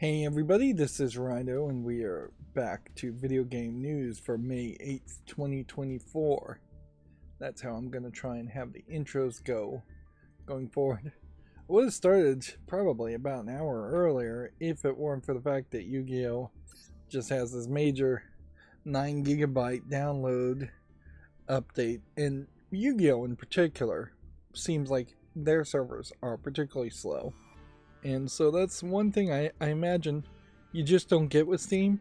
Hey everybody, this is Rydo and we are back to video game news for May 8th, 2024. That's how I'm going to try and have the intros going forward. I would have started probably about an hour earlier if it weren't for the fact that Yu-Gi-Oh! Just has this major 9 gigabyte download update, and Yu-Gi-Oh! In particular seems like their servers are particularly slow. And so that's one thing I imagine you just don't get with Steam,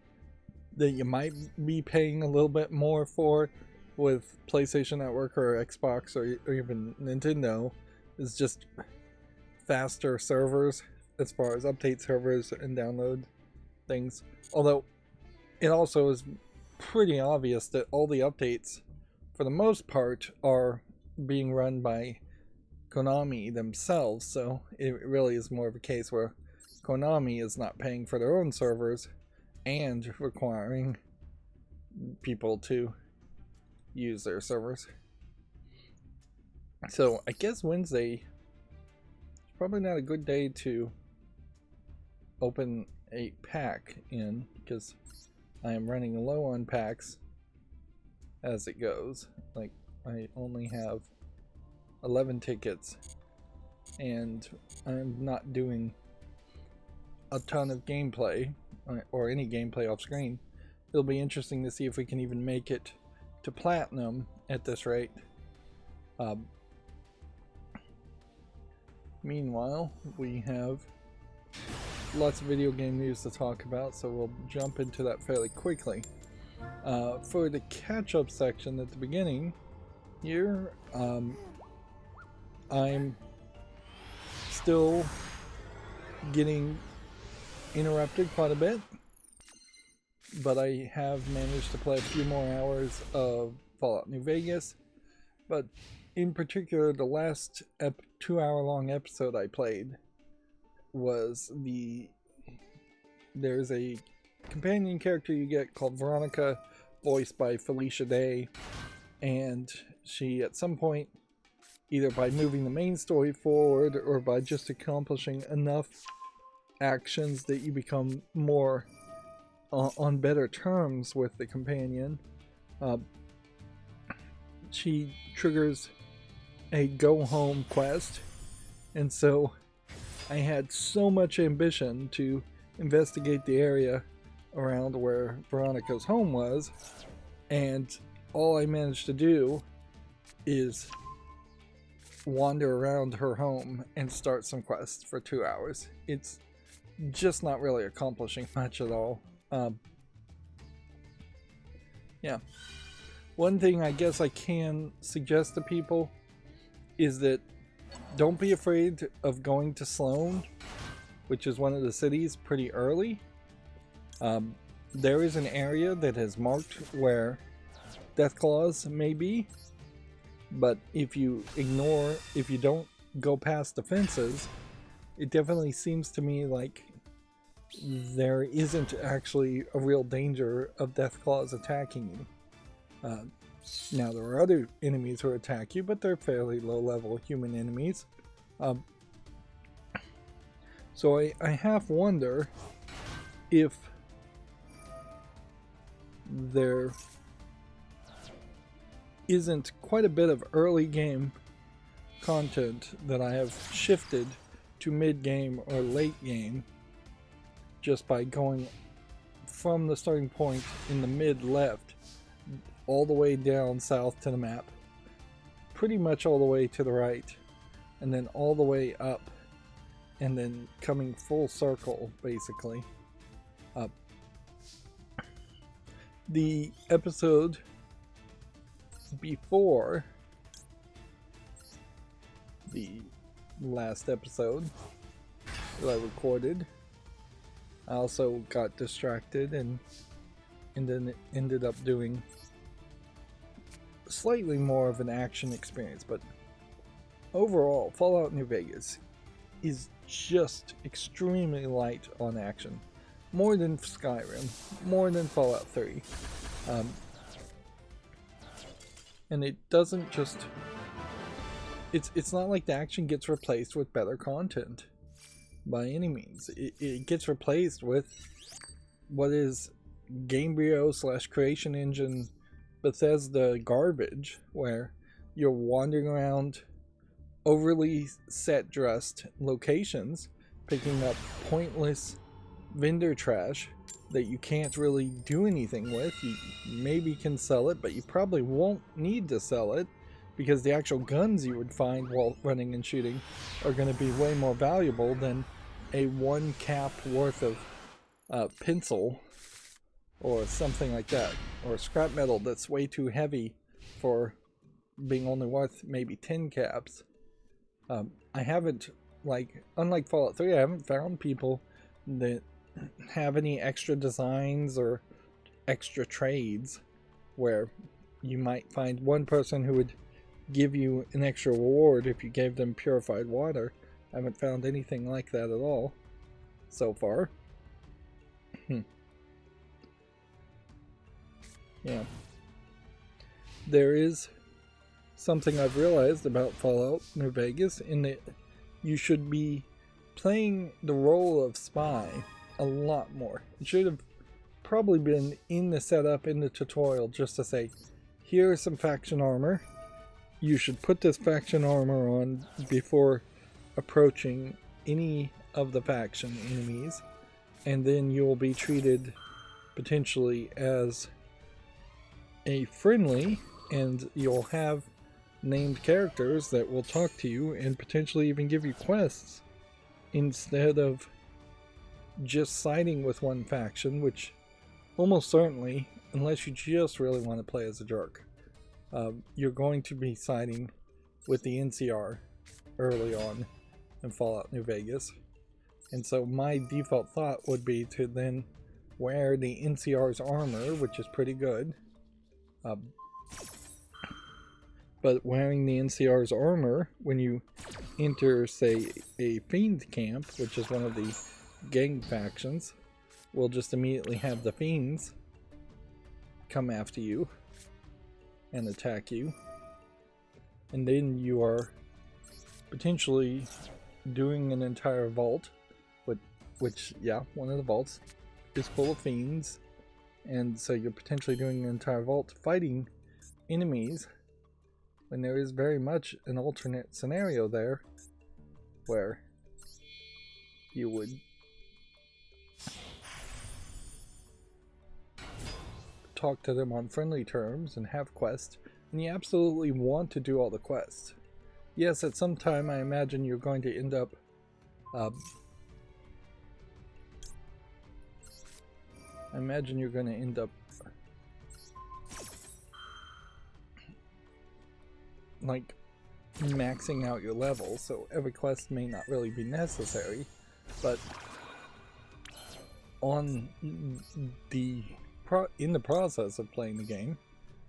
that you might be paying a little bit more for with PlayStation Network or Xbox or even Nintendo, is just faster servers as far as update servers and download things. Although it also is pretty obvious that all the updates, for the most part, are being run by Konami themselves, so it really is more of a case where Konami is not paying for their own servers and requiring people to use their servers. So I guess Wednesday is probably not a good day to open a pack in, because I am running low on packs as it goes. Like, I only have 11 tickets and I'm not doing a ton of gameplay or any gameplay off screen. It'll be interesting to see if we can even make it to platinum at this rate. Meanwhile, we have lots of video game news to talk about, so we'll jump into that fairly quickly. For the catch-up section at the beginning here, I'm still getting interrupted quite a bit, but I have managed to play a few more hours of Fallout New Vegas. But in particular, the last 2-hour-long episode I played was there's a companion character you get called Veronica, voiced by Felicia Day, and she at some point, either by moving the main story forward or by just accomplishing enough actions that you become more on better terms with the companion, she triggers a go home quest. And so I had so much ambition to investigate the area around where Veronica's home was, and all I managed to do is wander around her home and start some quests for 2 hours. It's just not really accomplishing much at all. Yeah. One thing I guess I can suggest to people is that don't be afraid of going to Sloan, which is one of the cities, pretty early. There is an area that is marked where Deathclaws may be, but if you don't go past the fences, it definitely seems to me like there isn't actually a real danger of Deathclaws attacking you. Now, there are other enemies who attack you, but they're fairly low-level human enemies. So I half wonder if there isn't quite a bit of early game content that I have shifted to mid-game or late game just by going from the starting point in the mid-left all the way down south to the map, pretty much all the way to the right, and then all the way up, and then coming full circle basically. The episode before the last episode that I recorded, I also got distracted and then ended up doing slightly more of an action experience. But overall, Fallout New Vegas is just extremely light on action, more than Skyrim, more than Fallout 3. And it doesn't just... It's not like the action gets replaced with better content. by any means. It gets replaced with what is Gamebryo / Creation Engine Bethesda garbage, where you're wandering around overly set dressed locations, picking up pointless vendor trash that you can't really do anything with. You maybe can sell it, but you probably won't need to sell it, because the actual guns you would find while running and shooting are going to be way more valuable than a 1 cap worth of pencil or something like that, or scrap metal that's way too heavy for being only worth maybe 10 caps. I haven't, unlike Fallout 3, I haven't found people that have any extra designs or extra trades where you might find one person who would give you an extra reward if you gave them purified water. I haven't found anything like that at all so far. Yeah. There is something I've realized about Fallout New Vegas, in that you should be playing the role of spy a lot more. It should have probably been in the setup, in the tutorial, just to say, here's some faction armor. You should put this faction armor on before approaching any of the faction enemies, and then you'll be treated potentially as a friendly, and you'll have named characters that will talk to you and potentially even give you quests, instead of just siding with one faction, which almost certainly, unless you just really want to play as a jerk, you're going to be siding with the NCR early on in Fallout New Vegas. And so my default thought would be to then wear the NCR's armor, which is pretty good. But wearing the NCR's armor when you enter, say, a Fiend camp, which is one of the gang factions, will just immediately have the Fiends come after you and attack you. And then you are potentially doing an entire vault, which, yeah, one of the vaults is full of Fiends. And so you're potentially doing an entire vault fighting enemies, when there is very much an alternate scenario there where you would talk to them on friendly terms and have quests, and you absolutely want to do all the quests. Yes, at some time I imagine you're going to end up like maxing out your level, so every quest may not really be necessary, but in the process of playing the game,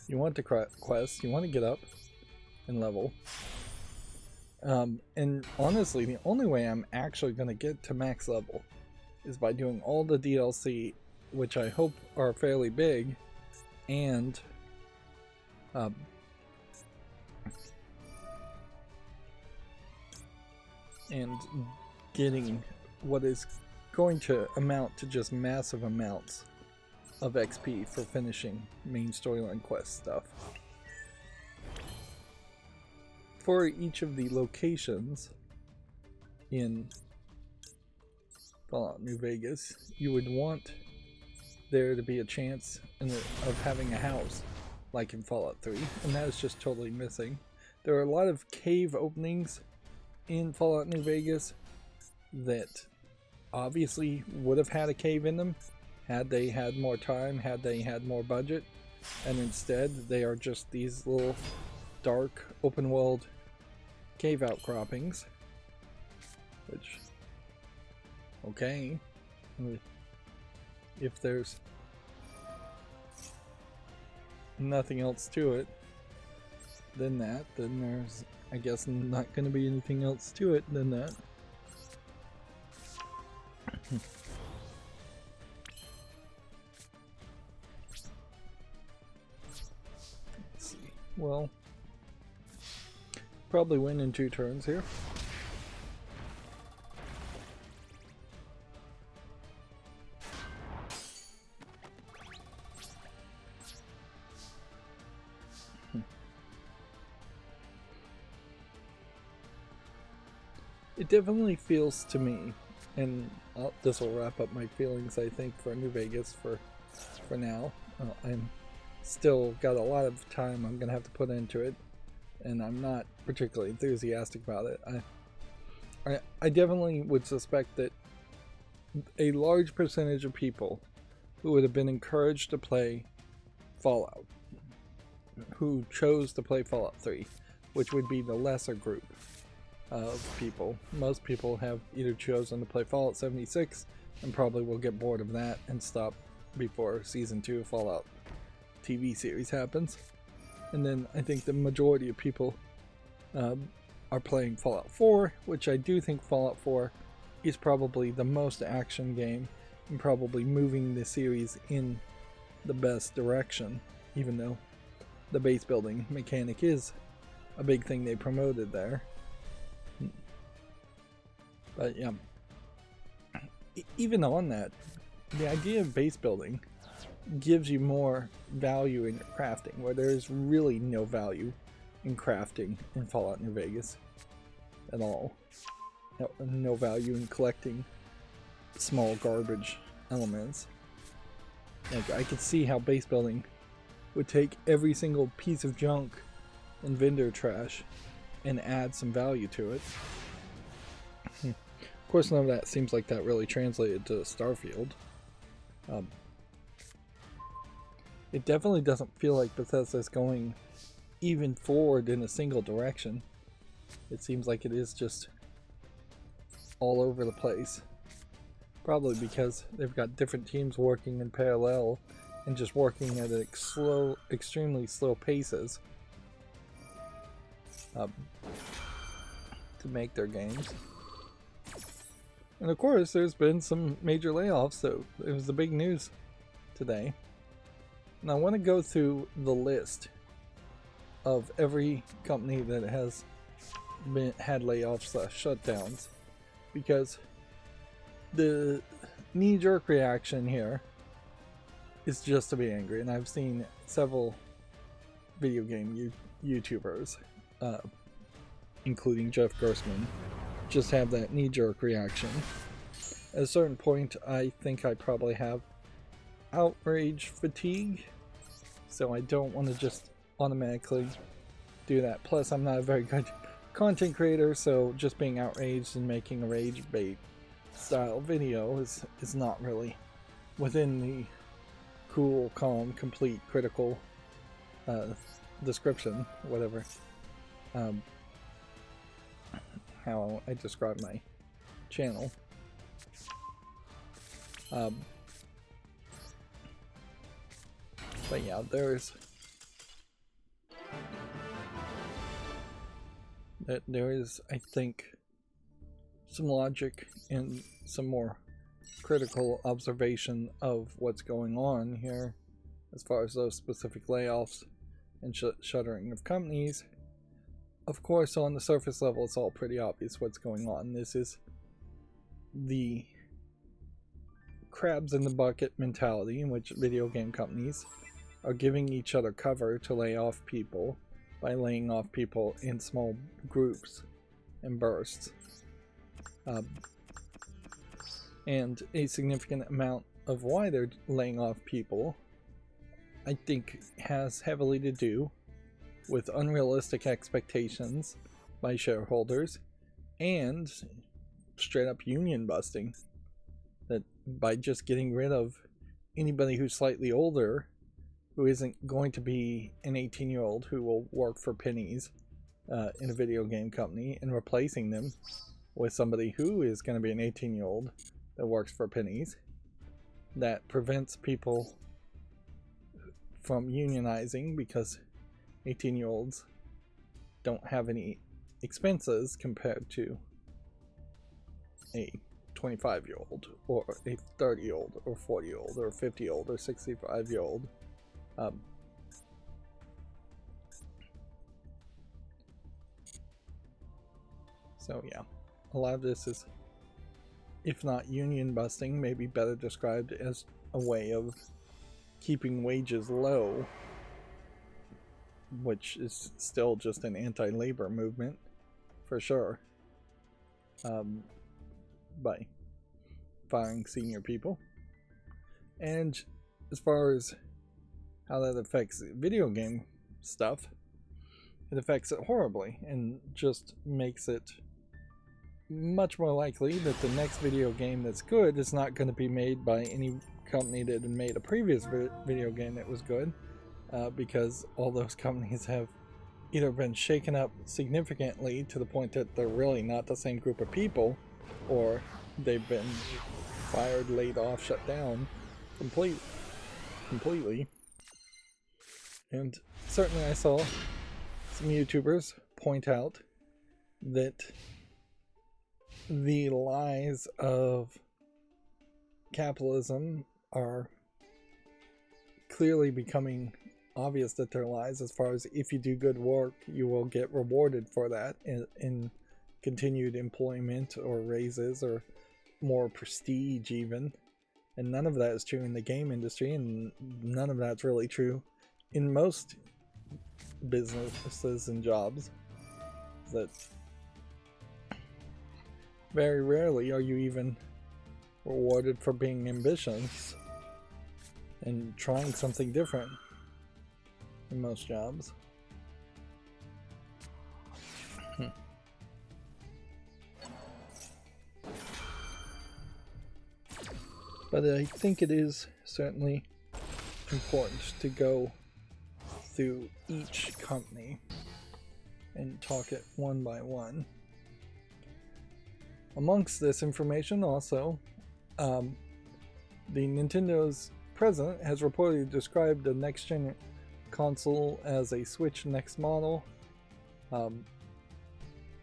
you want to quest, you want to get up in level. And honestly, the only way I'm actually going to get to max level is by doing all the DLC, which I hope are fairly big, and getting what is going to amount to just massive amounts of XP for finishing main storyline quest stuff. For each of the locations in Fallout New Vegas, you would want there to be a chance of having a house, like in Fallout 3, and that is just totally missing. There are a lot of cave openings in Fallout New Vegas that obviously would have had a cave in them had they had more time, had they had more budget, and instead they are just these little dark open world cave outcroppings, which, okay, if there's nothing else to it than that, then there's, I guess, not going to be anything else to it than that. Let's see. Well, probably win in 2 turns here. It definitely feels to me, and this will wrap up my feelings, I think, for New Vegas for now. I'm still got a lot of time I'm gonna have to put into it, and I'm not particularly enthusiastic about it. I definitely would suspect that a large percentage of people who would have been encouraged to play Fallout, who chose to play Fallout 3, which would be the lesser group of people. Most people have either chosen to play Fallout 76 and probably will get bored of that and stop before Season 2 of Fallout TV series happens. And then I think the majority of people are playing Fallout 4, which I do think Fallout 4 is probably the most action game and probably moving the series in the best direction, even though the base building mechanic is a big thing they promoted there. But yeah, even on that, the idea of base building gives you more value in your crafting, where there is really no value in crafting in Fallout New Vegas at all. No value in collecting small garbage elements. Like, I could see how base building would take every single piece of junk and vendor trash and add some value to it. Of course, none of that seems like that really translated to Starfield. It definitely doesn't feel like Bethesda's going even forward in a single direction. It seems like it is just all over the place. Probably because they've got different teams working in parallel and just working at extremely slow paces to make their games. And of course, there's been some major layoffs, so it was the big news today. And I want to go through the list of every company that has had layoffs / shutdowns, because the knee-jerk reaction here is just to be angry, and I've seen several video game YouTubers, including Jeff Gersman, just have that knee-jerk reaction. At a certain point, I think I probably have outrage fatigue, so I don't want to just automatically do that. Plus, I'm not a very good content creator, so just being outraged and making a rage bait style video is not really within the cool, calm, complete, critical description, whatever, how I describe my channel. But yeah, there is, I think, some logic and some more critical observation of what's going on here as far as those specific layoffs and shuttering of companies. Of course, on the surface level, it's all pretty obvious what's going on. This is the crabs in the bucket mentality in which video game companies are giving each other cover to lay off people by laying off people in small groups and bursts. And a significant amount of why they're laying off people, I think, has heavily to do with unrealistic expectations by shareholders and straight up union busting. That by just getting rid of anybody who's slightly older, who isn't going to be an 18-year-old who will work for pennies in a video game company, and replacing them with somebody who is going to be an 18-year-old that works for pennies, that prevents people from unionizing because 18-year-olds don't have any expenses compared to a 25-year-old or a 30-year-old or 40-year-old or 50-year-old or 65-year-old. So yeah, a lot of this is, if not union busting, maybe better described as a way of keeping wages low, which is still just an anti-labor movement, for sure. by firing senior people. And as far as how that affects video game stuff, it affects it horribly and just makes it much more likely that the next video game that's good is not going to be made by any company that had made a previous video game that was good, because all those companies have either been shaken up significantly to the point that they're really not the same group of people, or they've been fired, laid off, shut down completely. And certainly I saw some YouTubers point out that the lies of capitalism are clearly becoming obvious that they're lies, as far as if you do good work you will get rewarded for that in continued employment or raises or more prestige even. And none of that is true in the game industry, and none of that's really true in most businesses and jobs. That very rarely are you even rewarded for being ambitious and trying something different in most jobs. But I think it is certainly important to go through each company and talk it one by one. Amongst this information also, the Nintendo's president has reportedly described the next-gen console as a Switch Next model.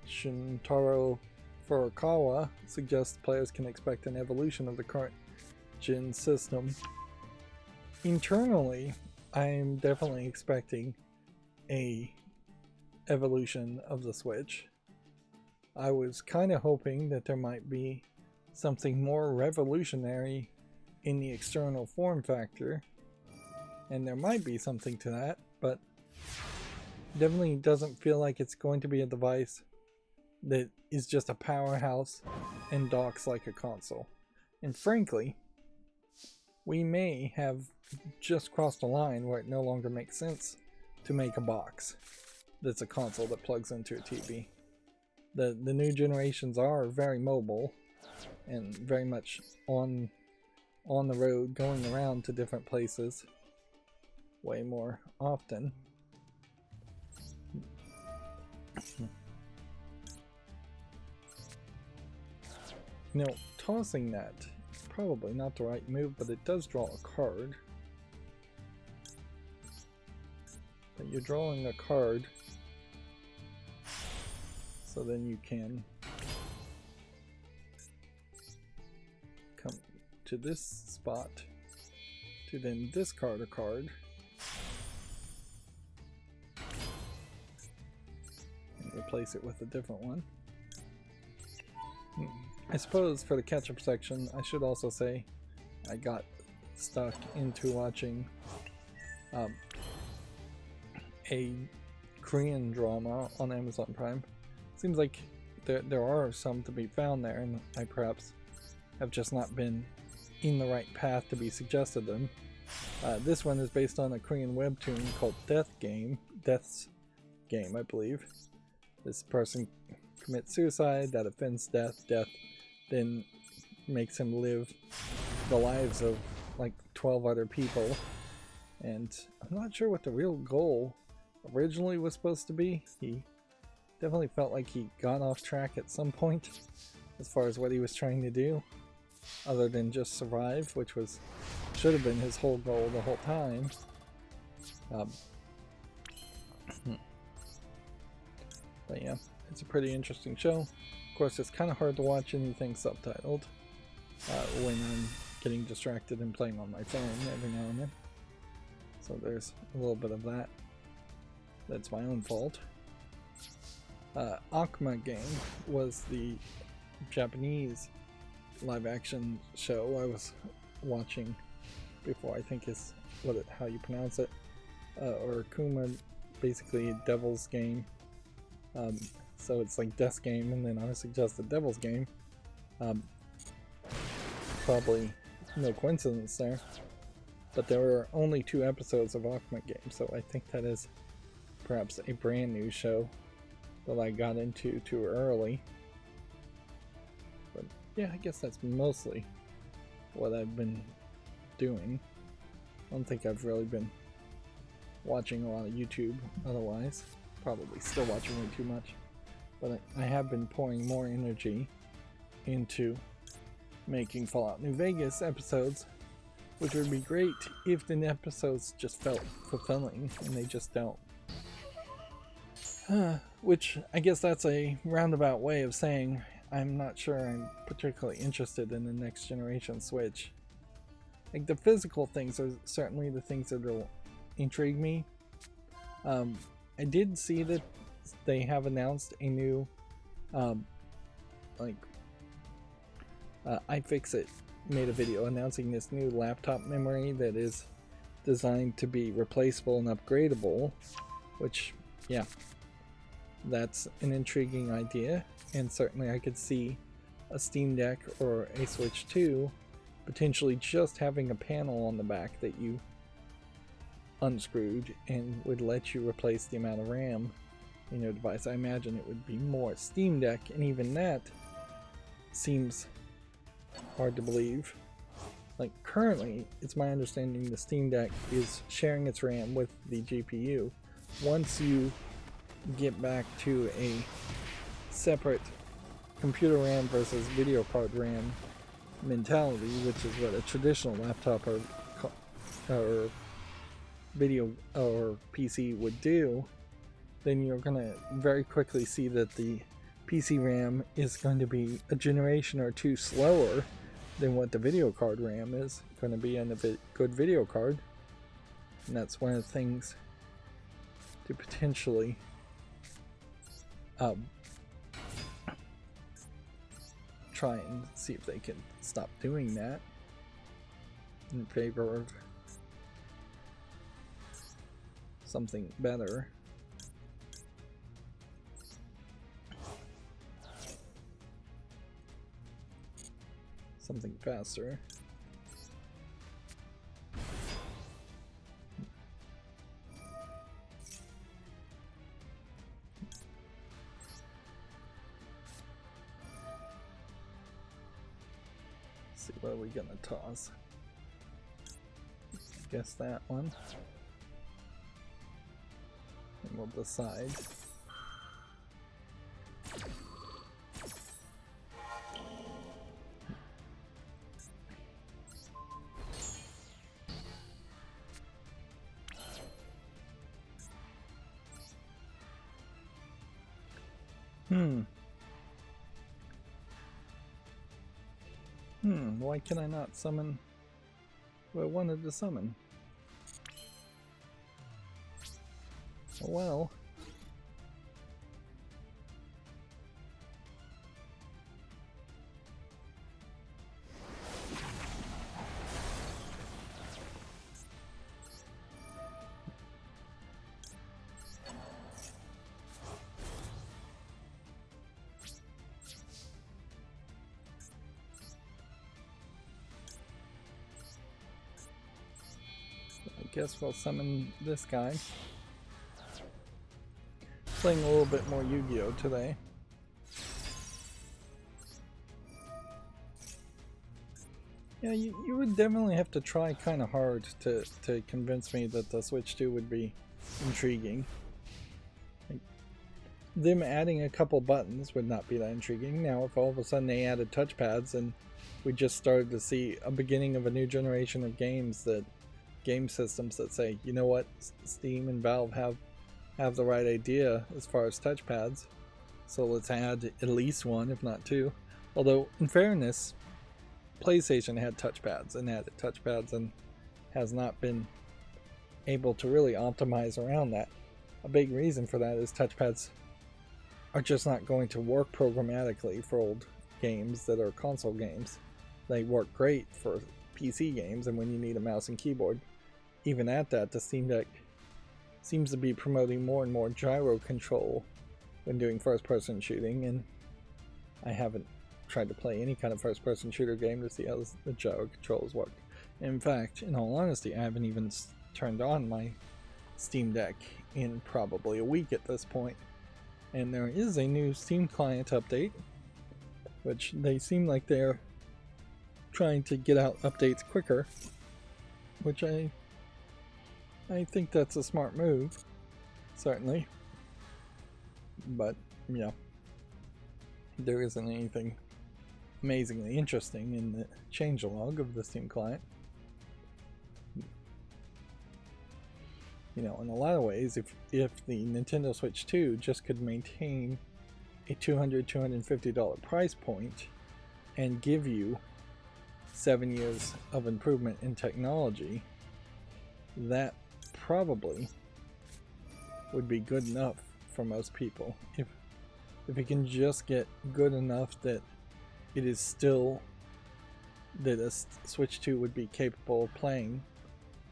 Shintaro Furukawa suggests players can expect an evolution of the current gen system. Internally, I'm definitely expecting a evolution of the Switch. I was kind of hoping that there might be something more revolutionary in the external form factor, and there might be something to that, but definitely doesn't feel like it's going to be a device that is just a powerhouse and docks like a console. And frankly, we may have just crossed a line where it no longer makes sense to make a box that's a console that plugs into a TV. The new generations are very mobile and very much on the road, going around to different places way more often. You know, tossing that is probably not the right move, but it does draw a card. But you're drawing a card, so then you can come to this spot to then discard a card and replace it with a different one. I suppose for the catch-up section, I should also say I got stuck into watching a Korean drama on Amazon Prime. Seems like there are some to be found there, and I perhaps have just not been in the right path to be suggested them. This one is based on a Korean webtoon called Death's Game, I believe. This person commits suicide, that offends death then makes him live the lives of like 12 other people, and I'm not sure what the real goal originally was supposed to be. He definitely felt like he got off track at some point as far as what he was trying to do, other than just survive, which should have been his whole goal the whole time. But yeah, it's a pretty interesting show. Of course, it's kind of hard to watch anything subtitled when I'm getting distracted and playing on my phone every now and then. So there's a little bit of that. That's my own fault. Akuma Game was the Japanese live-action show I was watching before, I think is how you pronounce it. Or Akuma, basically Devil's Game. so it's like Death's Game and then I suggested Devil's Game. Probably no coincidence there. But there were only 2 episodes of Ultimate Game, so I think that is perhaps a brand new show that I got into too early. But yeah, I guess that's mostly what I've been doing. I don't think I've really been watching a lot of YouTube otherwise. Probably still watching way too much. But I have been pouring more energy into making Fallout New Vegas episodes, which would be great if the episodes just felt fulfilling, and they just don't. Which I guess that's a roundabout way of saying I'm not sure I'm particularly interested in the next generation Switch. Like, the physical things are certainly the things that will intrigue me. I did see that they have announced a new iFixit made a video announcing this new laptop memory that is designed to be replaceable and upgradable, which, yeah, that's an intriguing idea, and certainly I could see a Steam Deck or a Switch 2 potentially just having a panel on the back that you unscrewed and would let you replace the amount of RAM in your device. I imagine it would be more Steam Deck, and even that seems hard to believe. Like, currently, it's my understanding the Steam Deck is sharing its RAM with the GPU. Once you get back to a separate computer RAM versus video card RAM mentality, which is what a traditional laptop or video or PC would do, then you're going to very quickly see that the PC RAM is going to be a generation or 2 slower than what the video card RAM is going to be on a good video card. And that's one of the things to potentially try and see if they can stop doing that in favor of something better. Something faster. Let's see, what are we gonna toss? Guess that one. And we'll decide. Why can I not summon who I wanted to summon? Oh well. Guess we'll summon this guy. Playing a little bit more Yu-Gi-Oh! Today. Yeah, you would definitely have to try kind of hard to convince me that the Switch 2 would be intriguing. Like, them adding a couple buttons would not be that intriguing. Now, if all of a sudden they added touchpads and we just started to see a beginning of a new generation of game systems that say, you know what, Steam and Valve have the right idea as far as touchpads, so let's add at least one, if not 2. Although, in fairness, PlayStation had touchpads and added touchpads and has not been able to really optimize around that. A big reason for that is touchpads are just not going to work programmatically for old games that are console games. They work great for PC games and when you need a mouse and keyboard. Even at that, the Steam Deck seems to be promoting more and more gyro control when doing first-person shooting, and I haven't tried to play any kind of first-person shooter game to see how the gyro controls work. In fact, in all honesty, I haven't even turned on my Steam Deck in probably a week at this point. And there is a new Steam client update, which they seem like they're trying to get out updates quicker, which I think that's a smart move, certainly. But yeah, there isn't anything amazingly interesting in the changelog of the Steam client. You know, in a lot of ways, if the Nintendo Switch 2 just could maintain a $250 price point and give you 7 years of improvement in technology, that probably would be good enough for most people. If it can just get good enough that it is still, that a Switch 2 would be capable of playing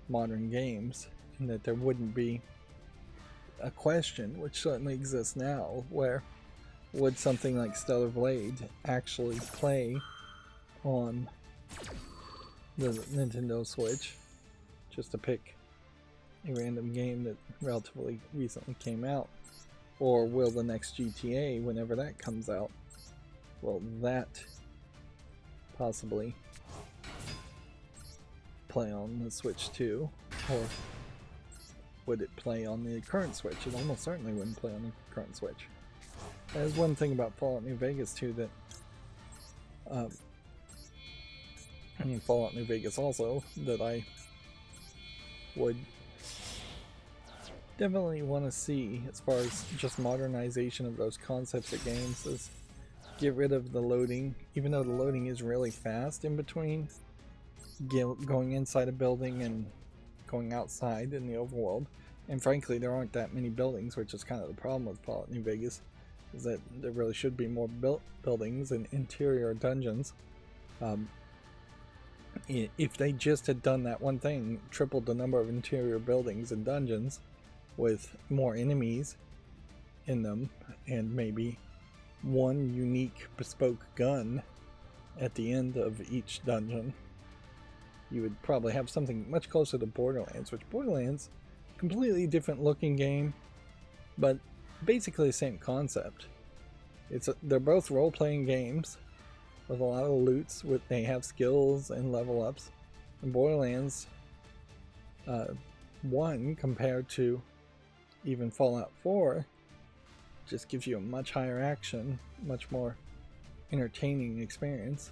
modern games, and that there wouldn't be a question, which certainly exists now, where would something like Stellar Blade actually play on the Nintendo Switch, just to pick a random game that relatively recently came out, or will the next GTA, whenever that comes out, will that possibly play on the Switch 2, or would it play on the current Switch? It almost certainly wouldn't play on the current Switch. There's one thing about Fallout New Vegas too that I mean Fallout New Vegas also, that I would definitely want to see as far as just modernization of those concepts of games, is get rid of the loading, even though the loading is really fast in between going inside a building and going outside in the overworld. And frankly, there aren't that many buildings, which is kind of the problem with Fallout New Vegas, is that there really should be more buildings and interior dungeons. If they just had done that one thing, tripled the number of interior buildings and dungeons with more enemies in them, and maybe one unique bespoke gun at the end of each dungeon, you would probably have something much closer to Borderlands, which Borderlands, completely different looking game, but basically the same concept. They're both role-playing games with a lot of loots. They have skills and level ups. And Borderlands 1 compared to even Fallout 4 just gives you a much higher action, much more entertaining experience.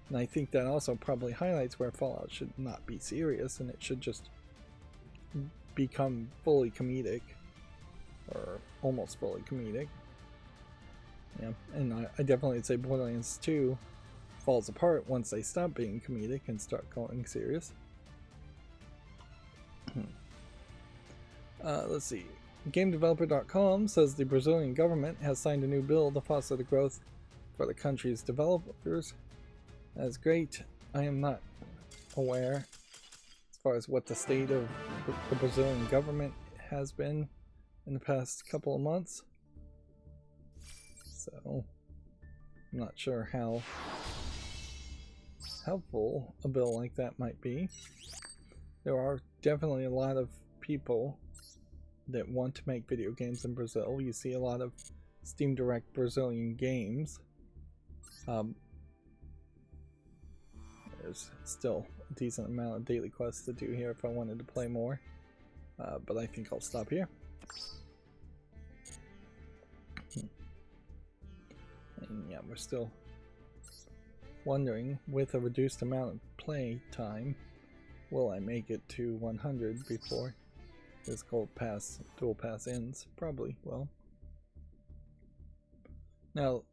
And I think that also probably highlights where Fallout should not be serious, and it should just become fully comedic, or almost fully comedic. Yeah, and I definitely would say Borderlands 2 falls apart once they stop being comedic and start going serious. Let's see. GameDeveloper.com says the Brazilian government has signed a new bill to foster the growth for the country's developers. That's great. I am not aware as far as what the state of the Brazilian government has been in the past couple of months. So, I'm not sure how helpful a bill like that might be. There are definitely a lot of people that want to make video games in Brazil. You see a lot of Steam Direct Brazilian games. There's still a decent amount of daily quests to do here if I wanted to play more. But I think I'll stop here. And yeah, we're still wondering, with a reduced amount of play time, will I make it to 100 before this Duel Pass ends? Probably will. Now,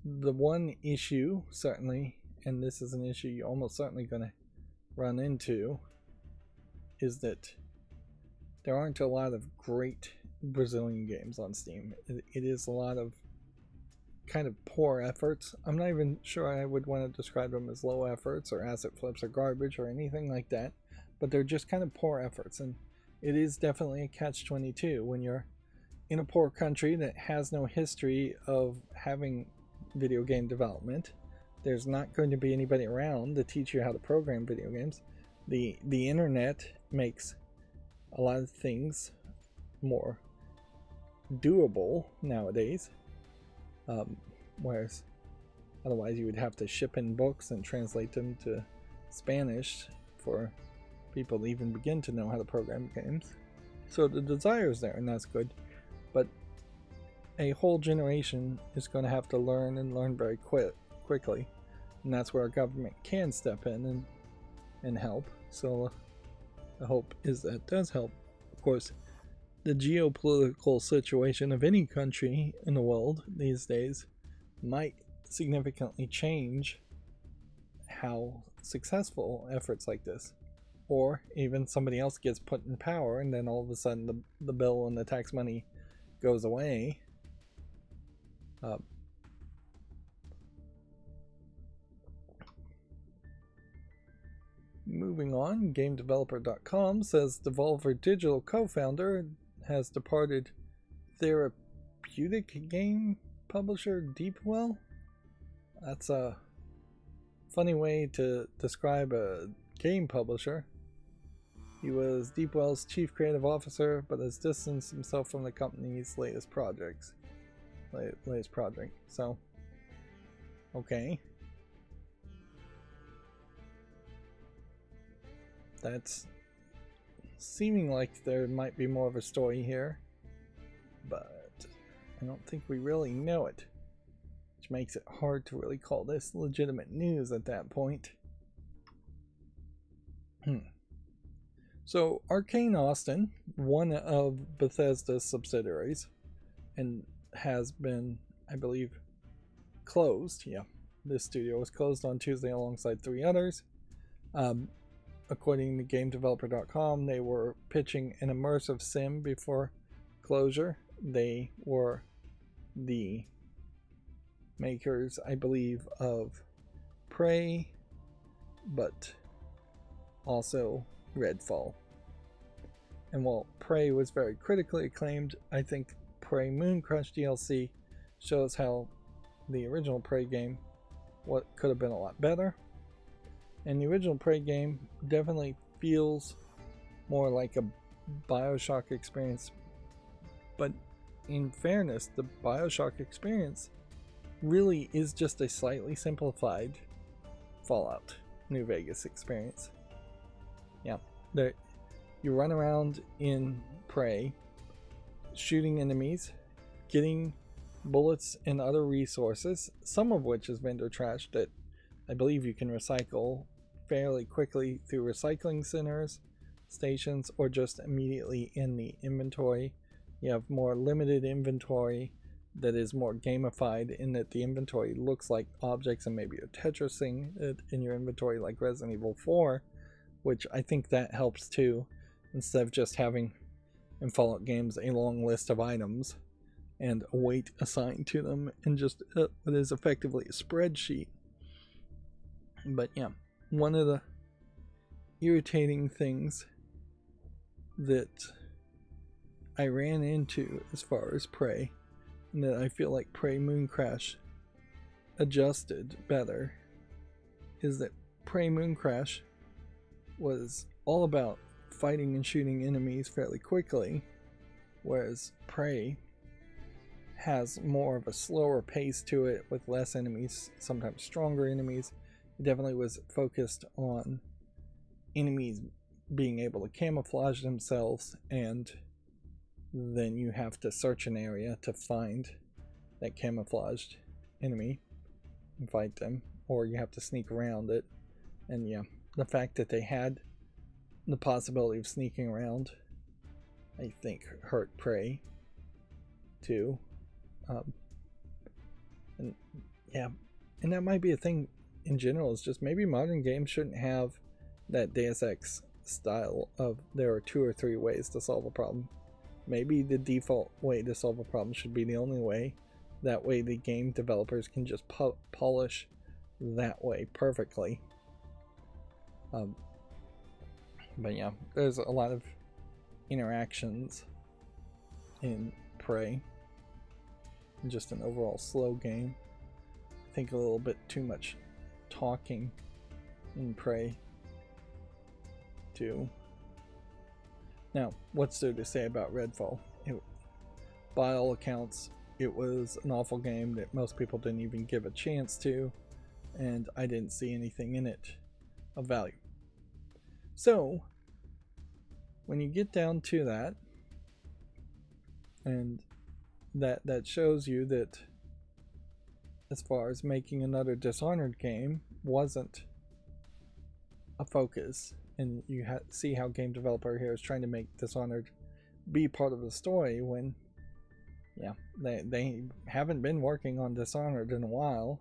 the one issue, certainly, and this is an issue you're almost certainly going to run into, is that there aren't a lot of great Brazilian games on Steam. It is a lot of kind of poor efforts. I'm not even sure I would want to describe them as low efforts or asset flips or garbage or anything like that, but they're just kind of poor efforts, and it is definitely a catch-22 when you're in a poor country that has no history of having video game development. There's not going to be anybody around to teach you how to program video games. The internet makes a lot of things more doable nowadays, whereas otherwise you would have to ship in books and translate them to Spanish for people to even begin to know how to program games. So the desire is there, and that's good, but a whole generation is going to have to learn and learn very quickly, and that's where our government can step in and help. So the hope is that does help. Of course, the geopolitical situation of any country in the world these days might significantly change how successful efforts like this, or even somebody else gets put in power and then all of a sudden the bill and the tax money goes away. Moving on, GameDeveloper.com says Devolver Digital co-founder has departed therapeutic game publisher Duel. That's a funny way to describe a game publisher. He was Duel's chief creative officer, but has distanced himself from the company's latest project. So, okay. That's seeming like there might be more of a story here, but I don't think we really know it, which makes it hard to really call this legitimate news at that point. So Arcane Austin, one of Bethesda's subsidiaries, and has been, I believe, closed. Yeah, this studio was closed on Tuesday alongside 3 others. According to GameDeveloper.com, they were pitching an immersive sim before closure. They were the makers, I believe, of Prey, but also Redfall. And while Prey was very critically acclaimed, I think Prey Mooncrush DLC shows how the original Prey game could have been a lot better. And the original Prey game definitely feels more like a BioShock experience. But in fairness, the BioShock experience really is just a slightly simplified Fallout New Vegas experience. Yeah, you run around in Prey, shooting enemies, getting bullets and other resources, some of which is vendor trash that I believe you can recycle fairly quickly through recycling centers, stations, or just immediately in the inventory. You have more limited inventory that is more gamified in that the inventory looks like objects and maybe you're Tetrising it in your inventory like Resident Evil 4, which I think that helps too, instead of just having in Fallout games a long list of items and a weight assigned to them and just what is effectively a spreadsheet. But yeah, one of the irritating things that I ran into as far as Prey, and that I feel like Prey Mooncrash adjusted better, is that Prey Mooncrash was all about fighting and shooting enemies fairly quickly, whereas Prey has more of a slower pace to it with less enemies, sometimes stronger enemies. It definitely was focused on enemies being able to camouflage themselves, and then you have to search an area to find that camouflaged enemy and fight them, or you have to sneak around it. And yeah, the fact that they had the possibility of sneaking around, I think, hurt Prey too. And yeah, and that might be a thing in general, is just maybe modern games shouldn't have that Deus Ex style of there are 2 or 3 ways to solve a problem. Maybe the default way to solve a problem should be the only way. That way the game developers can just polish that way perfectly. But yeah, there's a lot of interactions in Prey. And just an overall slow game. I think a little bit too much talking in Prey too. Now, what's there to say about Redfall? By all accounts, it was an awful game that most people didn't even give a chance to, and I didn't see anything in it of value. So, when you get down to that, and that shows you that as far as making another Dishonored game wasn't a focus, and you see how game developer here is trying to make Dishonored be part of the story when, yeah, they haven't been working on Dishonored in a while.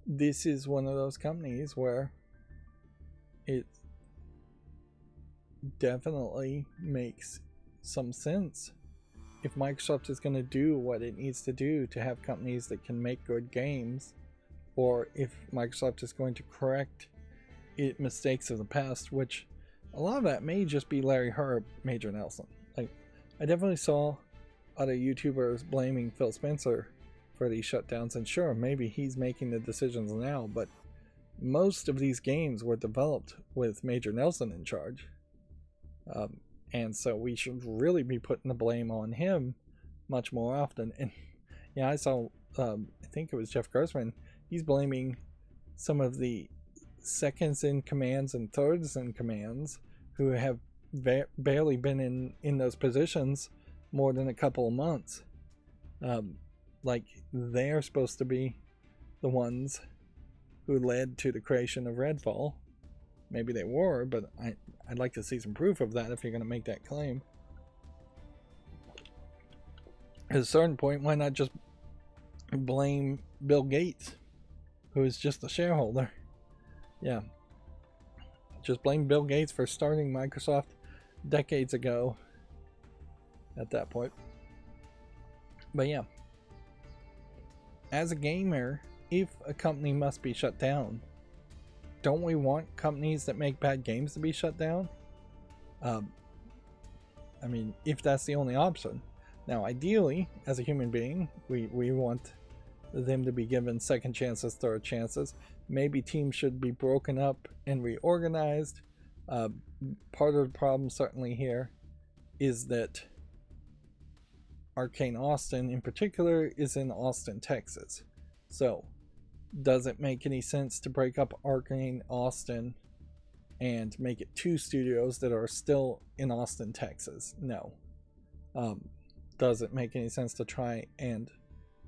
This is one of those companies where it definitely makes some sense. If Microsoft is going to do what it needs to do to have companies that can make good games, or if Microsoft is going to correct mistakes of the past, which a lot of that may just be Larry Herb, Major Nelson. Like, I definitely saw other YouTubers blaming Phil Spencer for these shutdowns, and sure, maybe he's making the decisions now, but most of these games were developed with Major Nelson in charge. And so we should really be putting the blame on him much more often. And yeah, I saw, I think it was Jeff Gersman, he's blaming some of the seconds in commands and thirds in commands who have barely been in those positions more than a couple of months. Like, they're supposed to be the ones who led to the creation of Redfall. Maybe they were, but I'd like to see some proof of that if you're going to make that claim. At a certain point, why not just blame Bill Gates, who is just a shareholder? Yeah. Just blame Bill Gates for starting Microsoft decades ago at that point. But yeah. As a gamer, if a company must be shut down, don't we want companies that make bad games to be shut down? I mean, if that's the only option. Now, ideally, as a human being, we want them to be given second chances, third chances. Maybe teams should be broken up and reorganized. Part of the problem certainly here is that Arcane Austin in particular is in Austin, Texas. So, does it make any sense to break up Arcane Austin and make it two studios that are still in Austin, Texas? No. Does it make any sense to try and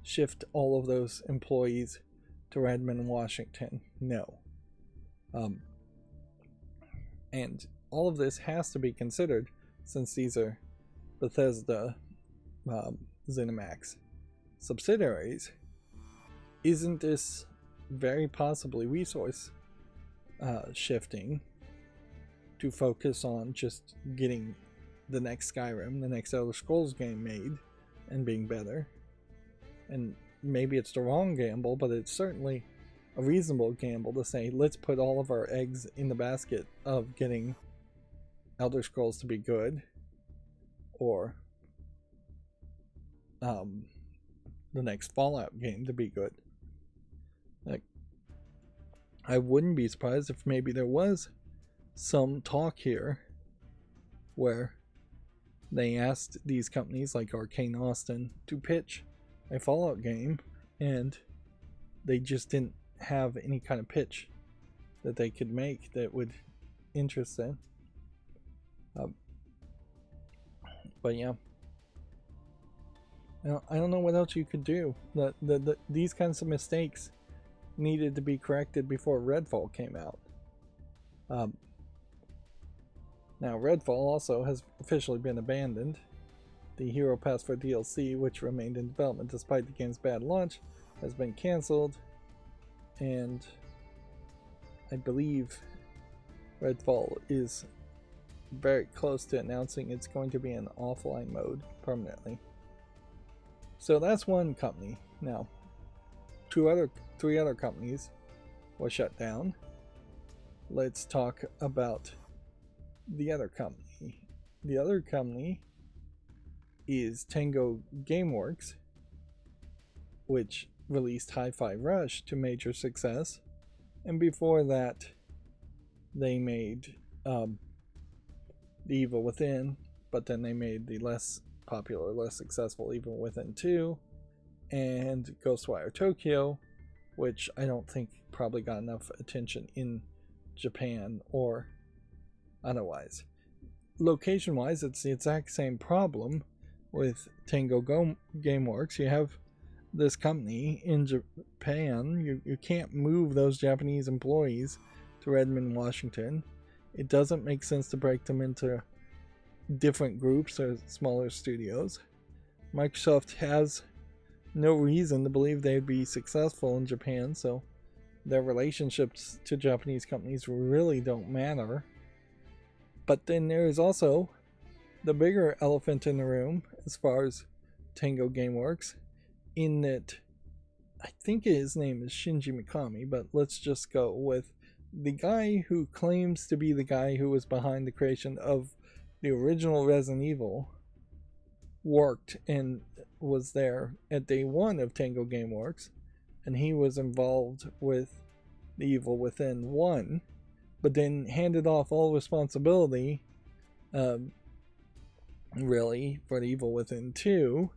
shift all of those employees to Redmond, Washington? No. And all of this has to be considered since these are Bethesda ZeniMax subsidiaries. Isn't this very possibly resource shifting to focus on just getting the next Skyrim, the next Elder Scrolls game made and being better? And maybe it's the wrong gamble, but it's certainly a reasonable gamble to say, let's put all of our eggs in the basket of getting Elder Scrolls to be good, or the next Fallout game to be good. Like, I wouldn't be surprised if maybe there was some talk here where they asked these companies like Arcane Austin to pitch a Fallout game, and they just didn't have any kind of pitch that they could make that would interest them. But yeah, I don't know what else you could do. These kinds of mistakes needed to be corrected before Redfall came out. Now, Redfall also has officially been abandoned. The Hero Pass for DLC, which remained in development despite the game's bad launch, has been cancelled, and I believe Redfall is very close to announcing it's going to be in offline mode permanently. So that's one company. Now, three other companies were shut down. Let's talk about the other company. the other company is Tango Gameworks, which released Hi-Fi Rush to major success, and before that they made The Evil Within, but then they made the less popular, less successful Evil Within 2, and Ghostwire Tokyo, which I don't think probably got enough attention in Japan or otherwise. Location-wise, it's the exact same problem with Tango Gameworks. You have this company in Japan. You can't move those Japanese employees to Redmond, Washington. It doesn't make sense to break them into different groups or smaller studios. Microsoft has no reason to believe they'd be successful in Japan, so their relationships to Japanese companies really don't matter. But then there is also the bigger elephant in the room as far as Tango Gameworks, in that I think his name is Shinji Mikami, but let's just go with the guy who claims to be the guy who was behind the creation of the original Resident Evil, worked and was there at day one of Tango Gameworks, and he was involved with The Evil Within 1, but then handed off all responsibility really for The Evil Within 2,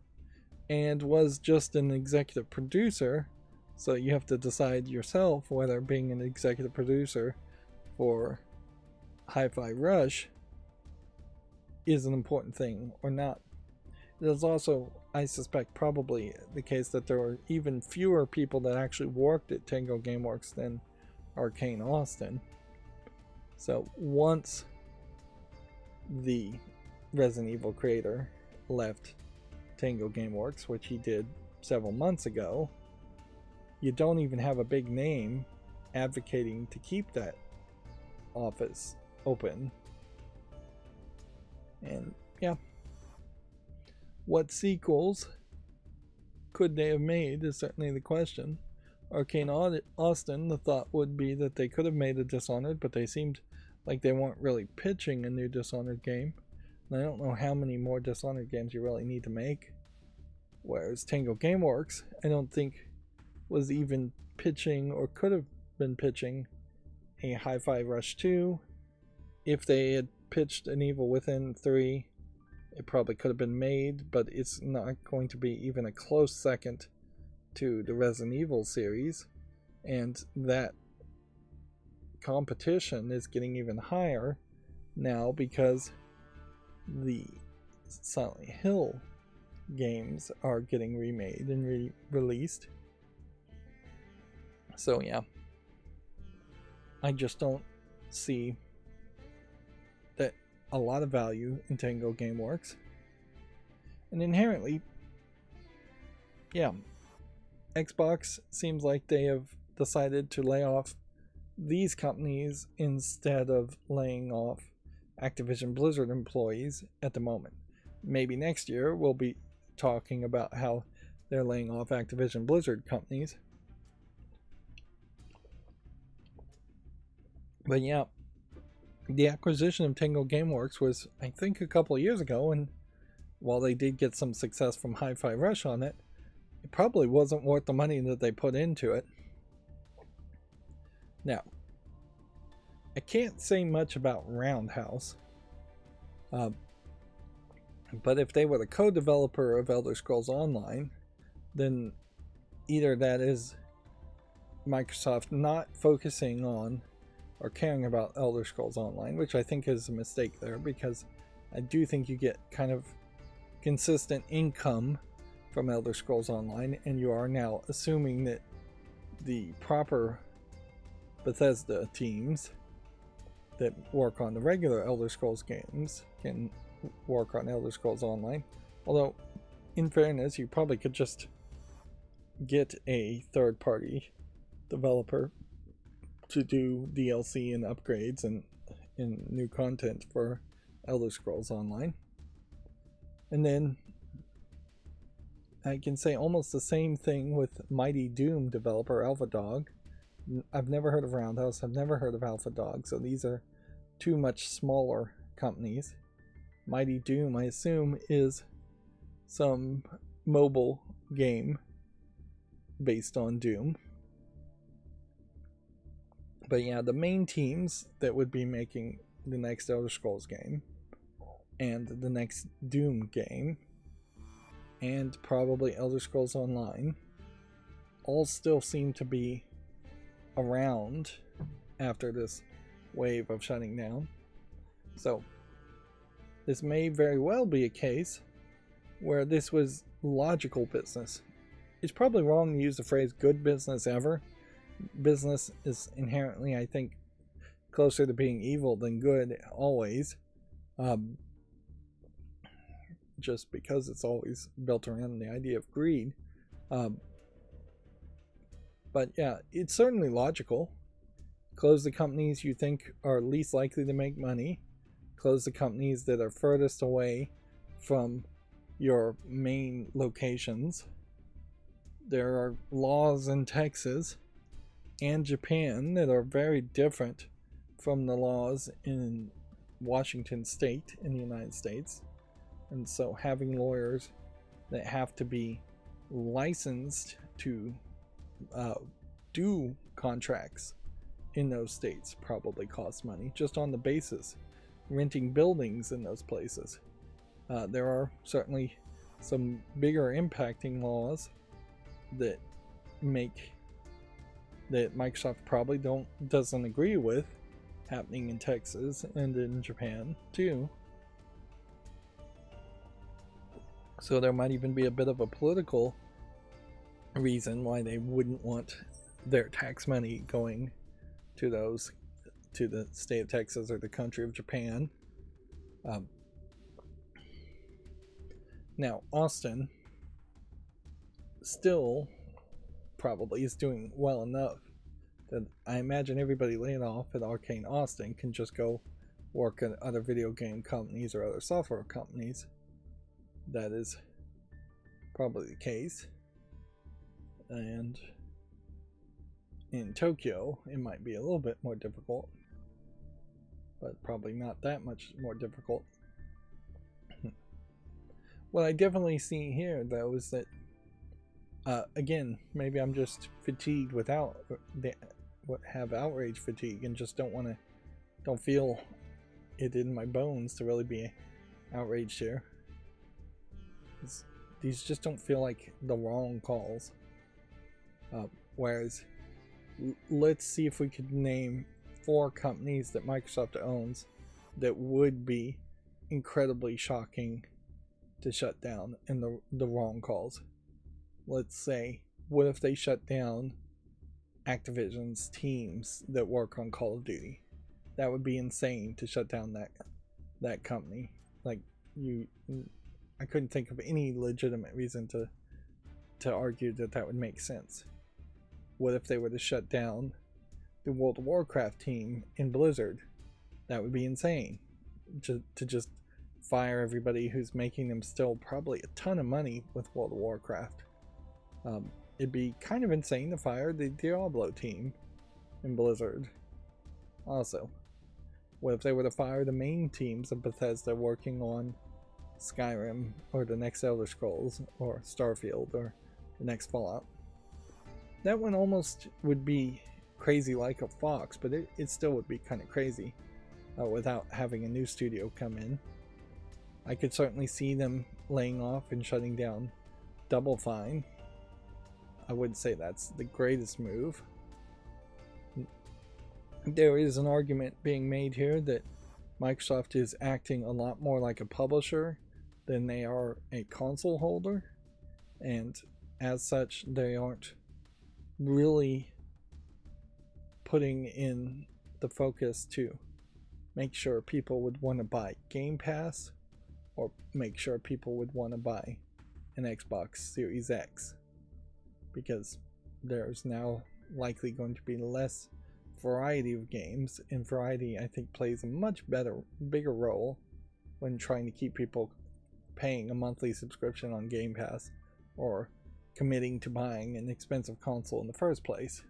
and was just an executive producer. So you have to decide yourself whether being an executive producer for Hi-Fi Rush is an important thing or not. It is also, I suspect, probably the case that there were even fewer people that actually worked at Tango Gameworks than Arcane Austin. So once the Resident Evil creator left Tango Gameworks, which he did several months ago, you don't even have a big name advocating to keep that office open. And yeah, what sequels could they have made is certainly the question. Arcane Austin, the thought would be that they could have made a Dishonored, but they seemed like they weren't really pitching a new Dishonored game. And I don't know how many more Dishonored games you really need to make. Whereas Tango Gameworks, I don't think was even pitching or could have been pitching a Hi-Fi Rush 2. If they had pitched an Evil Within 3, it probably could have been made, but it's not going to be even a close second to the Resident Evil series, and that competition is getting even higher now because the Silent Hill games are getting remade and released. So yeah, I just don't see that a lot of value in Tango Gameworks. And inherently, yeah, Xbox seems like they have decided to lay off these companies instead of laying off Activision Blizzard employees at the moment. Maybe next year we'll be talking about how they're laying off Activision Blizzard companies. But yeah, the acquisition of Tango Gameworks was, I think, a couple of years ago, and while they did get some success from Hi-Fi Rush on it, it probably wasn't worth the money that they put into it. Now, I can't say much about Roundhouse, but if they were the co-developer of Elder Scrolls Online, then either that is Microsoft not focusing on or caring about Elder Scrolls Online, which I think is a mistake there, because I do think you get kind of consistent income from Elder Scrolls Online, and you are now assuming that the proper Bethesda teams that work on the regular Elder Scrolls games can work on Elder Scrolls Online. Although, in fairness, you probably could just get a third-party developer to do DLC and upgrades and new content for Elder Scrolls Online. And then I can say almost the same thing with Mighty Doom developer Alpha Dog. I've never heard of Roundhouse, I've never heard of Alpha Dog, so these are two much smaller companies. Mighty Doom, I assume, is some mobile game based on Doom. But yeah, the main teams that would be making the next Elder Scrolls game and the next Doom game and probably Elder Scrolls Online all still seem to be around after this wave of shutting down. So this may very well be a case where this was logical business. It's probably wrong to use the phrase good business ever. Business is inherently, I think, closer to being evil than good always. Just because it's always built around the idea of greed. But yeah, it's certainly logical. Close the companies you think are least likely to make money. Close the companies that are furthest away from your main locations. There are laws in Texas and Japan that are very different from the laws in Washington State in the United States. And so having lawyers that have to be licensed to do contracts in those states probably costs money just on the basis renting buildings in those places. There are certainly some bigger impacting laws that Microsoft probably doesn't agree with happening in Texas and in Japan too. So there might even be a bit of a political reason why they wouldn't want their tax money going to the state of Texas or the country of Japan. Now Austin still probably is doing well enough that I imagine everybody laying off at Arcane Austin can just go work at other video game companies or other software companies. That is probably the case. And in Tokyo, it might be a little bit more difficult, but probably not that much more difficult. What I definitely see here, though, is that again, maybe I'm just fatigued have outrage fatigue and just don't feel it in my bones to really be outraged here. These just don't feel like the wrong calls. Whereas, let's see if we could name 4 companies that Microsoft owns that would be incredibly shocking to shut down and the wrong calls. Let's say, what if they shut down Activision's teams that work on Call of Duty? That would be insane to shut down that company. I couldn't think of any legitimate reason to argue that would make sense. What if they were to shut down the World of Warcraft team in Blizzard? That would be insane. To just fire everybody who's making them still probably a ton of money with World of Warcraft. It'd be kind of insane to fire the Diablo team in Blizzard. Also, what if they were to fire the main teams of Bethesda working on Skyrim or the next Elder Scrolls or Starfield or the next Fallout? That one almost would be crazy like a fox, but it still would be kind of crazy without having a new studio come in. I could certainly see them laying off and shutting down Double Fine. I wouldn't say that's the greatest move. There is an argument being made here that Microsoft is acting a lot more like a publisher than they are a console holder, and as such they aren't really putting in the focus to make sure people would want to buy Game Pass or make sure people would want to buy an Xbox Series X, because there's now likely going to be less variety of games, and variety I think plays a much bigger role when trying to keep people paying a monthly subscription on Game Pass or committing to buying an expensive console in the first place.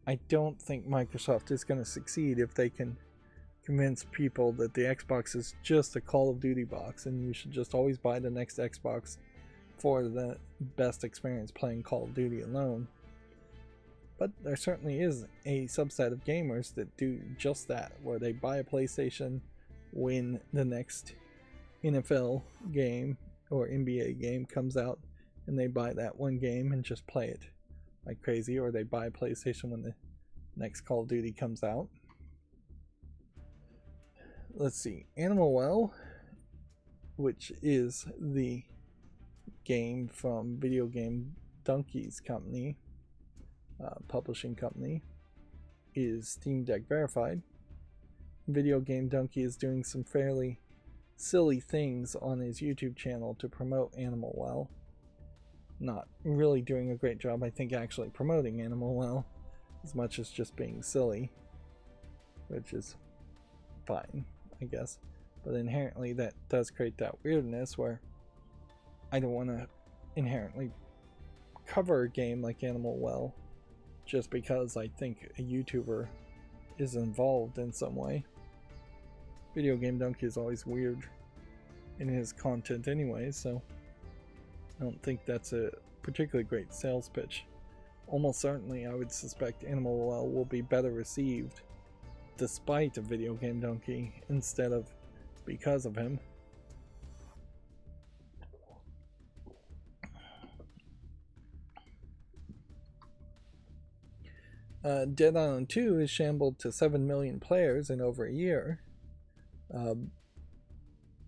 I don't think Microsoft is going to succeed if they can convince people that the Xbox is just a Call of Duty box and you should just always buy the next Xbox for the best experience playing Call of Duty alone. But there certainly is a subset of gamers that do just that, where they buy a PlayStation when the next NFL game or NBA game comes out, and they buy that one game and just play it like crazy, or they buy a PlayStation when the next Call of Duty comes out. Let's see, Animal Well, which is the game from Video Game Donkey's company, publishing company, is Steam Deck verified. Video Game Donkey is doing some fairly silly things on his YouTube channel to promote Animal Well. Not really doing a great job, I think, actually promoting Animal Well, as much as just being silly, which is fine, I guess. But inherently that does create that weirdness where I don't want to inherently cover a game like Animal Well just because I think a YouTuber is involved in some way. Video Game Donkey is always weird in his content anyway, so I don't think that's a particularly great sales pitch. Almost certainly I would suspect Animal Well will be better received despite a Video Game Donkey instead of because of him. Dead Island 2 has shambled to 7 million players in over a year.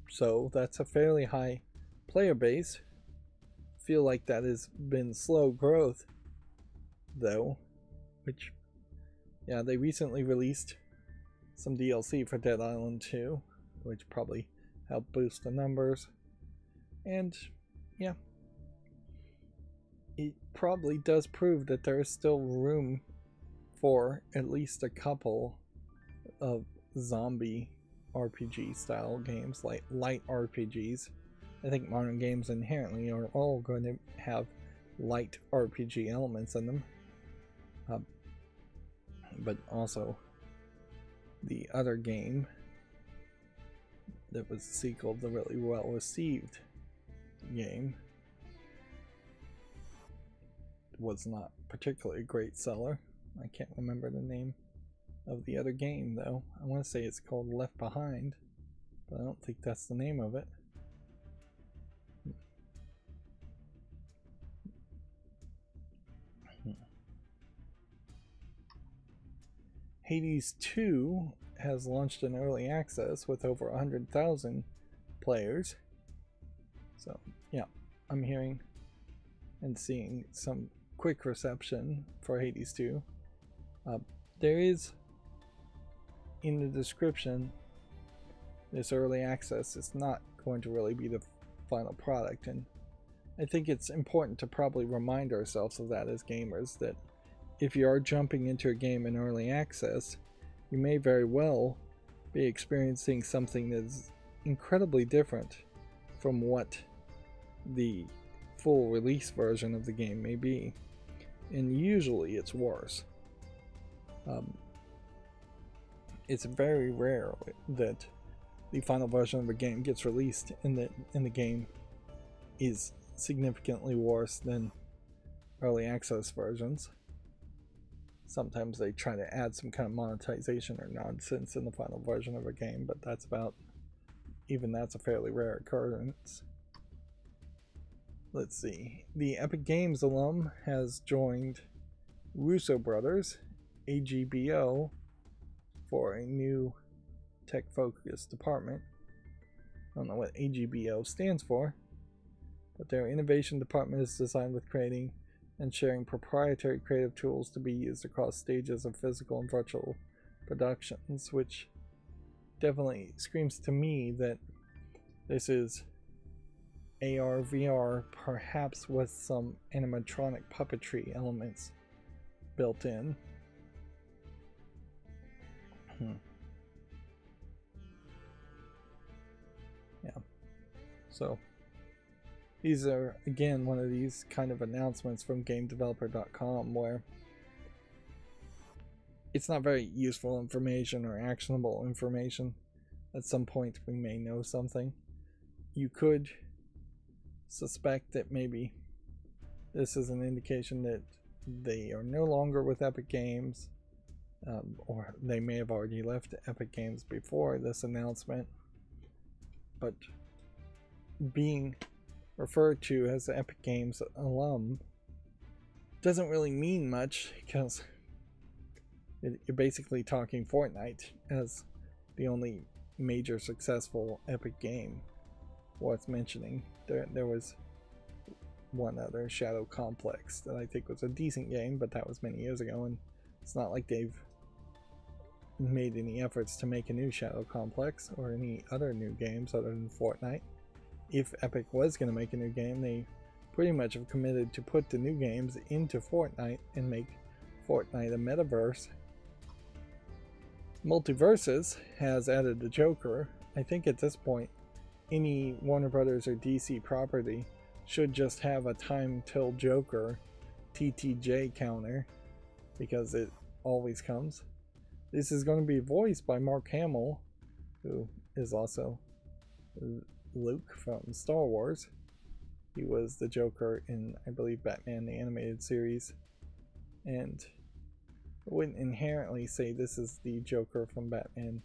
So that's a fairly high player base. Feel like that has been slow growth, though. Which, yeah, they recently released some DLC for Dead Island 2, which probably helped boost the numbers. And, yeah, it probably does prove that there is still room for at least a couple of zombie RPG style games, like light RPGs. I think modern games inherently are all going to have light RPG elements in them. But also the other game that was the sequel of the really well received game was not particularly a great seller. I can't remember the name of the other game though. I want to say it's called Left Behind, but I don't think that's the name of it. Hades 2 has launched in early access with over 100,000 players. So yeah, I'm hearing and seeing some quick reception for Hades 2. There is in the description, this early access is not going to really be the final product, and I think it's important to probably remind ourselves of that as gamers, that if you are jumping into a game in early access, you may very well be experiencing something that is incredibly different from what the full release version of the game may be, and usually it's worse. It's very rare that the final version of a game gets released and the game is significantly worse than early access versions. Sometimes they try to add some kind of monetization or nonsense in the final version of a game, but that's a fairly rare occurrence. Let's see. The Epic Games alum has joined Russo Brothers, AGBO, for a new tech-focused department. I don't know what AGBO stands for, but their innovation department is designed with creating and sharing proprietary creative tools to be used across stages of physical and virtual productions, which definitely screams to me that this is AR, VR, perhaps with some animatronic puppetry elements built in. Yeah. So these are, again, one of these kind of announcements from GameDeveloper.com where it's not very useful information or actionable information. At some point we may know something. You could suspect that maybe this is an indication that they are no longer with Epic Games, or they may have already left Epic Games before this announcement. But being referred to as an Epic Games alum doesn't really mean much, because you're basically talking Fortnite as the only major successful Epic game worth mentioning. There was one other, Shadow Complex, that I think was a decent game, but that was many years ago, and it's not like they've made any efforts to make a new Shadow Complex or any other new games other than Fortnite. If Epic was going to make a new game, they pretty much have committed to put the new games into Fortnite and make Fortnite a metaverse. Multiverses has added the Joker. I think at this point any Warner Brothers or DC property should just have a time till Joker TTJ counter, because it always comes. This is going to be voiced by Mark Hamill, who is also Luke from Star Wars. He was the Joker in, I believe, Batman the Animated Series, and I wouldn't inherently say this is the Joker from Batman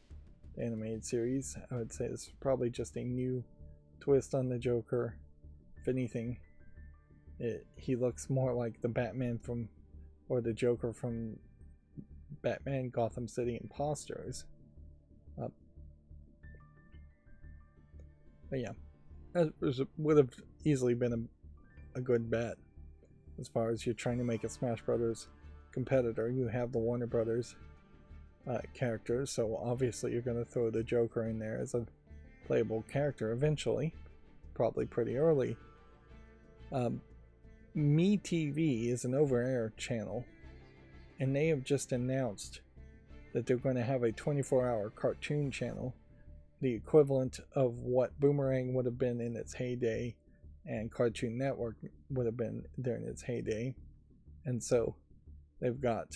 the Animated Series. I would say this is probably just a new twist on the Joker. If anything, he looks more like the Batman from, or the Joker from Batman Gotham City Imposters. But yeah, that would have easily been a good bet. As far as you're trying to make a Smash Brothers competitor, you have the Warner Brothers characters, so obviously you're going to throw the Joker in there as a playable character eventually, probably pretty early. MeTV is an over-air channel, and they have just announced that they're going to have a 24-hour cartoon channel, the equivalent of what Boomerang would have been in its heyday and Cartoon Network would have been during its heyday. And so they've got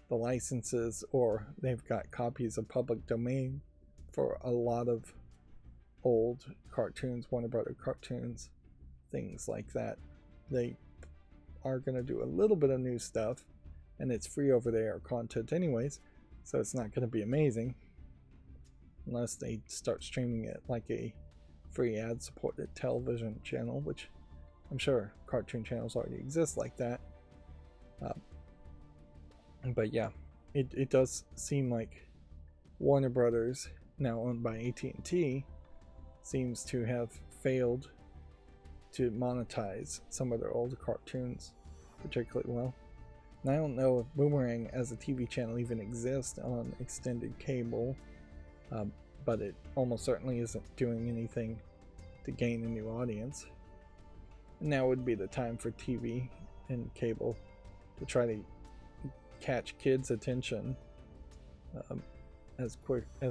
the licenses, or they've got copies of public domain for a lot of old cartoons, Warner Brother cartoons, things like that. They are going to do a little bit of new stuff, and it's free over the air content anyways, so it's not going to be amazing unless they start streaming it like a free ad supported television channel, which I'm sure cartoon channels already exist like that. But yeah, it does seem like Warner Brothers, now owned by AT&T, seems to have failed to monetize some of their old cartoons particularly well. And I don't know if Boomerang as a TV channel even exists on extended cable, but it almost certainly isn't doing anything to gain a new audience. And now would be the time for TV and cable to try to catch kids' attention as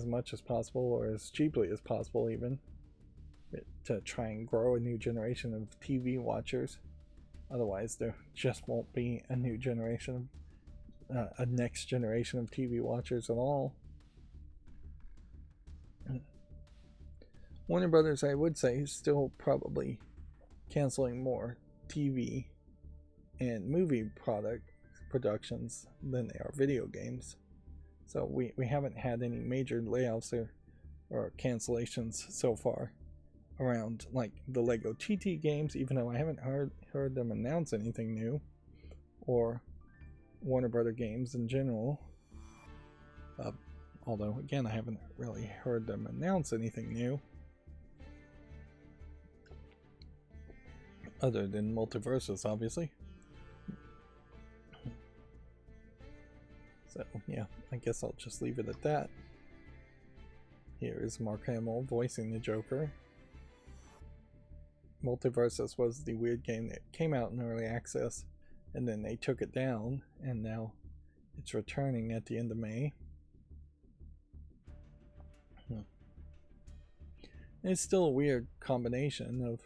much as possible, or as cheaply as possible even, to try and grow a new generation of TV watchers. Otherwise there just won't be a new generation of a next generation of TV watchers at all. Warner Brothers, I would say, is still probably canceling more TV and movie productions than they are video games. So we haven't had any major layoffs or cancellations so far around like the Lego TT games, even though I haven't heard them announce anything new, or Warner Brother games in general. Although again, I haven't really heard them announce anything new other than Multiverses, obviously. So yeah, I guess I'll just leave it at that. Here is Mark Hamill voicing the Joker. Multiverses was the weird game that came out in early access, and then they took it down, and now it's returning at the end of May. It's still a weird combination of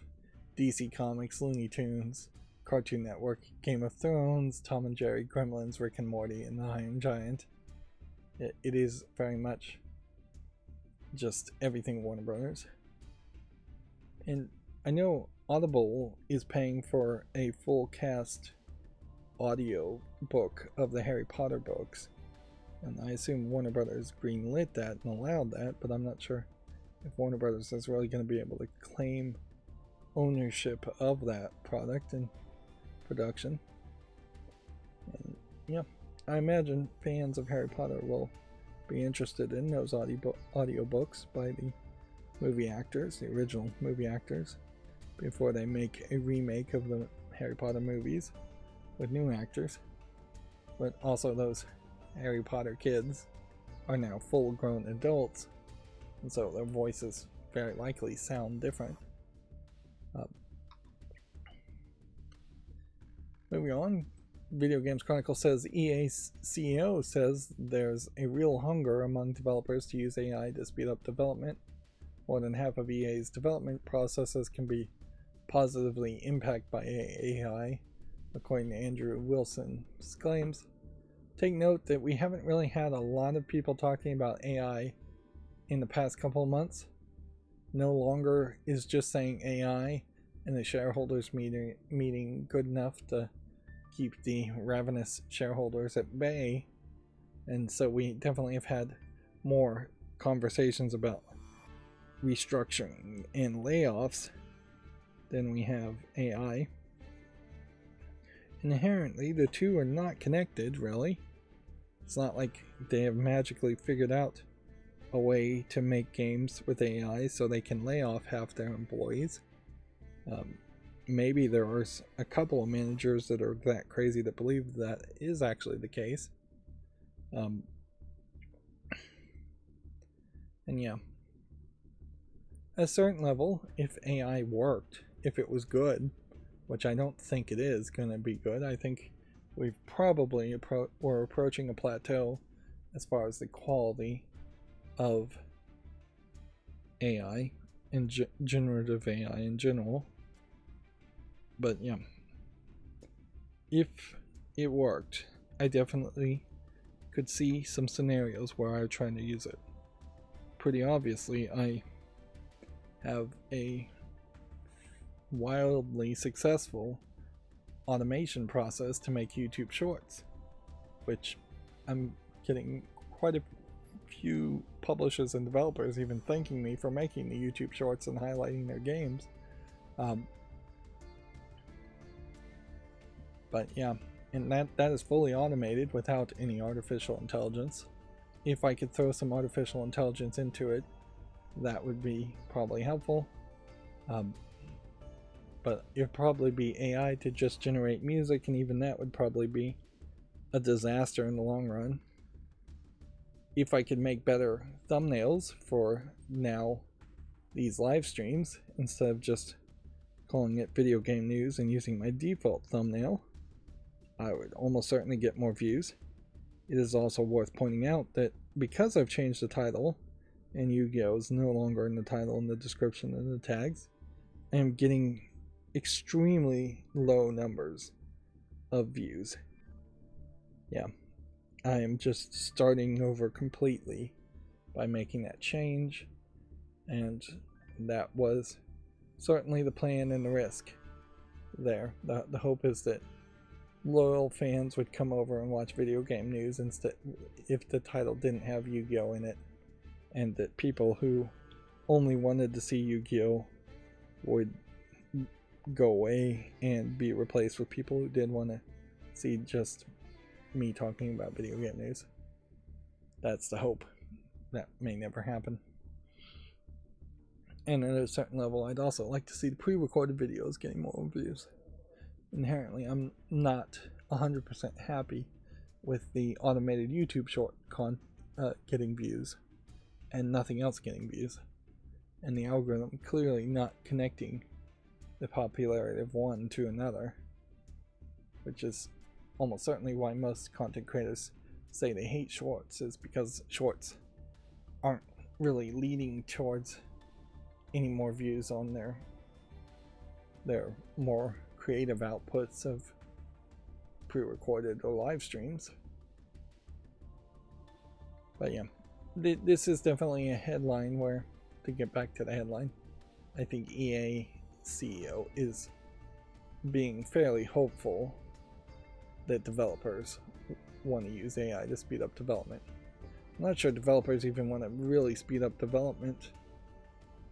DC Comics, Looney Tunes, Cartoon Network, Game of Thrones, Tom and Jerry, Gremlins, Rick and Morty, and The Iron Giant. It is very much just everything Warner Brothers. And I know Audible is paying for a full cast audio book of the Harry Potter books, and I assume Warner Brothers greenlit that and allowed that, but I'm not sure if Warner Brothers is really going to be able to claim ownership of that product and production. And yeah, I imagine fans of Harry Potter will be interested in those audiobooks by the movie actors, the original movie actors, before they make a remake of the Harry Potter movies with new actors. But also those Harry Potter kids are now full-grown adults, and so their voices very likely sound different. Moving on, Video Games Chronicle says EA's CEO says there's a real hunger among developers to use AI to speed up development. More than half of EA's development processes can be positively impacted by AI, according to Andrew Wilson's claims. Take note that we haven't really had a lot of people talking about AI in the past couple of months. No longer is just saying AI in the shareholders meeting good enough to keep the ravenous shareholders at bay, and so we definitely have had more conversations about restructuring and layoffs than we have AI. Inherently, the two are not connected, really. It's not like they have magically figured out a way to make games with AI so they can lay off half their employees. Maybe there are a couple of managers that are that crazy that believe that is actually the case. And yeah, at a certain level, if AI worked, if it was good, which I don't think it is going to be good, I think we've probably we're approaching a plateau as far as the quality of AI and generative AI in general. But yeah, if it worked, I definitely could see some scenarios where I would try to use it. Pretty obviously, I have a wildly successful automation process to make YouTube shorts, which I'm getting quite a few publishers and developers even thanking me for making the YouTube shorts and highlighting their games. But yeah, and that is fully automated without any artificial intelligence. If I could throw some artificial intelligence into it, that would be probably helpful. But it'd probably be AI to just generate music, and even that would probably be a disaster in the long run. If I could make better thumbnails for now these live streams, instead of just calling it video game news and using my default thumbnail, I would almost certainly get more views. It is also worth pointing out that because I've changed the title, and Yu-Gi-Oh! Is no longer in the title and the description and the tags, I am getting extremely low numbers of views. Yeah, I am just starting over completely by making that change, and that was certainly the plan and the risk there. The hope is that loyal fans would come over and watch video game news instead if the title didn't have Yu-Gi-Oh! In it, and that people who only wanted to see Yu-Gi-Oh! Would go away and be replaced with people who did want to see just me talking about video game news. That's the hope. That may never happen. And at a certain level, I'd also like to see the pre-recorded videos getting more views. Inherently, I'm not 100% happy with the automated YouTube short getting views and nothing else getting views, and the algorithm clearly not connecting the popularity of one to another, which is almost certainly why most content creators say they hate shorts, is because shorts aren't really leading towards any more views on their more creative outputs of pre-recorded or live streams. But yeah, this is definitely a headline where, to get back to the headline, I think EA CEO is being fairly hopeful that developers want to use AI to speed up development. I'm not sure developers even want to really speed up development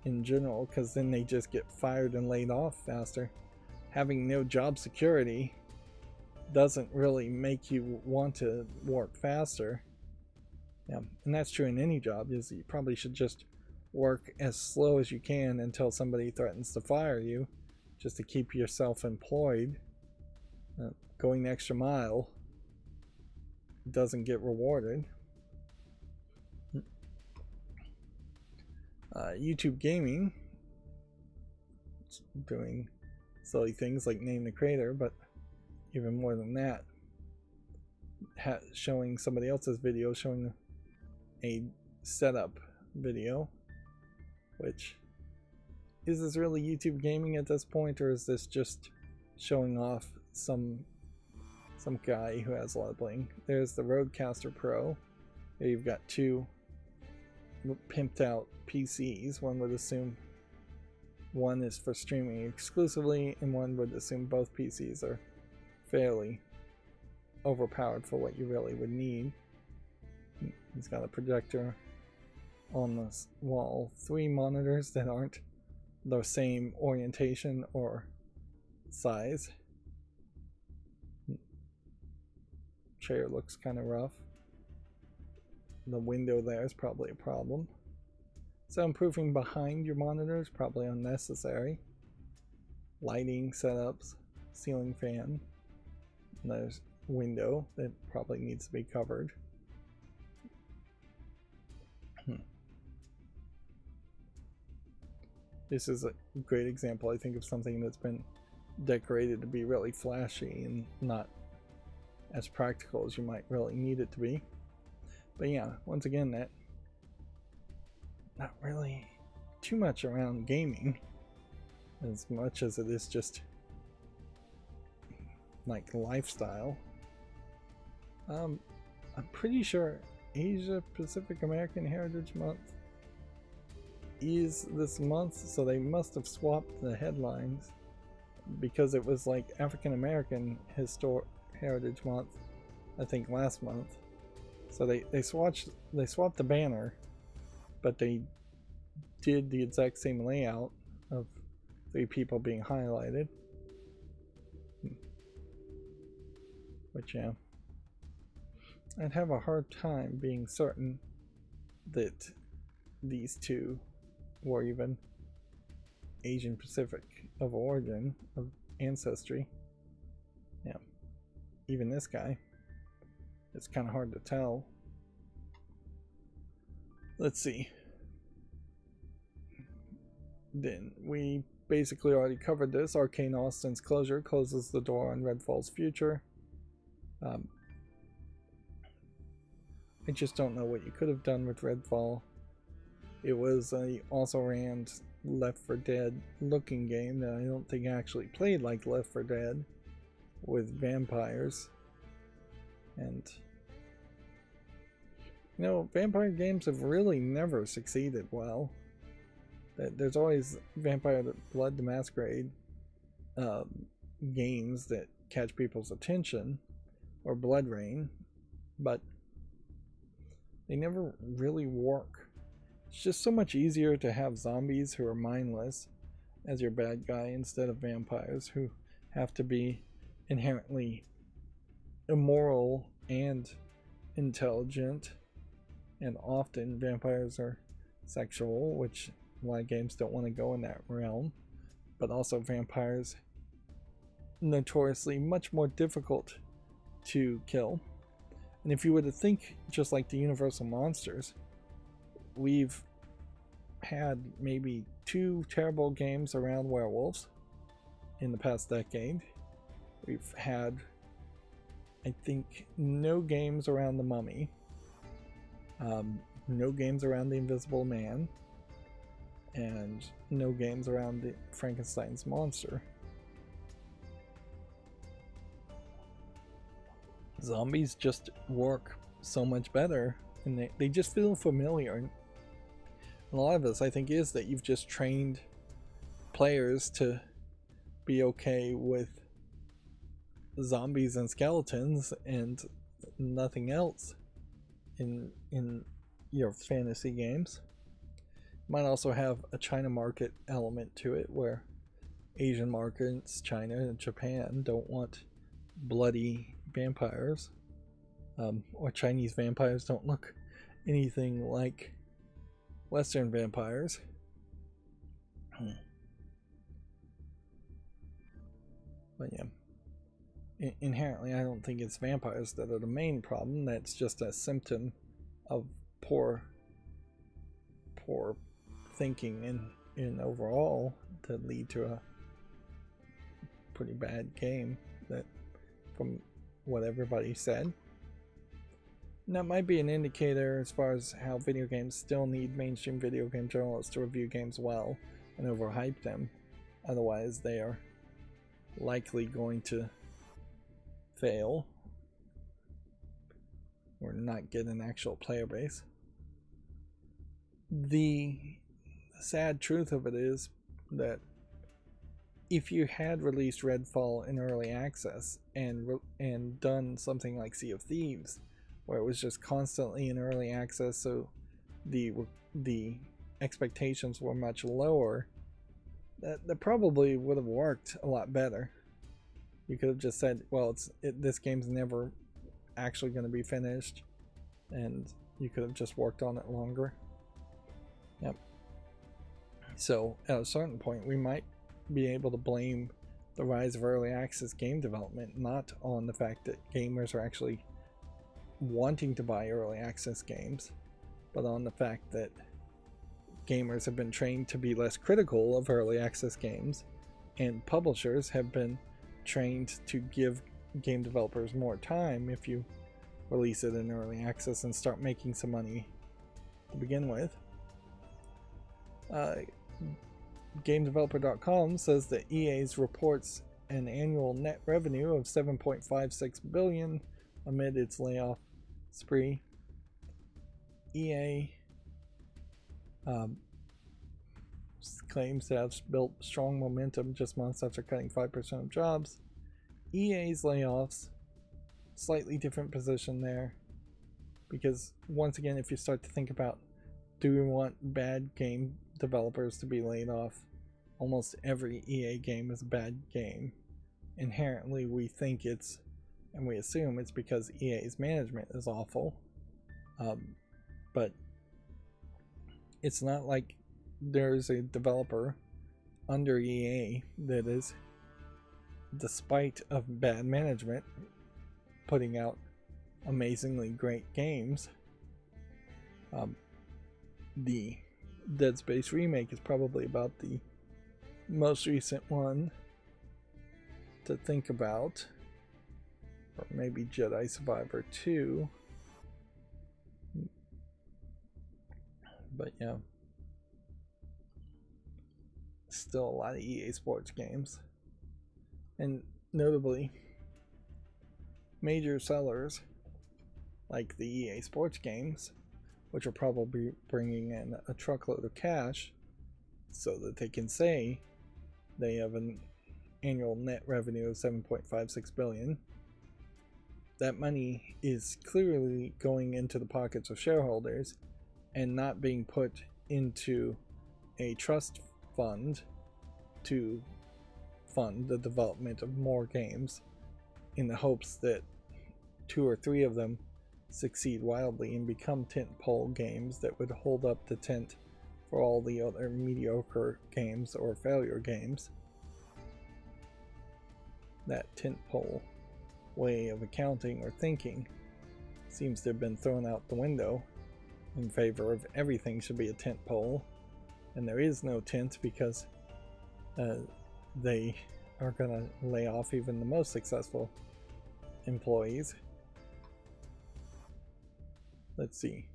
in general, because then they just get fired and laid off faster. Having no job security doesn't really make you want to work faster. Yeah, and that's true in any job. Is you probably should just work as slow as you can until somebody threatens to fire you, just to keep yourself employed. Going the extra mile doesn't get rewarded. YouTube Gaming, doing silly things like name the creator, but even more than that, showing somebody else's video, showing a setup video, which, is this really YouTube Gaming at this point, or is this just showing off some guy who has a lot of bling? There's the Rodecaster Pro. Here you've got two pimped out PCs. One would assume one is for streaming exclusively, and one would assume both PCs are fairly overpowered for what you really would need. He's got a projector on the wall, 3 monitors that aren't the same orientation or size. Chair looks kind of rough. The window there is probably a problem. Soundproofing behind your monitor is probably unnecessary. Lighting setups, ceiling fan. And there's window that probably needs to be covered. This is a great example, I think, of something that's been decorated to be really flashy and not as practical as you might really need it to be. But yeah, once again, that not really too much around gaming as much as it is just like lifestyle. I'm pretty sure Asia Pacific American Heritage Month is this month, so they must have swapped the headlines, because it was like African American Heritage Month, I think, last month. So they swapped the banner, but they did the exact same layout of 3 people being highlighted. Which, yeah, I'd have a hard time being certain that these two were even Asian Pacific of origin, of ancestry. Yeah, even this guy, it's kind of hard to tell. Let's see. Then we basically already covered this. Arcane Austin's closure closes the door on Redfall's future. I just don't know what you could have done with Redfall. It was a also-ran Left 4 Dead looking game that I don't think actually played like Left 4 Dead, with vampires. And you know, vampire games have really never succeeded well. There's always Vampire Blood the Masquerade games that catch people's attention, or Blood Rain, but they never really work. It's just so much easier to have zombies who are mindless as your bad guy instead of vampires who have to be inherently immoral and intelligent. And often vampires are sexual, which a lot of games don't want to go in that realm. But also vampires notoriously much more difficult to kill. And if you were to think just like the Universal monsters, we've had maybe 2 terrible games around werewolves in the past decade. We've had, I think, no games around the Mummy, no games around the Invisible Man, and no games around the Frankenstein's monster. Zombies just work so much better, and they just feel familiar. And a lot of this, I think, is that you've just trained players to be okay with zombies and skeletons and nothing else in your fantasy games. Might also have a China market element to it, where Asian markets, China and Japan, don't want bloody vampires, or Chinese vampires don't look anything like Western vampires. But yeah, inherently, I don't think it's vampires that are the main problem. That's just a symptom of poor thinking in overall to lead to a pretty bad game, that from what everybody said. And that might be an indicator as far as how video games still need mainstream video game journalists to review games well and overhype them. Otherwise, they are likely going to fail or not get an actual player base. The sad truth of it is that if you had released Redfall in early access and done something like Sea of Thieves, where it was just constantly in early access, so the expectations were much lower, that probably would have worked a lot better. You could have just said, well, this game's never actually going to be finished, and you could have just worked on it longer. Yep. So at a certain point, we might be able to blame the rise of early access game development not on the fact that gamers are actually wanting to buy early access games, but on the fact that gamers have been trained to be less critical of early access games, and publishers have been trained to give game developers more time if you release it in early access and start making some money to begin with. GameDeveloper.com says that EA's reports an annual net revenue of $7.56 billion amid its layoff spree. EA claims to have built strong momentum just months after cutting 5% of jobs. EA's layoffs, slightly different position there, because once again, if you start to think about, do we want bad game developers to be laid off? Almost every EA game is a bad game. Inherently, we think it's, and we assume it's because EA's management is awful. But it's not like there's a developer under EA that is, despite of bad management, putting out amazingly great games. The Dead Space remake is probably about the most recent one to think about, or maybe Jedi Survivor 2. But yeah, still a lot of EA Sports games, and notably major sellers like the EA Sports games, which are probably bringing in a truckload of cash so that they can say they have an annual net revenue of $7.56 billion. That money is clearly going into the pockets of shareholders and not being put into a trust fund to fund the development of more games in the hopes that 2 or 3 of them succeed wildly and become tentpole games that would hold up the tent for all the other mediocre games or failure games. That tentpole way of accounting or thinking seems to have been thrown out the window in favor of everything should be a tentpole, and there is no tent because they are going to lay off even the most successful employees. Let's see.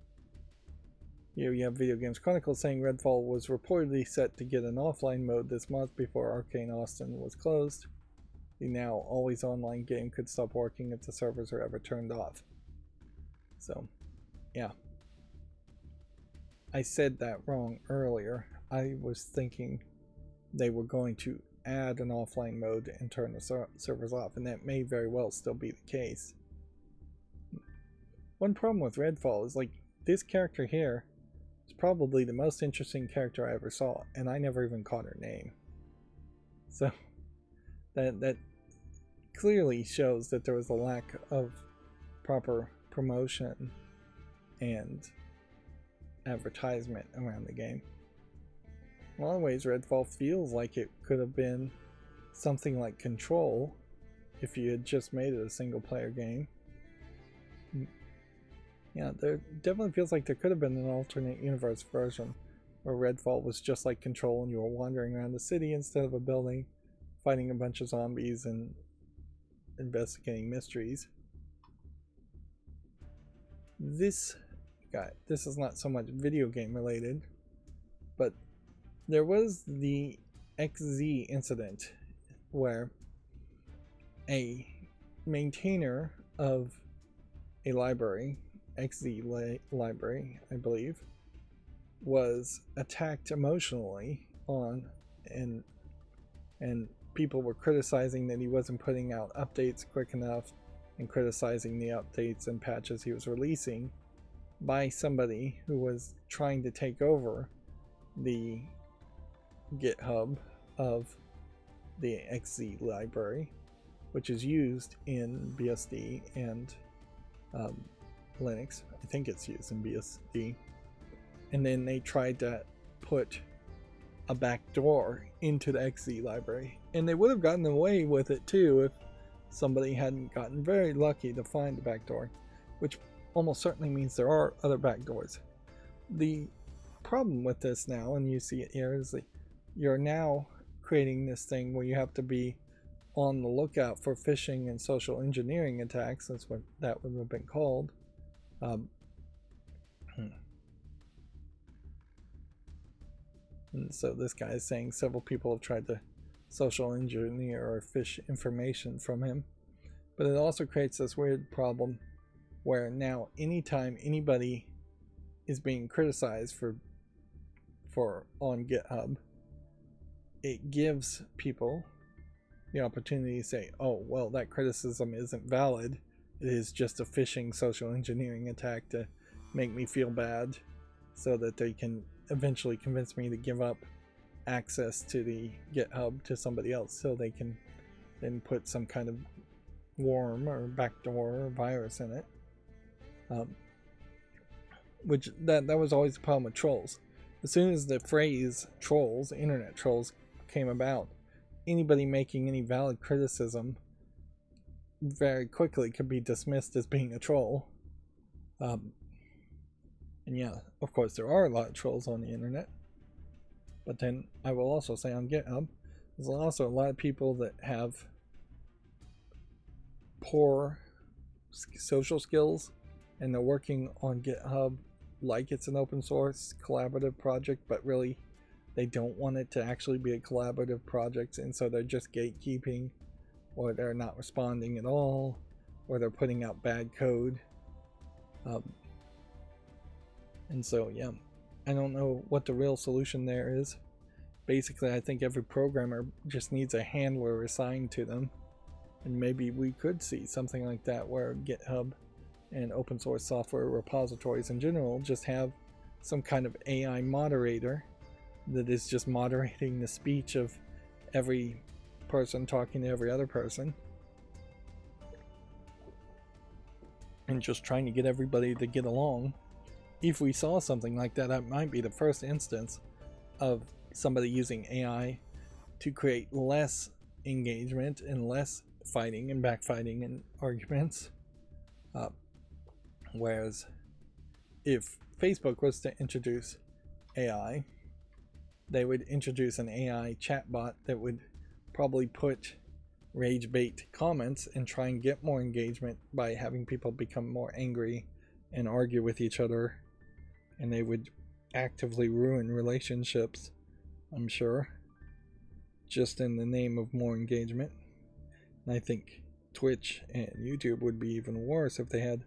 Here we have Video Games Chronicle saying Redfall was reportedly set to get an offline mode this month before Arcane Austin was closed. the now always online game could stop working if the servers are ever turned off. So, yeah. I said that wrong earlier. I was thinking they were going to add an offline mode and turn the servers off, and that may very well still be the case. One problem with Redfall is, like, this character here is probably the most interesting character I ever saw, and I never even caught her name. So that clearly shows that there was a lack of proper promotion and advertisement around the game. In a lot of ways, Redfall feels like it could have been something like Control if you had just made it a single player game. Yeah, there definitely feels like there could have been an alternate universe version where Redfall was just like Control and you were wandering around the city instead of a building, fighting a bunch of zombies and investigating mysteries. This is not so much video game related, but there was the XZ incident where a maintainer of a library, XZ library, I believe, was attacked emotionally and people were criticizing that he wasn't putting out updates quick enough and criticizing the updates and patches he was releasing by somebody who was trying to take over the GitHub of the XZ library, which is used in BSD and Linux. I think it's used in BSD. And then they tried to put a backdoor into the XZ library, and they would have gotten away with it too if somebody hadn't gotten very lucky to find the backdoor, which almost certainly means there are other backdoors. The problem with this now, and you see it here, is that you're now creating this thing where you have to be on the lookout for phishing and social engineering attacks. That's what that would have been called. And so this guy is saying several people have tried to social engineer or phish information from him. But it also creates this weird problem where now anytime anybody is being criticized for on GitHub, it gives people the opportunity to say, oh, well, that criticism isn't valid. It is just a phishing social engineering attack to make me feel bad so that they can eventually convince me to give up access to the GitHub to somebody else so they can then put some kind of worm or backdoor or virus in it. Which that was always the problem with trolls. As soon as the phrase trolls, internet trolls, came about, anybody making any valid criticism very quickly could be dismissed as being a troll. And yeah, of course there are a lot of trolls on the internet. But then I will also say on GitHub, there's also a lot of people that have poor social skills, and they're working on GitHub like it's an open source collaborative project, but really they don't want it to actually be a collaborative project, and so they're just gatekeeping, or they're not responding at all, or they're putting out bad code. And so yeah, I don't know what the real solution there is. Basically, I think every programmer just needs a handler assigned to them, and maybe we could see something like that where GitHub and open source software repositories in general just have some kind of AI moderator that is just moderating the speech of every person talking to every other person, and just trying to get everybody to get along. If we saw something like that, that might be the first instance of somebody using AI to create less engagement and less fighting and backfighting and arguments. Whereas if Facebook was to introduce AI, they would introduce an AI chatbot that would probably put rage bait comments and try and get more engagement by having people become more angry and argue with each other, and they would actively ruin relationships, I'm sure, just in the name of more engagement. And I think Twitch and YouTube would be even worse if they had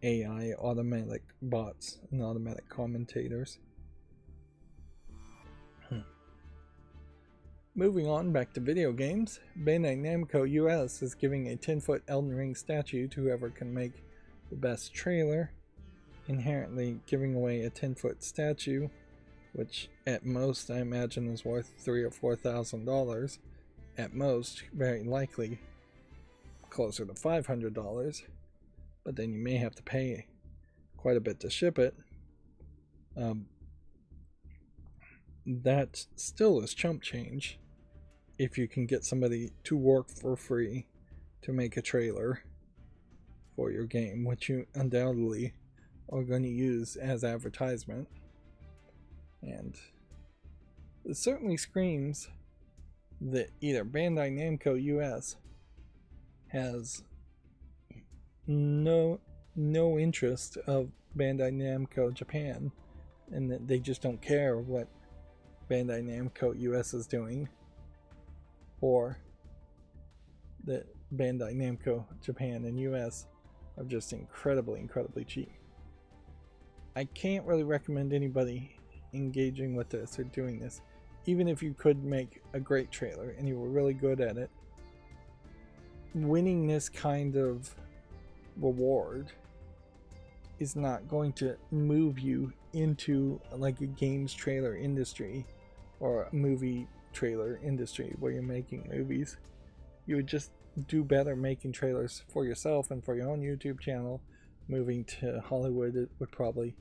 AI automatic bots and automatic commentators. Moving on back to video games, Bandai Namco US is giving a 10-foot Elden Ring statue to whoever can make the best trailer, inherently giving away a 10-foot statue, which at most I imagine is worth $3,000 or $4,000. At most, very likely closer to $500, but then you may have to pay quite a bit to ship it. That still is chump change if you can get somebody to work for free to make a trailer for your game, which you undoubtedly are going to use as advertisement. And it certainly screams that either Bandai Namco US has no interest of Bandai Namco Japan, and that they just don't care what Bandai Namco US is doing, or that Bandai Namco Japan and US are just incredibly cheap. I can't really recommend anybody engaging with this or doing this. Even if you could make a great trailer and you were really good at it, winning this kind of reward is not going to move you into like a games trailer industry or a movie trailer industry where you're making movies. You would just do better making trailers for yourself and for your own YouTube channel. Moving to Hollywood, it would probably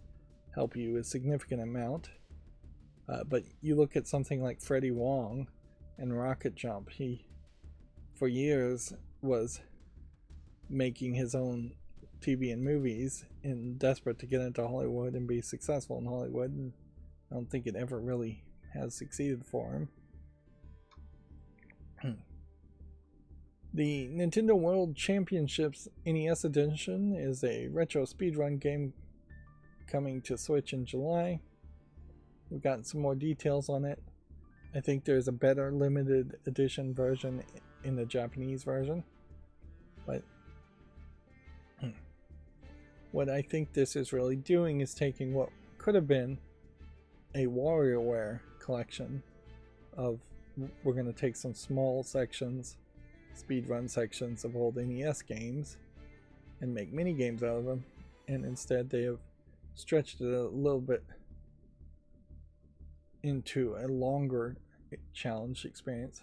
help you a significant amount. But you look at something like Freddie Wong and Rocket Jump. He, for years, was making his own TV and movies and desperate to get into Hollywood and be successful in Hollywood. And I don't think it ever really has succeeded for him. The Nintendo World Championships NES Edition is a retro speedrun game coming to Switch in July. We've gotten some more details on it. I think there's a better limited edition version in the Japanese version. But what I think this is really doing is taking what could have been a WarioWare collection of, we're going to take some small sections, speedrun sections of old NES games and make mini games out of them, and instead they have stretched it a little bit into a longer challenge experience.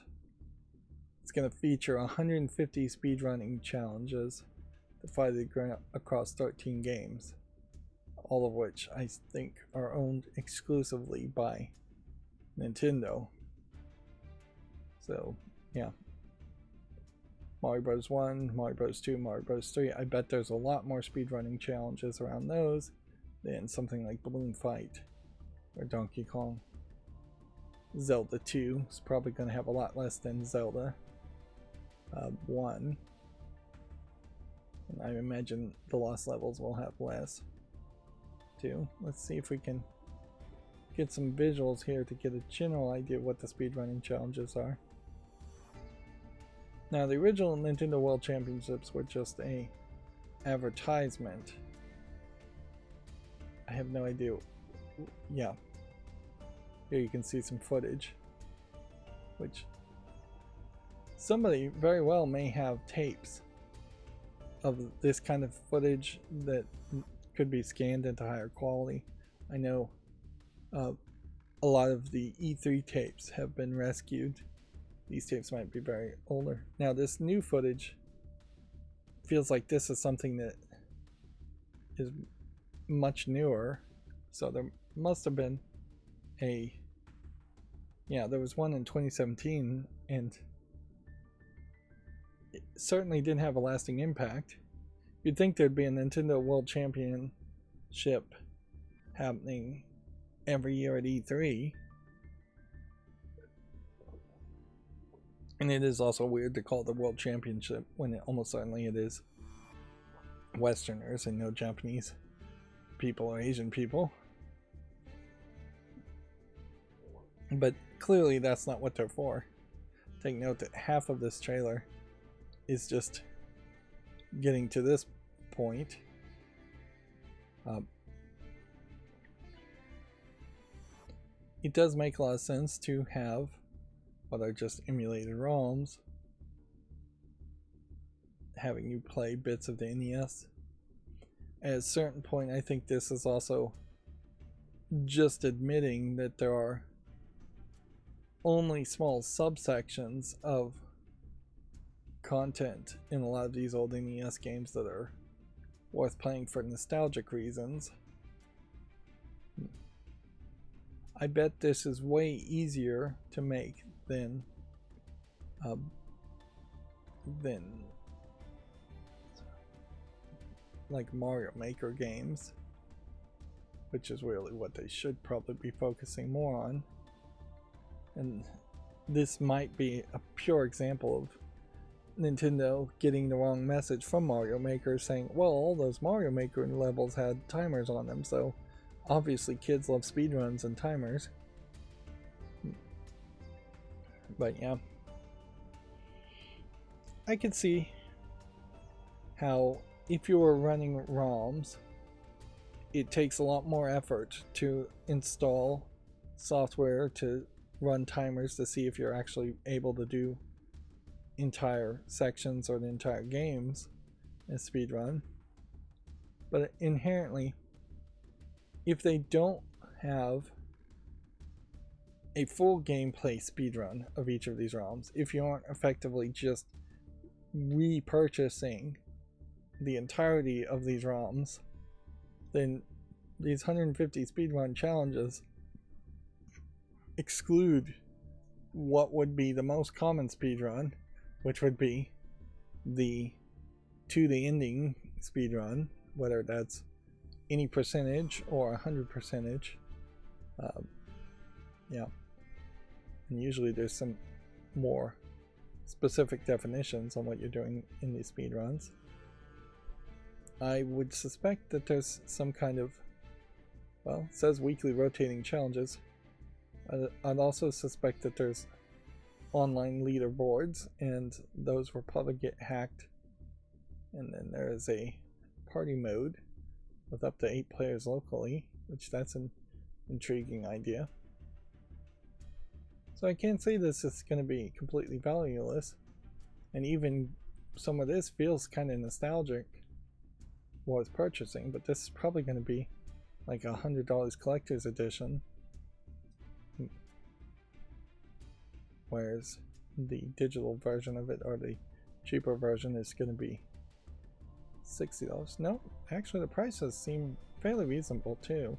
It's going to feature 150 speedrunning challenges divided across 13 games, all of which I think are owned exclusively by Nintendo. So yeah, Mario Bros. 1, Mario Bros. 2, Mario Bros. 3. I bet there's a lot more speedrunning challenges around those than something like Balloon Fight or Donkey Kong. Zelda 2 is probably going to have a lot less than Zelda 1. And I imagine the Lost Levels will have less too. Let's see if we can get some visuals here to get a general idea of what the speedrunning challenges are. Now, the original Nintendo World Championships were just a advertisement. I have no idea. Yeah. Here you can see some footage, which somebody very well may have tapes of this kind of footage that could be scanned into higher quality. I know a lot of the E3 tapes have been rescued. These tapes might be very older. Now, this new footage feels like this is something that is much newer. So there must have been a... Yeah, there was one in 2017, and it certainly didn't have a lasting impact. You'd think there'd be a Nintendo World Championship happening every year at E3. And it is also weird to call it the World Championship when it almost certainly it is Westerners and no Japanese people or Asian people. But clearly that's not what they're for. Take note that half of this trailer is just getting to this point. It does make a lot of sense to have what are just emulated ROMs having you play bits of the NES. At a certain point, I think this is also just admitting that there are only small subsections of content in a lot of these old NES games that are worth playing for nostalgic reasons. I bet this is way easier to make than like Mario Maker games, which is really what they should probably be focusing more on. And this might be a pure example of Nintendo getting the wrong message from Mario Maker, saying, well, all those Mario Maker levels had timers on them, so obviously kids love speedruns and timers. But yeah, I could see how if you were running ROMs, it takes a lot more effort to install software to run timers to see if you're actually able to do entire sections or the entire games in speedrun. But inherently, if they don't have a full gameplay speedrun of each of these ROMs, if you aren't effectively just repurchasing the entirety of these ROMs, then these 150 speedrun challenges exclude what would be the most common speedrun, which would be the to the ending speedrun, whether that's any percentage or 100%. Yeah, and usually there's some more specific definitions on what you're doing in these speedruns. I would suspect that there's some kind of, well, it says weekly rotating challenges. I'd also suspect that there's online leaderboards, and those will probably get hacked. And then there is a party mode with up to 8 players locally, which that's an intriguing idea. So I can't say this is going to be completely valueless, and even some of this feels kind of nostalgic worth purchasing, but this is probably going to be like $100 collector's edition, whereas the digital version of it, or the cheaper version, is going to be $60. No, actually the prices seem fairly reasonable too.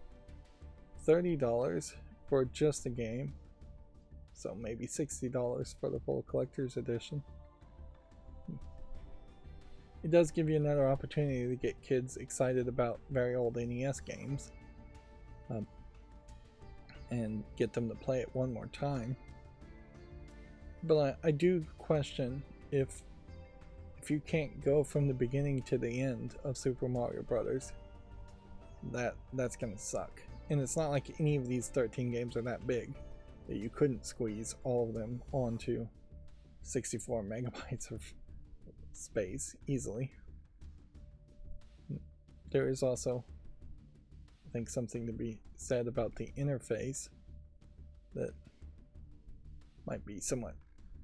$30 for just the game, so maybe $60 for the full collector's edition. It does give you another opportunity to get kids excited about very old NES games, and get them to play it one more time. But I do question if you can't go from the beginning to the end of Super Mario Brothers, that's gonna suck. And it's not like any of these 13 games are that big that you couldn't squeeze all of them onto 64 megabytes of space easily. There is also, I think, something to be said about the interface that might be somewhat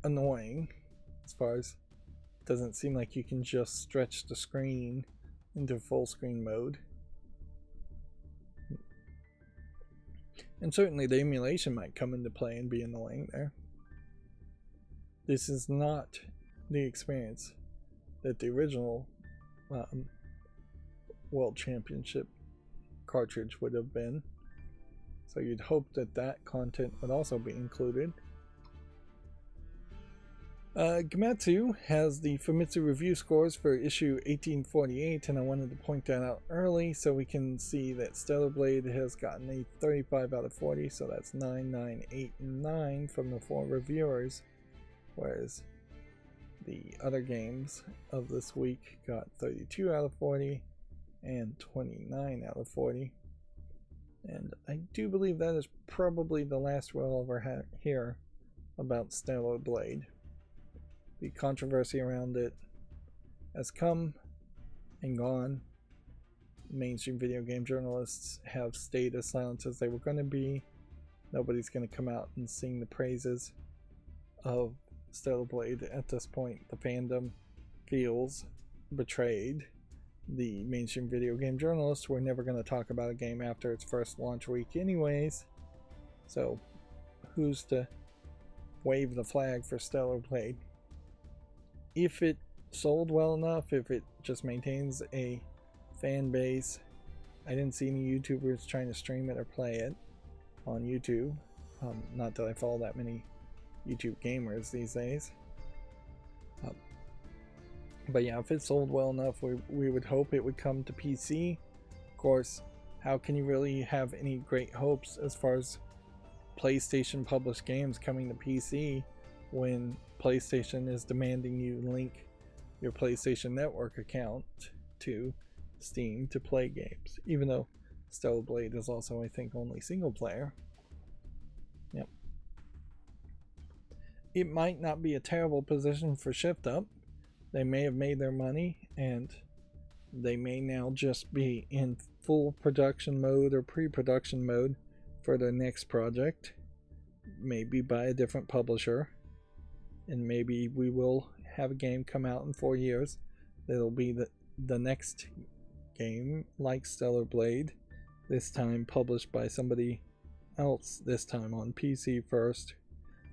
annoying, as far as it doesn't seem like you can just stretch the screen into full screen mode. And certainly the emulation might come into play and be annoying there. This is not the experience that the original World Championship cartridge would have been. So you'd hope that that content would also be included. Gamatsu has the Famitsu review scores for issue 1848, and I wanted to point that out early so we can see that Stellar Blade has gotten a 35 out of 40, so that's 9, 9, 8, and 9 from the 4 reviewers, whereas the other games of this week got 32 out of 40 and 29 out of 40. And I do believe that is probably the last we'll ever hear about Stellar Blade. The controversy around it has come and gone. Mainstream video game journalists have stayed as silent as they were going to be. Nobody's going to come out and sing the praises of Stellar Blade at this point. The fandom feels betrayed. The mainstream video game journalists were never going to talk about a game after its first launch week anyways. So who's to wave the flag for Stellar Blade? If it sold well enough, if it just maintains a fan base. I didn't see any YouTubers trying to stream it or play it on YouTube. Not that I follow that many YouTube gamers these days. But yeah, if it sold well enough, we would hope it would come to PC. Of course, how can you really have any great hopes as far as PlayStation published games coming to PC when PlayStation is demanding you link your PlayStation Network account to Steam to play games, even though Stellar Blade is also, I think, only single player. Yep. It might not be a terrible position for Shift Up. They may have made their money and they may now just be in full production mode or pre-production mode for their next project, maybe by a different publisher, and maybe we will have a game come out in 4 years that'll be the next game like Stellar Blade, this time published by somebody else, this time on PC first.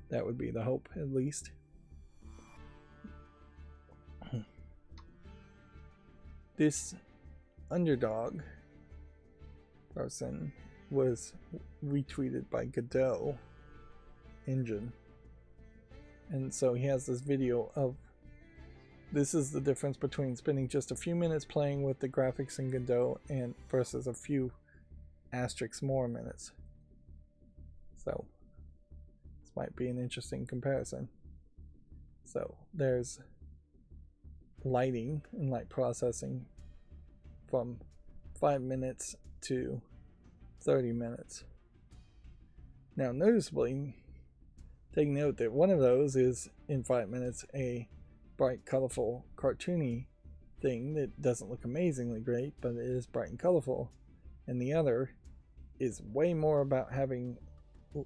That would be the hope, at least. This underdog person was retweeted by Godot Engine, and so he has this video of this is the difference between spending just a few minutes playing with the graphics in Godot and versus a few asterisks more minutes. So this might be an interesting comparison. So there's lighting and light processing from 5 minutes to 30 minutes. Now noticeably, take note that one of those is in 5 minutes a bright, colorful, cartoony thing that doesn't look amazingly great, but it is bright and colorful. And the other is way more about having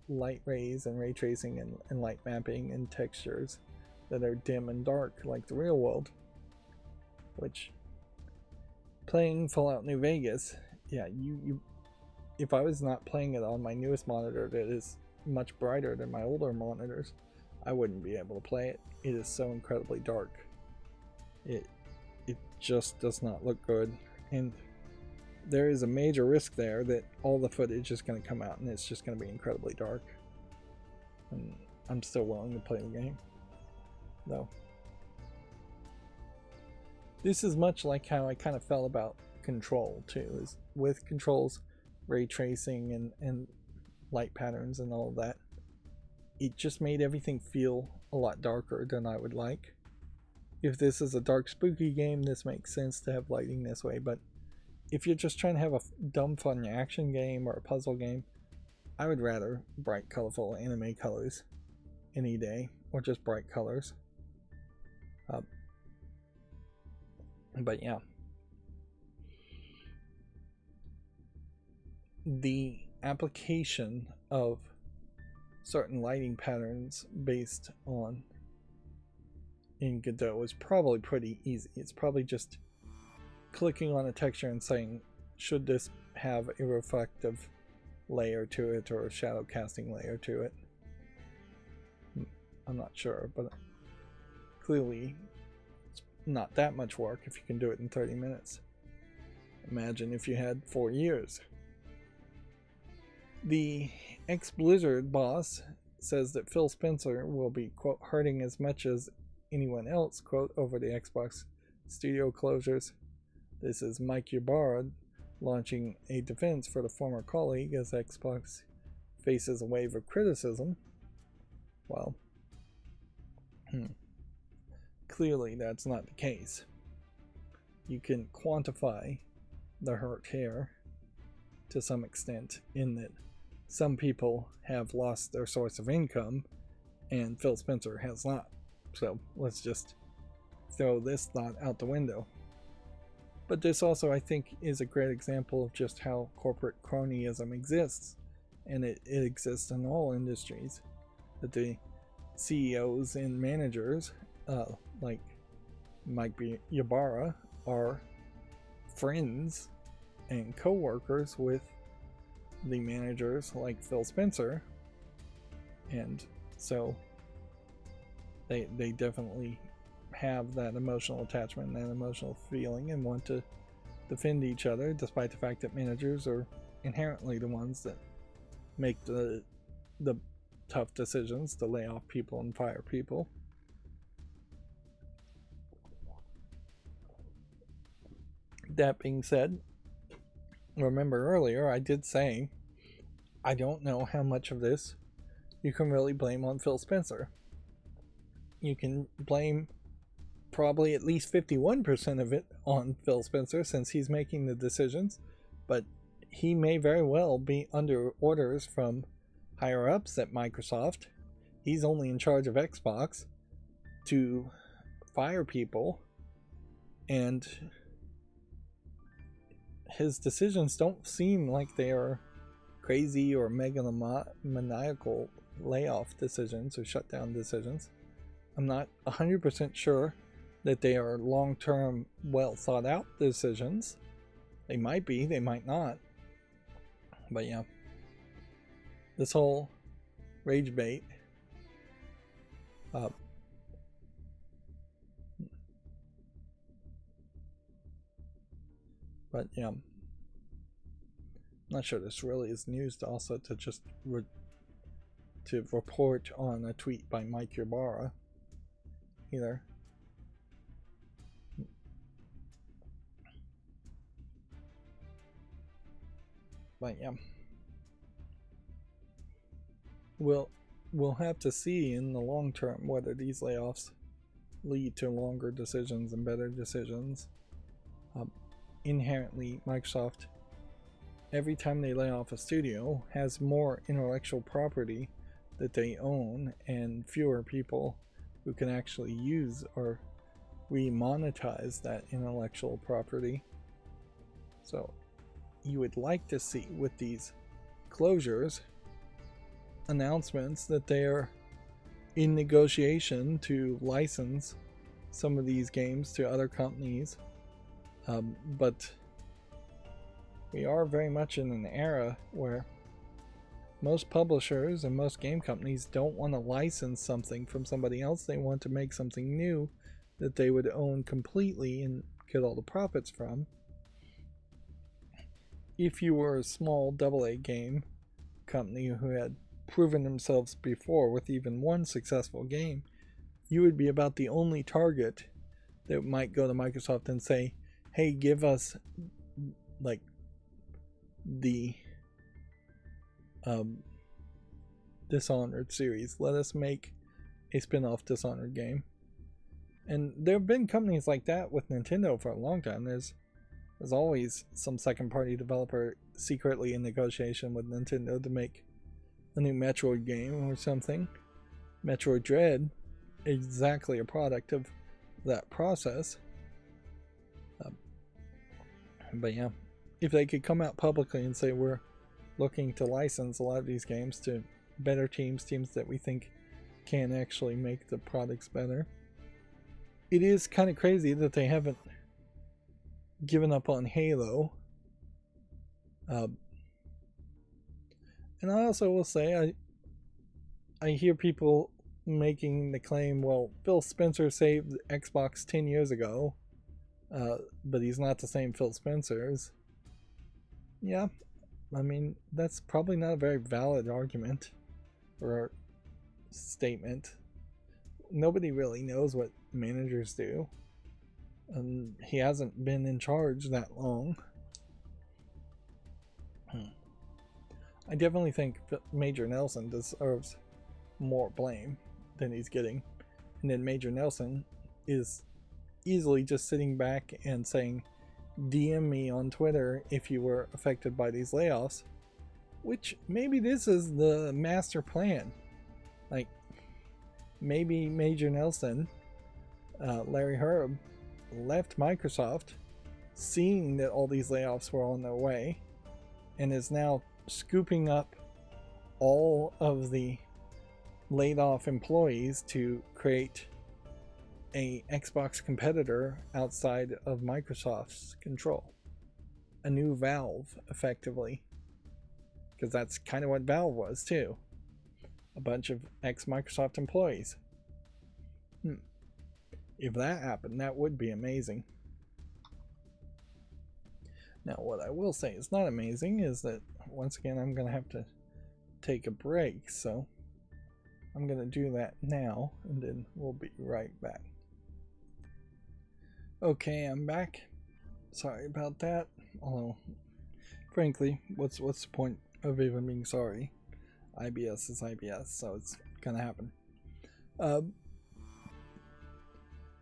light rays and ray tracing and light mapping and textures that are dim and dark like the real world. Which, playing Fallout New Vegas, yeah, you if I was not playing it on my newest monitor that is much brighter than my older monitors, I wouldn't be able to play it. It is so incredibly dark. It just does not look good, and there is a major risk there that all the footage is going to come out and it's just going to be incredibly dark. And I'm still willing to play the game, though. This is much like how I kind of felt about Control too, is with Control's ray tracing and light patterns and all of that. It just made everything feel a lot darker than I would like. If this is a dark, spooky game, this makes sense to have lighting this way, but if you're just trying to have a dumb, fun action game or a puzzle game, I would rather bright, colorful anime colors any day, or just bright colors. But yeah. The application of certain lighting patterns based on in Godot is probably pretty easy. It's probably just clicking on a texture and saying, should this have a reflective layer to it or a shadow casting layer to it? I'm not sure, but clearly it's not that much work if you can do it in 30 minutes. Imagine if you had 4 years. The ex-Blizzard boss says that Phil Spencer will be, quote, hurting as much as anyone else, quote, over the Xbox studio closures. This is Mike Ybarra launching a defense for the former colleague as Xbox faces a wave of criticism. Well, clearly that's not the case. You can quantify the hurt here to some extent in that some people have lost their source of income and Phil Spencer has not. So let's just throw this thought out the window. But this also, I think, is a great example of just how corporate cronyism exists. And it exists in all industries. That the CEOs and managers, like Mike Ybarra, are friends and co-workers with the managers like Phil Spencer, and so they definitely have that emotional attachment and that emotional feeling and want to defend each other, despite the fact that managers are inherently the ones that make the tough decisions to lay off people and fire people. That being said, remember earlier I did say I don't know how much of this you can really blame on Phil Spencer. You can blame probably at least 51% of it on Phil Spencer, since he's making the decisions, but he may very well be under orders from higher ups at Microsoft. He's only in charge of Xbox to fire people, and his decisions don't seem like they are crazy or megalomaniacal layoff decisions or shutdown decisions. I'm not 100% sure that they are long-term, well thought out decisions. They might be, they might not. But yeah, this whole rage bait but yeah, I'm not sure this really is news to also to just to report on a tweet by Mike Ybarra either. But yeah, we'll have to see in the long term whether these layoffs lead to longer decisions and better decisions. Inherently, Microsoft, every time they lay off a studio, has more intellectual property that they own and fewer people who can actually use or remonetize that intellectual property. So you would like to see with these closures announcements that they are in negotiation to license some of these games to other companies, but we are very much in an era where most publishers and most game companies don't want to license something from somebody else. They want to make something new that they would own completely and get all the profits from. If you were a small AA game company who had proven themselves before with even one successful game, you would be about the only target that might go to Microsoft and say, hey, give us like the Dishonored series. Let us make a spin-off Dishonored game. And there have been companies like that with Nintendo for a long time. There's always some second-party developer secretly in negotiation with Nintendo to make a new Metroid game or something. Metroid Dread, exactly a product of that process. But yeah, if they could come out publicly and say we're looking to license a lot of these games to better teams that we think can actually make the products better. It is kind of crazy that they haven't given up on Halo. And I also will say, I hear people making the claim, well, Phil Spencer saved Xbox 10 years ago, but he's not the same Phil Spencer's. Yeah, I mean, that's probably not a very valid argument or statement. Nobody really knows what managers do, and he hasn't been in charge that long. I definitely think Major Nelson deserves more blame than he's getting, and then Major Nelson is easily just sitting back and saying, DM me on Twitter if you were affected by these layoffs, which maybe this is the master plan. Like, maybe Major Nelson Larry Hrydo left Microsoft, seeing that all these layoffs were on their way, and is now scooping up all of the laid off employees to create a Xbox competitor outside of Microsoft's control. A new Valve, effectively. Because that's kind of what Valve was, too. A bunch of ex-Microsoft employees. If that happened, that would be amazing. Now, what I will say is not amazing is that, once again, I'm going to have to take a break, so I'm going to do that now, and then we'll be right back. Okay, I'm back. Sorry about that. Although, frankly, what's the point of even being sorry? IBS is IBS, so it's gonna happen.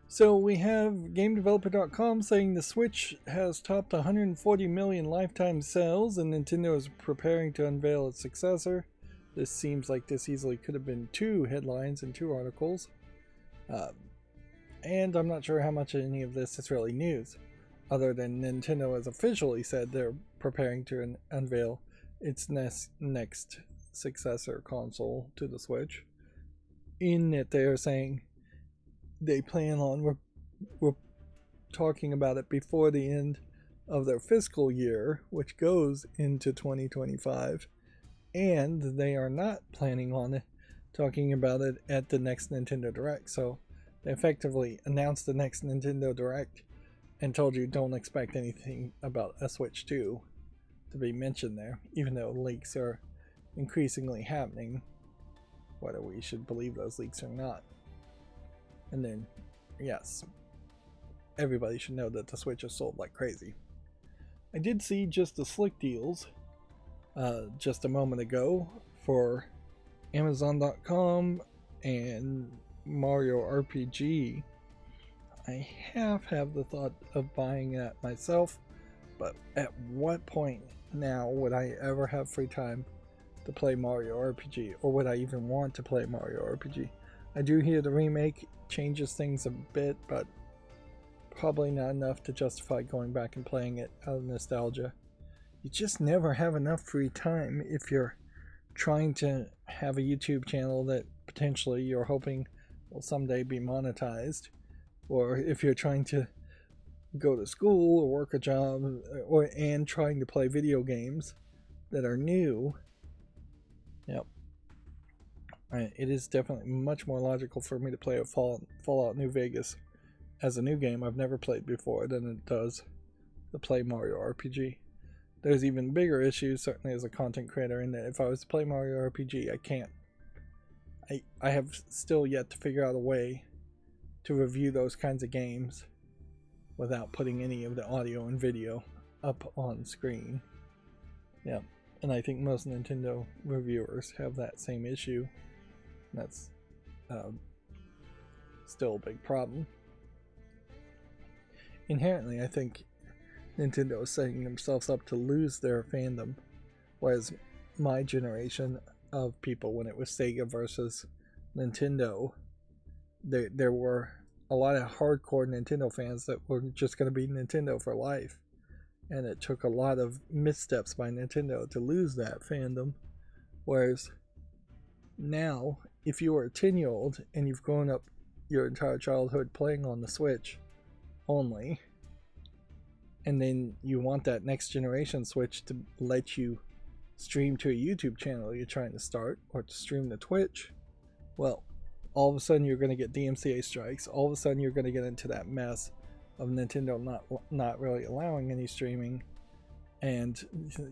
So we have GameDeveloper.com saying the Switch has topped 140 million lifetime sales, and Nintendo is preparing to unveil its successor. This seems like this easily could have been 2 headlines and 2 articles. And I'm not sure how much of any of this is really news, other than Nintendo has officially said they're preparing to unveil its next successor console to the Switch, in that they're saying they plan on, we're talking about it before the end of their fiscal year, which goes into 2025, and they are not planning on talking about it at the next Nintendo Direct. So they effectively announced the next Nintendo Direct and told you don't expect anything about a Switch 2 to be mentioned there, even though leaks are increasingly happening, whether we should believe those leaks or not. And then, yes, everybody should know that the Switch is sold like crazy. I did see just the slick deals just a moment ago for Amazon.com and Mario RPG. I have the thought of buying that myself, but at what point now would I ever have free time to play Mario RPG, or would I even want to play Mario RPG? I do hear the remake changes things a bit, but probably not enough to justify going back and playing it out of nostalgia. You just never have enough free time if you're trying to have a YouTube channel that potentially you're hoping will someday be monetized, or if you're trying to go to school or work a job, and trying to play video games that are new. Yep, it is definitely much more logical for me to play a Fallout New Vegas as a new game I've never played before than it does to play Mario RPG. There's even bigger issues, certainly as a content creator, in that if I was to play Mario RPG, I can't. I have still yet to figure out a way to review those kinds of games without putting any of the audio and video up on screen. Yeah, and I think most Nintendo reviewers have that same issue. That's still a big problem. Inherently, I think Nintendo is setting themselves up to lose their fandom, whereas my generation of people, when it was Sega versus Nintendo, there were a lot of hardcore Nintendo fans that were just going to be Nintendo for life, and it took a lot of missteps by Nintendo to lose that fandom. Whereas now, if you are a 10-year-old and you've grown up your entire childhood playing on the Switch only, and then you want that next generation Switch to let you stream to a YouTube channel you're trying to start, or to stream to Twitch, well, all of a sudden you're going to get DMCA strikes. All of a sudden you're going to get into that mess of Nintendo not really allowing any streaming, and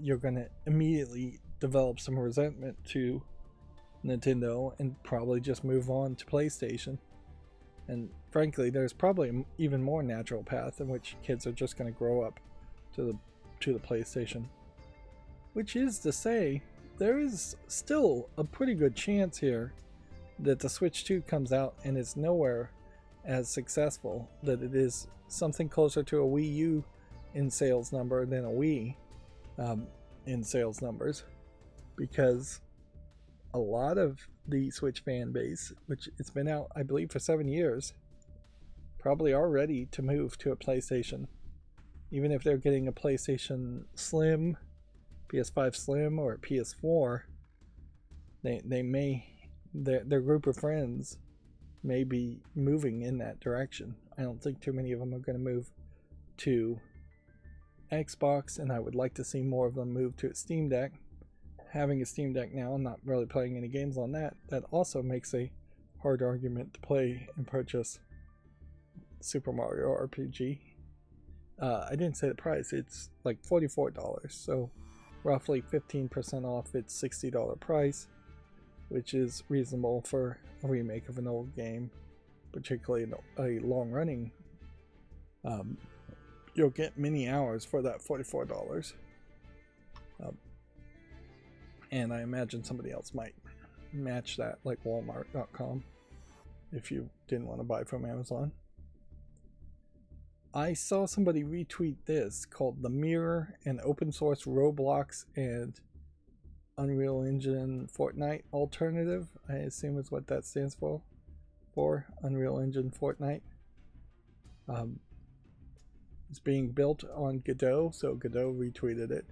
you're going to immediately develop some resentment to Nintendo and probably just move on to PlayStation. And frankly, there's probably an even more natural path in which kids are just going to grow up to the PlayStation. Which is to say, there is still a pretty good chance here that the Switch 2 comes out and is nowhere as successful, that it is something closer to a Wii U in sales number than a Wii in sales numbers, because a lot of the Switch fan base, which it's been out, I believe, for 7 years, probably are ready to move to a PlayStation. Even if they're getting a PlayStation Slim, PS5 Slim, or a PS4, they may, their group of friends may be moving in that direction. I don't think too many of them are going to move to Xbox, and I would like to see more of them move to a Steam Deck. Having a Steam Deck now, I'm not really playing any games on that. That also makes a hard argument to play and purchase Super Mario RPG. I didn't say the price. It's like $44, so roughly 15% off its $60 price, which is reasonable for a remake of an old game, particularly a long-running. You'll get many hours for that $44. And I imagine somebody else might match that, like Walmart.com, if you didn't want to buy from Amazon. I saw somebody retweet this called The Mirror, an open source Roblox and Unreal Engine Fortnite alternative. I assume is what that stands for Unreal Engine Fortnite. It's being built on Godot, so Godot retweeted it.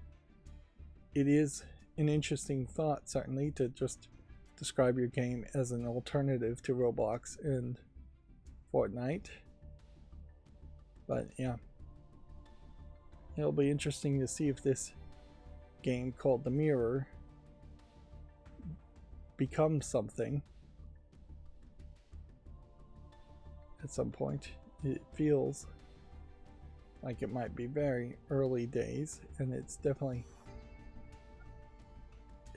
It is an interesting thought, certainly, to just describe your game as an alternative to Roblox and Fortnite. But yeah, it'll be interesting to see if this game called The Mirror becomes something at some point. It feels like it might be very early days, and it's definitely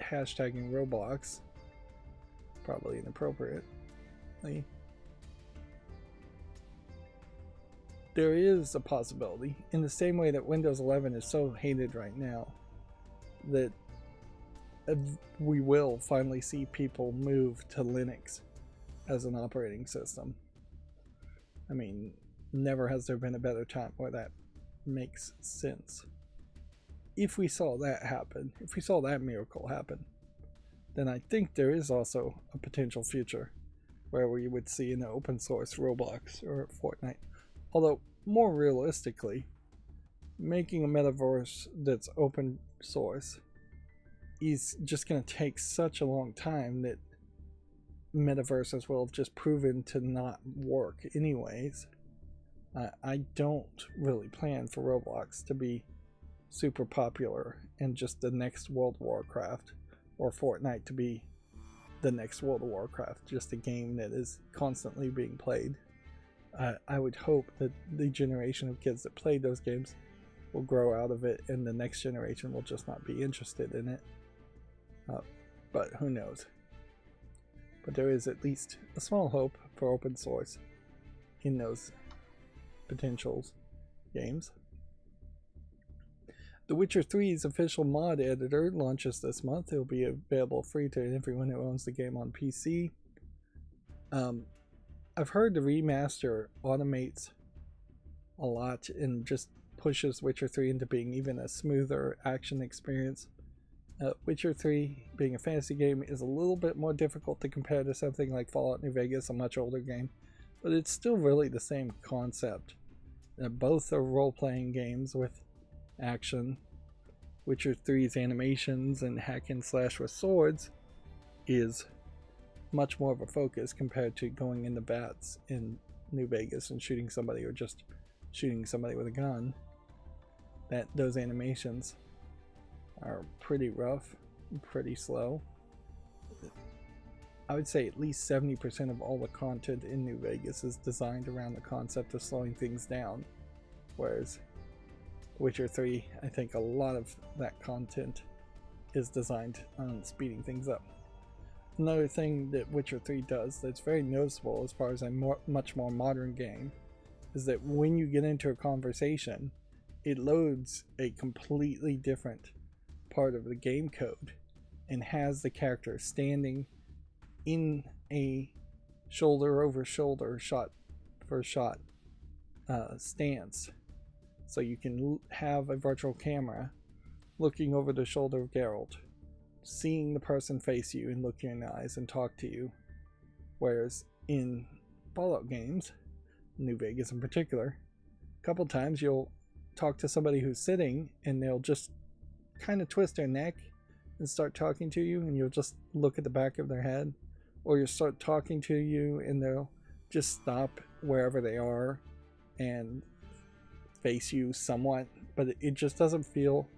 hashtagging Roblox probably inappropriately. There is a possibility, in the same way that Windows 11 is so hated right now, that we will finally see people move to Linux as an operating system. I mean, never has there been a better time where that makes sense. If we saw that happen, if we saw that miracle happen, then I think there is also a potential future where we would see an open source Roblox or Fortnite. Although, more realistically, making a metaverse that's open source is just going to take such a long time that metaverses will have just proven to not work anyways. I don't really plan for Roblox to be super popular and just the next World of Warcraft, or Fortnite to be the next World of Warcraft, just a game that is constantly being played. I would hope that the generation of kids that played those games will grow out of it, and the next generation will just not be interested in it. But who knows? But there is at least a small hope for open source in those potentials games. The Witcher 3's official mod editor launches this month. It will be available free to everyone who owns the game on PC. I've heard the remaster automates a lot and just pushes Witcher 3 into being even a smoother action experience. Witcher 3, being a fantasy game, is a little bit more difficult to compare to something like Fallout New Vegas, a much older game, but it's still really the same concept. Both are role-playing games with action. Witcher 3's animations and hack and slash with swords is much more of a focus compared to going into bats in New Vegas and shooting somebody, or just shooting somebody with a gun. Those animations are pretty rough, pretty slow. I would say at least 70% of all the content in New Vegas is designed around the concept of slowing things down, whereas Witcher 3, I think a lot of that content is designed on speeding things up. Another thing that Witcher 3 does that's very noticeable as far as a much more modern game is that when you get into a conversation, it loads a completely different part of the game code and has the character standing in a shoulder over shoulder, shot for shot stance. So you can have a virtual camera looking over the shoulder of Geralt, seeing the person face you and look you in the eyes and talk to you. Whereas in Fallout games, New Vegas in particular. A couple times you'll talk to somebody who's sitting and they'll just kind of twist their neck and start talking to you, and you'll just look at the back of their head, or you'll start talking to you and they'll just stop wherever they are and face you somewhat, but it just doesn't feel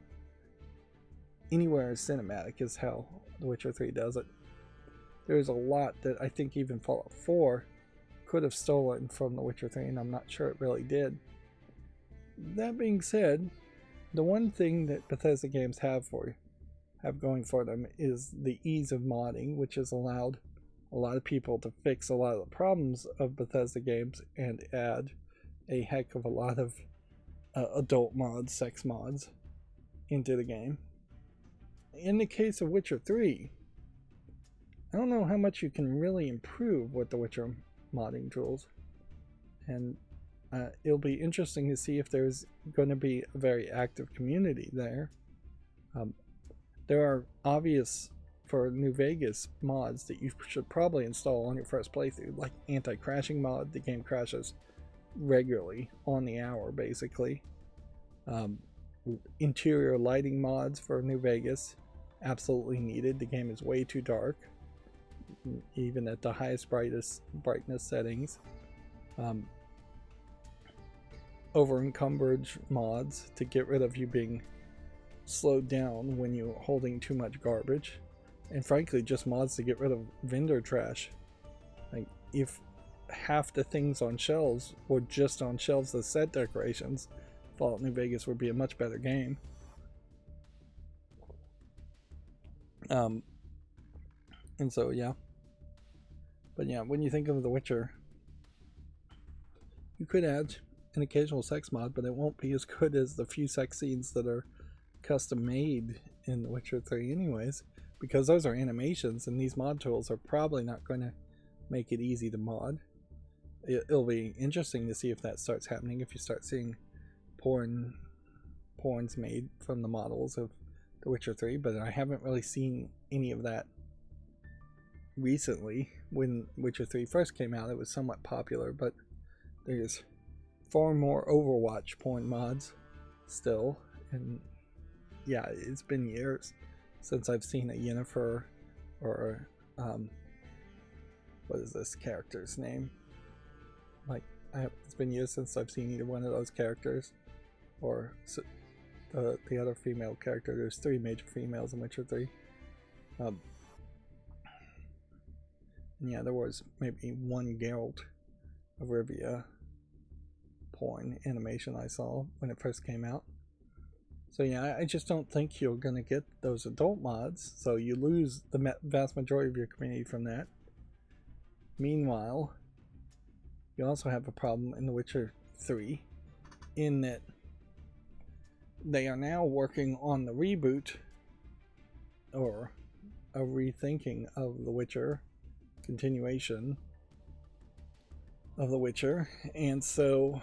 anywhere as cinematic as how The Witcher 3 does it. There's a lot that I think even Fallout 4 could have stolen from The Witcher 3, and I'm not sure it really did. That being said, the one thing that Bethesda games have going for them is the ease of modding, which has allowed a lot of people to fix a lot of the problems of Bethesda games and add a heck of a lot of adult mods, sex mods into the game. In the case of Witcher 3, I don't know how much you can really improve with the Witcher modding tools, and it'll be interesting to see if there's going to be a very active community there. There are obvious, for New Vegas, mods that you should probably install on your first playthrough, like anti-crashing mod. The game crashes regularly, on the hour basically. Interior lighting mods for New Vegas, absolutely needed. The game is way too dark, even at the highest brightness settings. Over encumbrage mods to get rid of you being slowed down when you're holding too much garbage, and frankly just mods to get rid of vendor trash. Like, if half the things on shelves were just on shelves as set decorations, Fallout New Vegas would be a much better game. And so yeah, but yeah, when you think of The Witcher, you could add an occasional sex mod, but it won't be as good as the few sex scenes that are custom made in The Witcher 3 anyways, because those are animations, and these mod tools are probably not going to make it easy to mod. It'll be interesting to see if that starts happening, if you start seeing porns made from the models of The Witcher 3, but I haven't really seen any of that recently. When Witcher 3 first came out, it was somewhat popular, but there's far more Overwatch porn mods still, and yeah, it's been years since I've seen a Yennefer or what is this character's name? Like, it's been years since I've seen either one of those characters, or the other female character. There's 3 major females in Witcher 3. Yeah, there was maybe one Geralt of Rivia porn animation I saw when it first came out. So yeah, I just don't think you're going to get those adult mods, so you lose the vast majority of your community from that. Meanwhile, you also have a problem in The Witcher 3 in that they are now working on the reboot or a rethinking of The Witcher, continuation of The Witcher, and so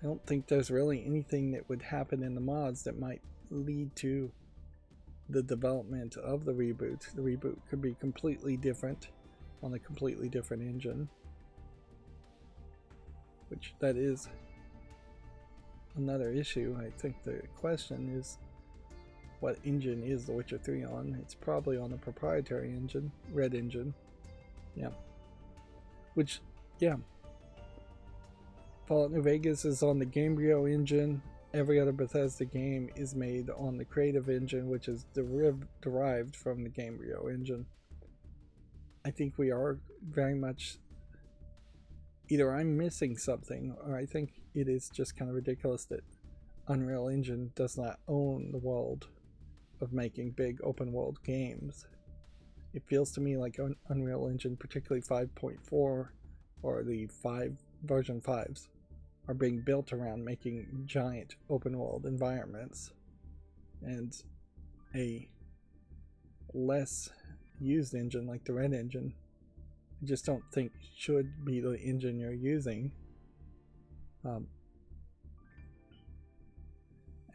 I don't think there's really anything that would happen in the mods that might lead to the development of the reboot. The reboot could be completely different on a completely different engine, which that is another issue. I think the question is, what engine is The Witcher 3 on? It's probably on a proprietary engine, Red Engine. Yeah. Which, yeah. Fallout New Vegas is on the Gamebryo engine. Every other Bethesda game is made on the Creative Engine, which is derived from the Gamebryo engine. I think we are very much, either I'm missing something, or I think it is just kind of ridiculous that Unreal Engine does not own the world of making big open world games. It feels to me like Unreal Engine, particularly 5.4 or the version 5s, are being built around making giant open world environments, and a less used engine like the Red Engine, I just don't think should be the engine you're using.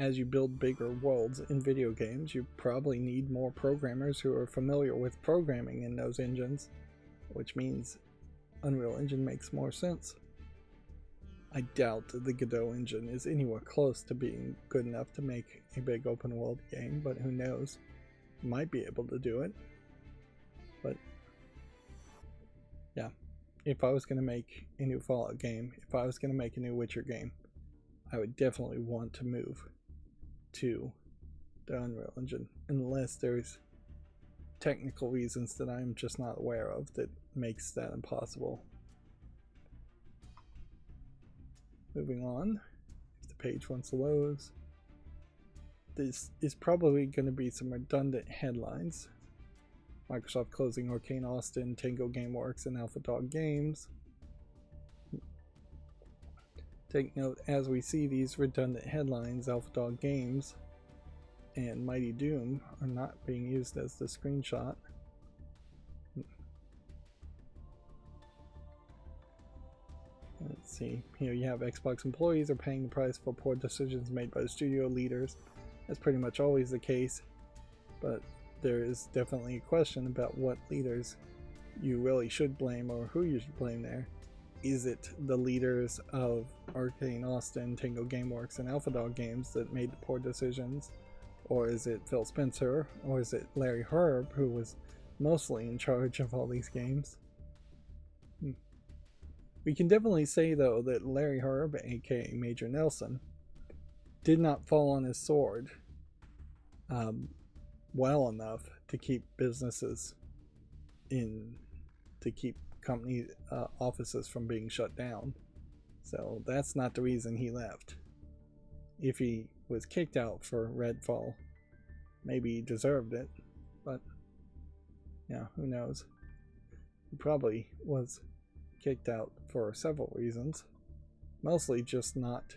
As you build bigger worlds in video games, you probably need more programmers who are familiar with programming in those engines, which means Unreal Engine makes more sense. I doubt that the Godot engine is anywhere close to being good enough to make a big open world game, but who knows? Might be able to do it. But yeah, if I was going to make a new Fallout game, if I was going to make a new Witcher game, I would definitely want to move to the Unreal Engine, unless there's technical reasons that I'm just not aware of that makes that impossible. Moving on, if the page once loads, this is probably going to be some redundant headlines. Microsoft closing Arcane Austin, Tango Gameworks, and Alpha Dog Games. Take note, as we see these redundant headlines, Alpha Dog Games and Mighty Doom are not being used as the screenshot. Let's see, here you have Xbox employees are paying the price for poor decisions made by the studio leaders. That's pretty much always the case, but there is definitely a question about what leaders you really should blame or who you should blame there. Is it the leaders of Arcane Austin, Tango Gameworks, and Alpha Dog Games that made the poor decisions? Or is it Phil Spencer? Or is it Larry Herb, who was mostly in charge of all these games? We can definitely say, though, that Larry Herb, aka Major Nelson, did not fall on his sword well enough to keep businesses to keep company offices from being shut down. So that's not the reason he left. If he was kicked out for Redfall, maybe he deserved it, but yeah, who knows. He probably was kicked out for several reasons, mostly just not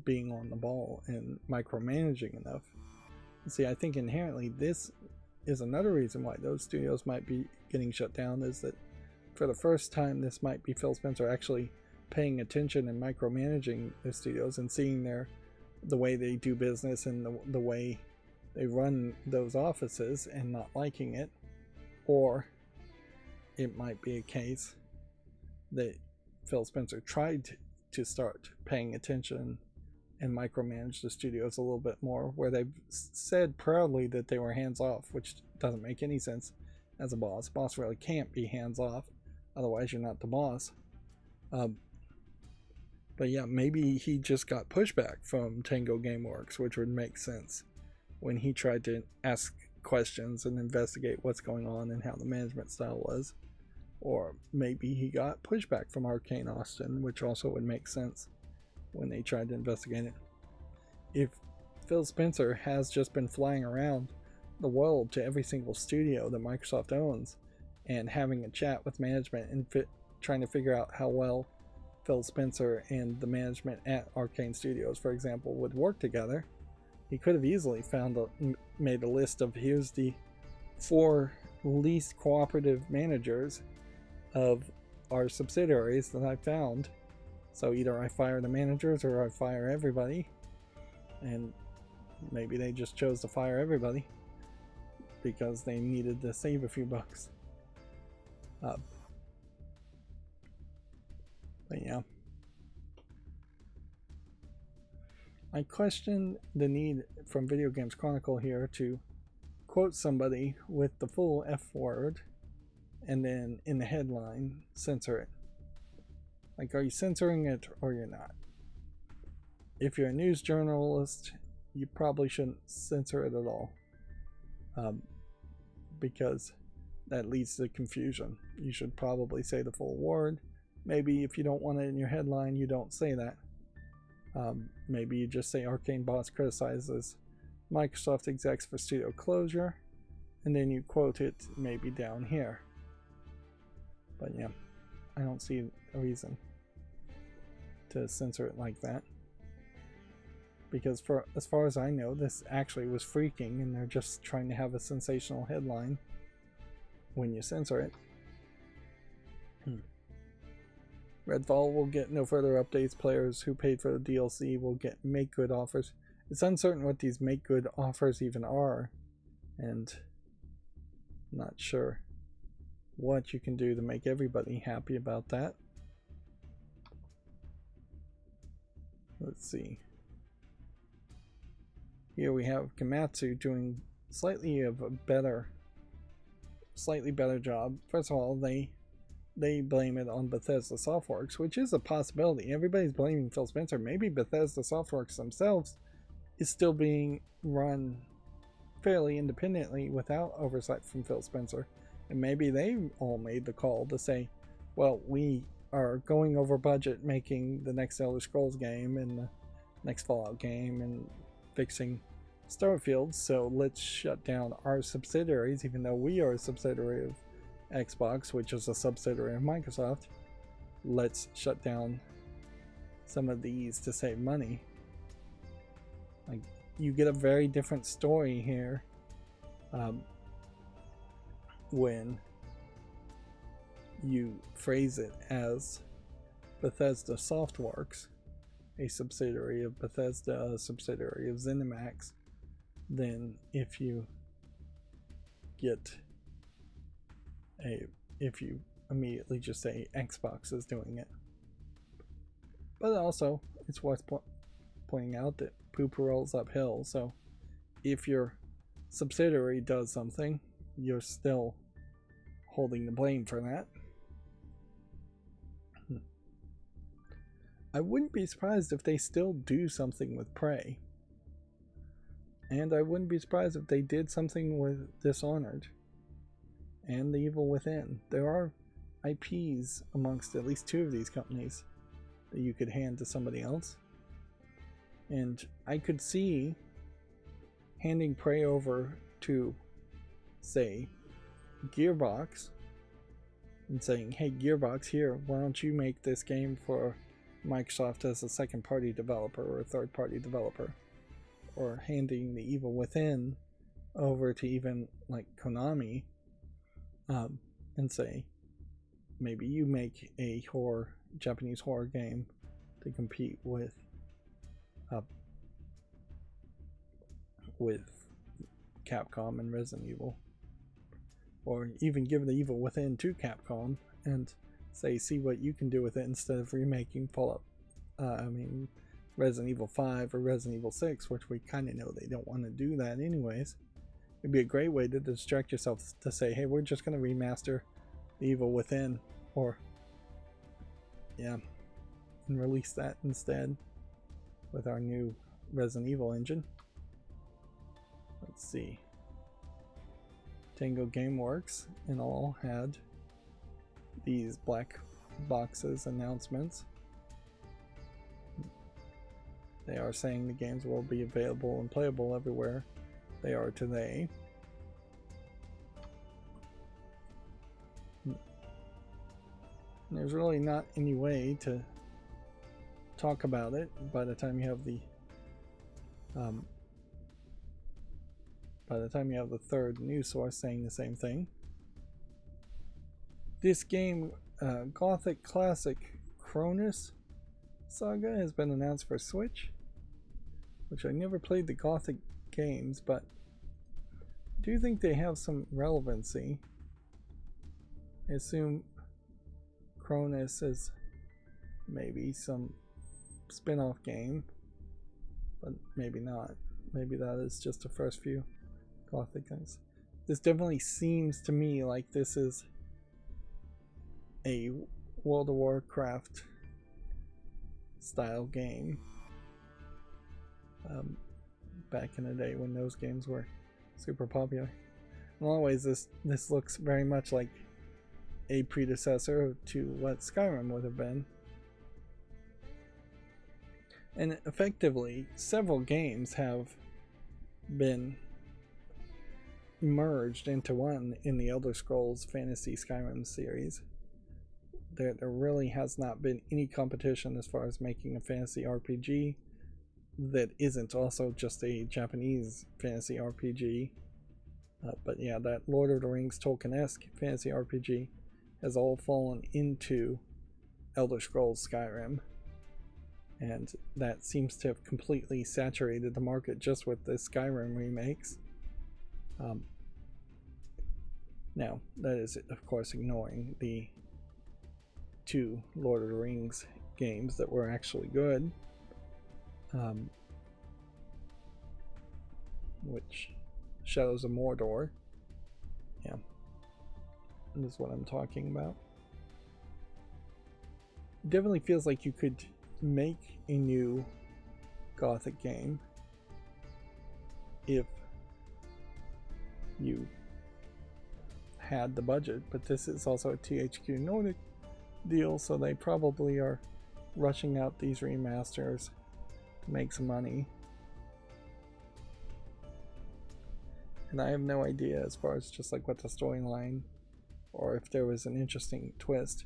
being on the ball and micromanaging enough. See, I think inherently this is another reason why those studios might be getting shut down, is that for the first time this might be Phil Spencer actually paying attention and micromanaging the studios and seeing the way they do business and the way they run those offices and not liking it. Or it might be a case that Phil Spencer tried to start paying attention and micromanage the studios a little bit more, where they've said proudly that they were hands-off, which doesn't make any sense as a boss. Boss really can't be hands-off, otherwise you're not the boss. But yeah, maybe he just got pushback from Tango Gameworks, which would make sense when he tried to ask questions and investigate what's going on and how the management style was. Or maybe he got pushback from Arcane Austin, which also would make sense when they tried to investigate it. If Phil Spencer has just been flying around the world to every single studio that Microsoft owns and having a chat with management and trying to figure out how well Phil Spencer and the management at Arcane Studios, for example, would work together, he could have easily made a list of here's the 4 least cooperative managers of our subsidiaries that I found. So either I fire the managers or I fire everybody. And maybe they just chose to fire everybody because they needed to save a few bucks. But yeah. I question the need from Video Games Chronicle here to quote somebody with the full F word and then in the headline censor it. Like, are you censoring it or you're not? If you're a news journalist, you probably shouldn't censor it at all, because that leads to confusion. You should probably say the full word. Maybe if you don't want it in your headline, you don't say that. Maybe you just say Arcane boss criticizes Microsoft execs for studio closure, and then you quote it maybe down here. But yeah, I don't see a reason to censor it like that, because for as far as I know, this actually was freaking and they're just trying to have a sensational headline when you censor it. Redfall will get no further updates. Players who paid for the DLC will get make good offers. It's uncertain what these make good offers even are, and I'm not sure what you can do to make everybody happy about that. Let's see. Here we have Komatsu doing slightly better job. First of all, they blame it on Bethesda Softworks, which is a possibility. Everybody's blaming Phil Spencer. Maybe Bethesda Softworks themselves is still being run fairly independently without oversight from Phil Spencer. And maybe they all made the call to say, well, we are going over budget making the next Elder Scrolls game and the next Fallout game and fixing Starfield, so let's shut down our subsidiaries, even though we are a subsidiary of Xbox, which is a subsidiary of Microsoft. Let's shut down some of these to save money. Like, you get a very different story here when you phrase it as Bethesda Softworks, a subsidiary of Bethesda, a subsidiary of ZeniMax, than if you immediately just say Xbox is doing it. But also, it's worth pointing out that poop rolls uphill, so if your subsidiary does something, you're still holding the blame for that. I wouldn't be surprised if they still do something with Prey. And I wouldn't be surprised if they did something with Dishonored and The Evil Within. There are IPs amongst at least two of these companies that you could hand to somebody else. And I could see handing Prey over to, say, Gearbox and saying, hey, Gearbox, here, why don't you make this game for Microsoft as a second-party developer or a third-party developer? Or handing The Evil Within over to even like Konami and say, maybe you make a Japanese horror game to compete with Capcom and Resident Evil. Or even give The Evil Within to Capcom and say, see what you can do with it instead of remaking Resident Evil 5 or Resident Evil 6, which we kind of know they don't want to do that anyways. It'd be a great way to distract yourself to say, hey, we're just going to remaster The Evil Within, and release that instead with our new Resident Evil engine. Let's see. Tango Gameworks and all had these black boxes announcements. They are saying the games will be available and playable everywhere they are today. There's really not any way to talk about it by the time you have the third news source saying the same thing. This game, Gothic Classic Cronus Saga, has been announced for Switch, which I never played the Gothic games, but I do think they have some relevancy. I assume Cronus is maybe some spin-off game, but maybe not. Maybe that is just the first few Gothic things. This definitely seems to me like this is a World of Warcraft style game. Back in the day when those games were super popular. In a lot of ways, this looks very much like a predecessor to what Skyrim would have been. And effectively, several games have been merged into one in the Elder Scrolls Fantasy Skyrim series. There really has not been any competition as far as making a fantasy RPG that isn't also just a Japanese fantasy RPG. But yeah, that Lord of the Rings Tolkien-esque fantasy RPG has all fallen into Elder Scrolls Skyrim. And that seems to have completely saturated the market just with the Skyrim remakes. Now, that is, of course, ignoring the 2 Lord of the Rings games that were actually good. Which, Shadows of Mordor. Yeah. This is what I'm talking about. It definitely feels like you could make a new Gothic game if you had the budget, but this is also a THQ Nordic deal, so they probably are rushing out these remasters to make some money. And I have no idea as far as just like what the storyline or if there was an interesting twist.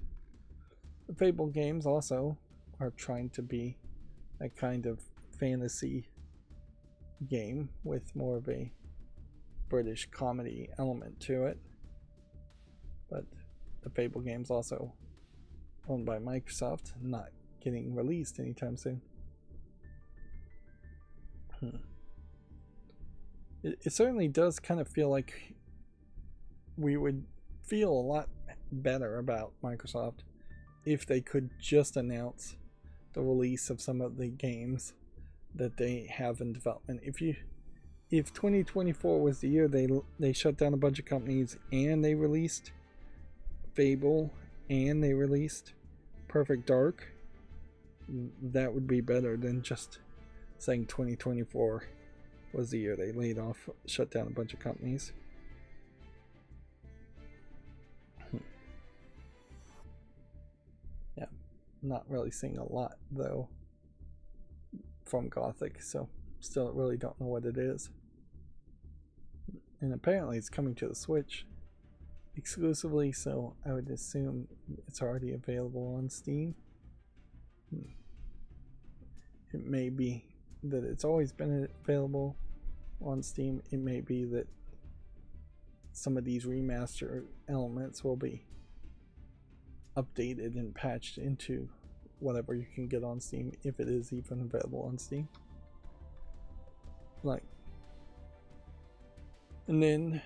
The Fable games also are trying to be a kind of fantasy game with more of a British comedy element to it. But the Fable games also owned by Microsoft, not getting released anytime soon. It certainly does kind of feel like we would feel a lot better about Microsoft if they could just announce the release of some of the games that they have in development. If 2024 was the year they shut down a bunch of companies and they released Fable and they released Perfect Dark, that would be better than just saying 2024 was the year they shut down a bunch of companies. Yeah, not really seeing a lot though from Gothic, so still really don't know what it is. And apparently it's coming to the Switch exclusively, so I would assume it's already available on Steam. It may be that it's always been available on Steam. It may be that some of these remaster elements will be updated and patched into whatever you can get on Steam, if it is even available on Steam. And then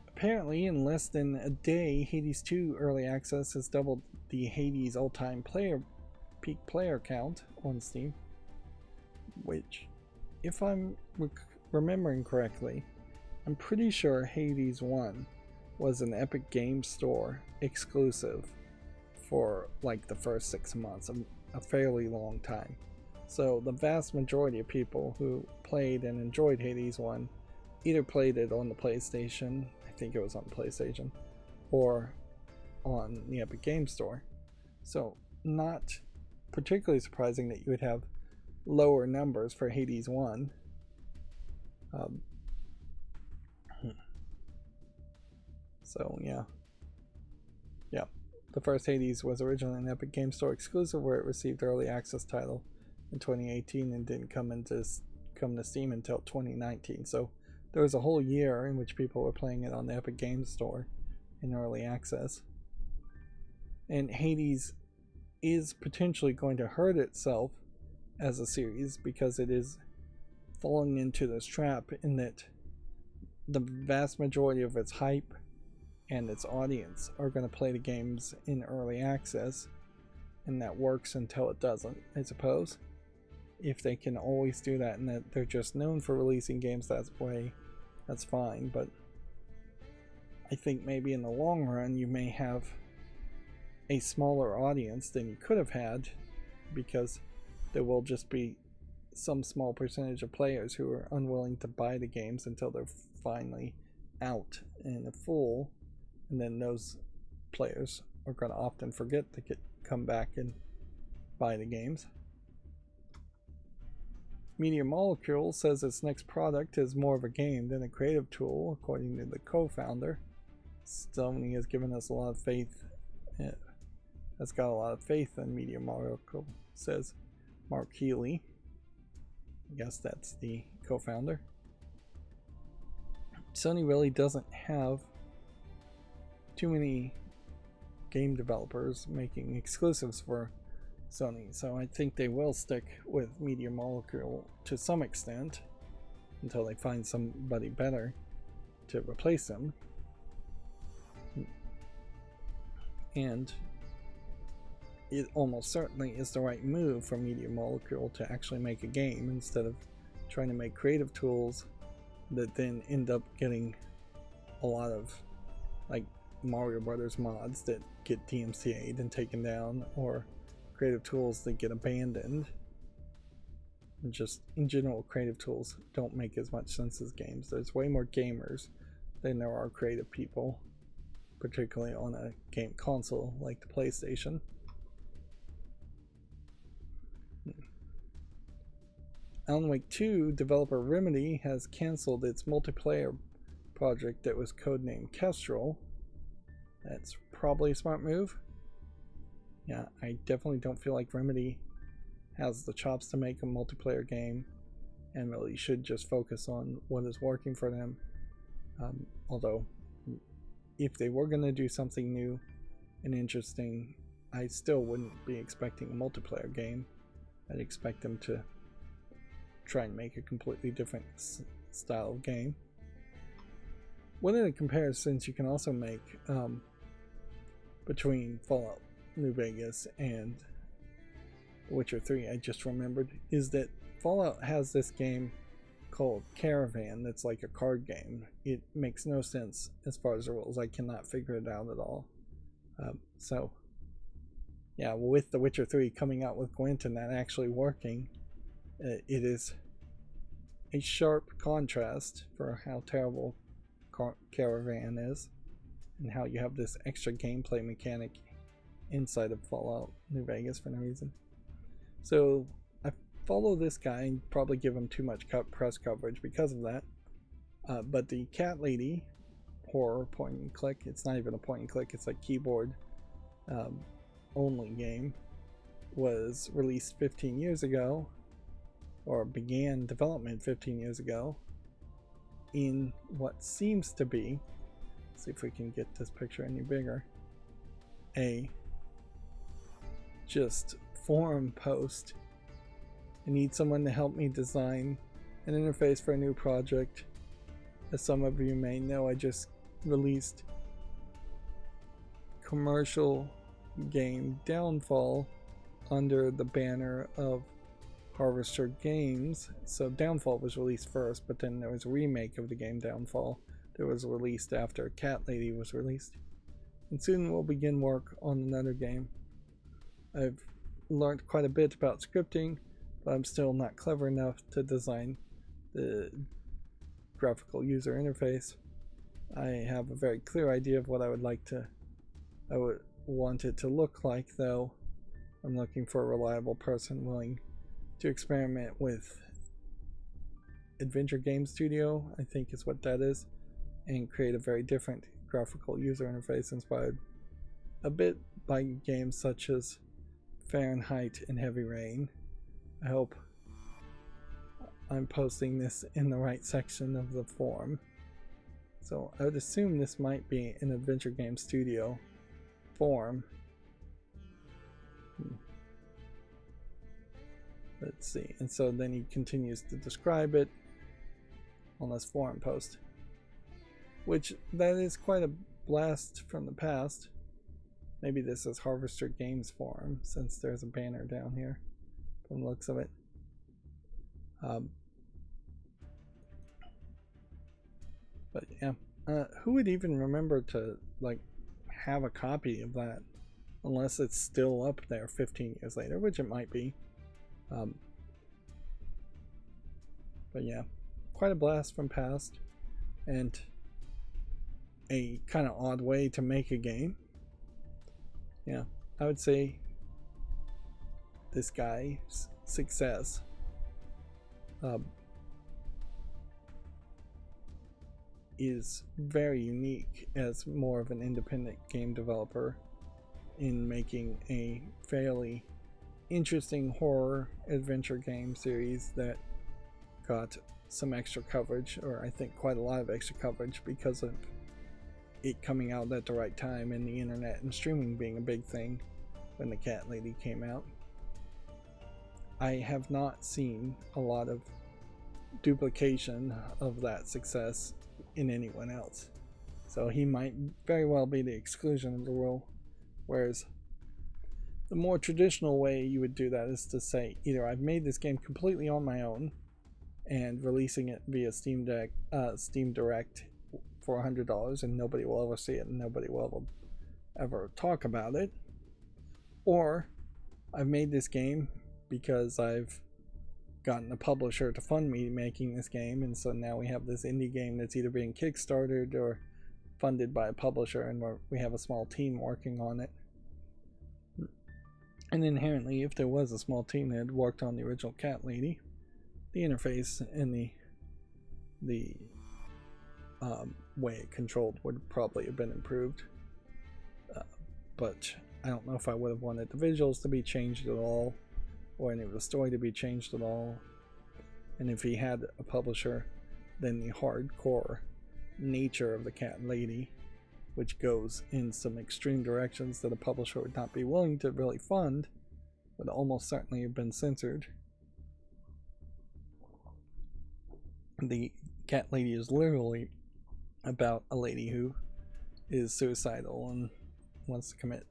apparently in less than a day, Hades 2 early access has doubled the Hades all-time peak player count on Steam, which, if I'm remembering correctly, I'm pretty sure Hades 1 was an Epic Games Store exclusive for like the first 6 months, a fairly long time. So the vast majority of people who played and enjoyed Hades 1 either played it on the PlayStation, I think it was on PlayStation, or on the Epic Games Store. So not particularly surprising that you would have lower numbers for Hades 1. So yeah. The first Hades was originally an Epic Games Store exclusive, where it received early access title in 2018 and didn't come to Steam until 2019. So there was a whole year in which people were playing it on the Epic Games Store in early access. And Hades is potentially going to hurt itself as a series because it is falling into this trap in that the vast majority of its hype and its audience are going to play the games in early access, and that works until it doesn't, I suppose. If they can always do that and that they're just known for releasing games that way, that's fine. But I think maybe in the long run you may have a smaller audience than you could have had, because there will just be some small percentage of players who are unwilling to buy the games until they're finally out in full, and then those players are going to often forget to come back and buy the games. Media Molecule says its next product is more of a game than a creative tool, according to the co-founder. Sony has given us a lot of faith. Has got a lot of faith in Media Molecule, says Mark Healy. I guess that's the co-founder. Sony really doesn't have too many game developers making exclusives for Sony, so I think they will stick with Media Molecule to some extent until they find somebody better to replace them. and it almost certainly is the right move for Media Molecule to actually make a game instead of trying to make creative tools that then end up getting a lot of like Mario Brothers mods that get DMCA'd and taken down, or creative tools that get abandoned. And just in general, creative tools don't make as much sense as games. There's way more gamers than there are creative people, particularly on a game console like the PlayStation. Alan Wake 2 developer Remedy has cancelled its multiplayer project that was codenamed Kestrel. That's probably a smart move. Yeah, I definitely don't feel like Remedy has the chops to make a multiplayer game, and really should just focus on what is working for them. Although, if they were going to do something new and interesting, I still wouldn't be expecting a multiplayer game. I'd expect them to try and make a completely different style of game. One of the comparisons you can also make between Fallout New Vegas and The Witcher 3, I just remembered, is that Fallout has this game called Caravan that's like a card game. It makes no sense as far as the rules. I cannot figure it out at all. So yeah, with The Witcher 3 coming out with Gwent and that actually working, it is a sharp contrast for how terrible Caravan is, and how you have this extra gameplay mechanic inside of Fallout New Vegas for no reason. So I follow this guy and probably give him too much press coverage because of that. But the Cat Lady horror point and click, it's not even a point and click, it's like keyboard only game, was released 15 years ago, or began development 15 years ago, in what seems to be, let's see if we can get this picture any bigger, a just forum post. I need someone to help me design an interface for a new project. As some of you may know, I just released commercial game Downfall under the banner of Harvester Games. So Downfall was released first, but then there was a remake of the game Downfall that was released after Cat Lady was released. And soon we'll begin work on another game. I've learned quite a bit about scripting, but I'm still not clever enough to design the graphical user interface. I have a very clear idea of what I would want it to look like, though. I'm looking for a reliable person willing to experiment with Adventure Game Studio, I think is what that is, and create a very different graphical user interface inspired a bit by games such as Fahrenheit and Heavy Rain. I hope I'm posting this in the right section of the forum. So I would assume this might be an Adventure Game Studio forum. Let's see. And so then he continues to describe it on this forum post, which that is quite a blast from the past. Maybe this is Harvester Games forum, since there's a banner down here from the looks of it. But yeah, who would even remember to like have a copy of that unless it's still up there 15 years later, which it might be. But yeah, quite a blast from past, and a kind of odd way to make a game. Yeah, I would say this guy's success is very unique as more of an independent game developer in making a fairly interesting horror adventure game series that got some extra coverage, or I think quite a lot of extra coverage, because of it coming out at the right time and the internet and streaming being a big thing when the Cat Lady came out. I have not seen a lot of duplication of that success in anyone else, so he might very well be the exclusion of the rule. Whereas the more traditional way you would do that is to say either I've made this game completely on my own and releasing it via Steam Direct for $100 and nobody will ever see it and nobody will ever talk about it, or I've made this game because I've gotten a publisher to fund me making this game, and so now we have this indie game that's either being kickstarted or funded by a publisher, and we have a small team working on it. And inherently, if there was a small team that had worked on the original Cat Lady, the interface and the way it controlled would probably have been improved. But I don't know if I would have wanted the visuals to be changed at all, or any of the story to be changed at all. And if he had a publisher, then the hardcore nature of the Cat Lady, which goes in some extreme directions that a publisher would not be willing to really fund, would almost certainly have been censored. The Cat Lady is literally about a lady who is suicidal and wants to commit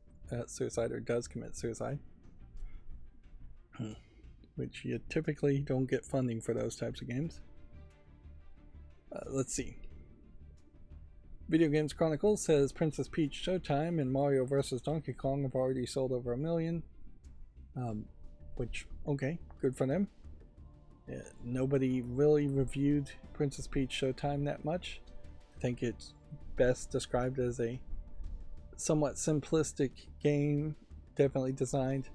suicide, or does commit suicide, which you typically don't get funding for those types of games. Let's see. Video Games Chronicle says Princess Peach Showtime and Mario vs. Donkey Kong have already sold over 1 million. Which, okay, good for them. Nobody really reviewed Princess Peach Showtime that much. I think it's best described as a somewhat simplistic game, definitely designed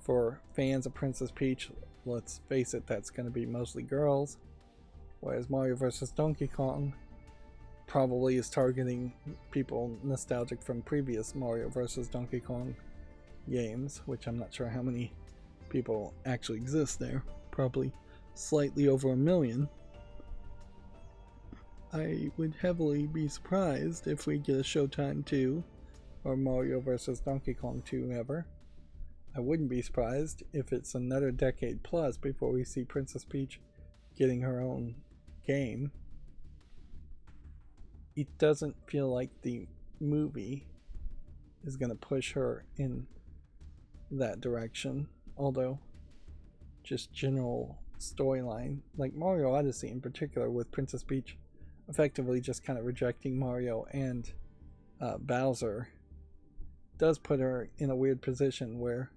for fans of Princess Peach. Let's face it, that's going to be mostly girls. Whereas Mario vs. Donkey Kong probably is targeting people nostalgic from previous Mario vs. Donkey Kong games, which I'm not sure how many people actually exist there. Probably slightly over 1 million. I would heavily be surprised if we get a Showtime 2 or Mario vs. Donkey Kong 2 ever. I wouldn't be surprised if it's another decade plus before we see Princess Peach getting her own game. It doesn't feel like the movie is going to push her in that direction, although just general storyline, like Mario Odyssey in particular, with Princess Peach effectively just kind of rejecting Mario and Bowser, does put her in a weird position where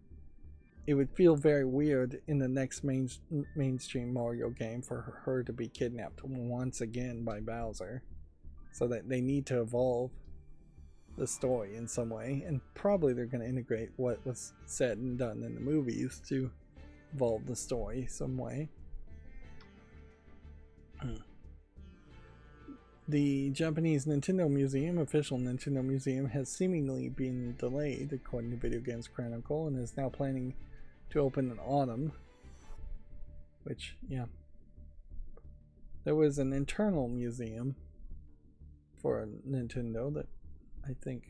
it would feel very weird in the next mainstream Mario game for her to be kidnapped once again by Bowser. So that they need to evolve the story in some way, and probably they're going to integrate what was said and done in the movies to evolve the story some way. The Japanese Nintendo Museum, official Nintendo Museum, has seemingly been delayed, according to Video Games Chronicle, and is now planning to open in autumn. Which, yeah. There was an internal museum for Nintendo that I think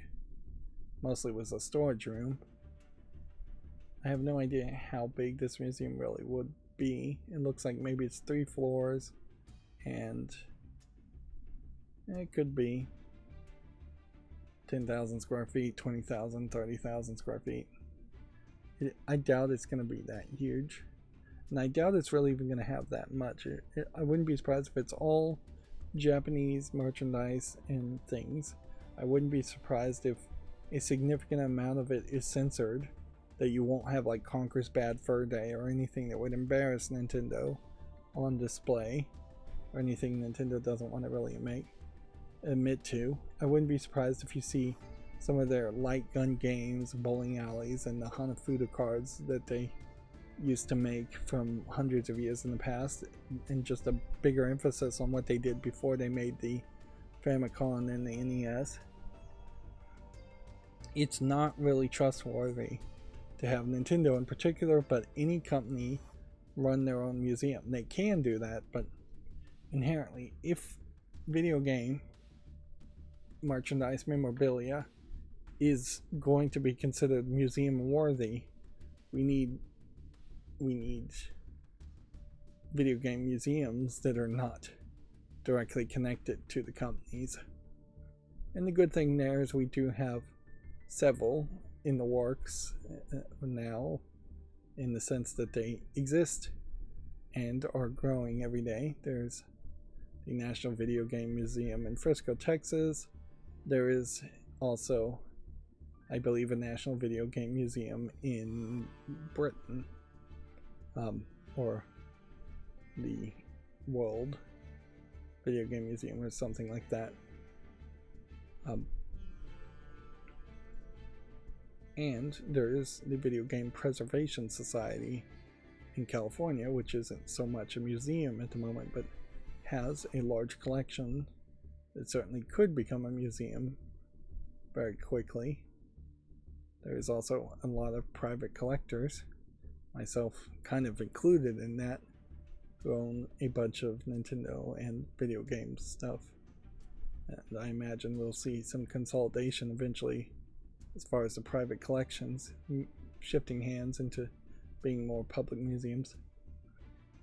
mostly was a storage room. I have no idea how big this museum really would be. It looks like maybe it's 3 floors, and it could be 10,000 square feet, 20,000, 30,000 square feet. I doubt it's going to be that huge, and I doubt it's really even going to have that much. I wouldn't be surprised if it's all Japanese merchandise and things. I wouldn't be surprised if a significant amount of it is censored, that you won't have like Conker's Bad Fur Day or anything that would embarrass Nintendo on display, or anything Nintendo doesn't want to really admit to. I wouldn't be surprised if you see some of their light gun games, bowling alleys, and the Hanafuda cards that they used to make from hundreds of years in the past, and just a bigger emphasis on what they did before they made the Famicom and the NES. It's not really trustworthy to have Nintendo in particular, but any company run their own museum. They can do that, but inherently, if video game merchandise memorabilia is going to be considered museum worthy, we need video game museums that are not directly connected to the companies. And the good thing there is we do have several. in the works now, in the sense that they exist and are growing every day. There's the National Video Game Museum in Frisco, Texas. There is also, I believe, a National Video Game Museum in Britain, or the World Video Game Museum or something like that. And there is the Video Game Preservation Society in California, which isn't so much a museum at the moment, but has a large collection that certainly could become a museum very quickly. There is also a lot of private collectors, myself kind of included in that, who own a bunch of Nintendo and video game stuff. And I imagine we'll see some consolidation eventually as far as the private collections shifting hands into being more public museums.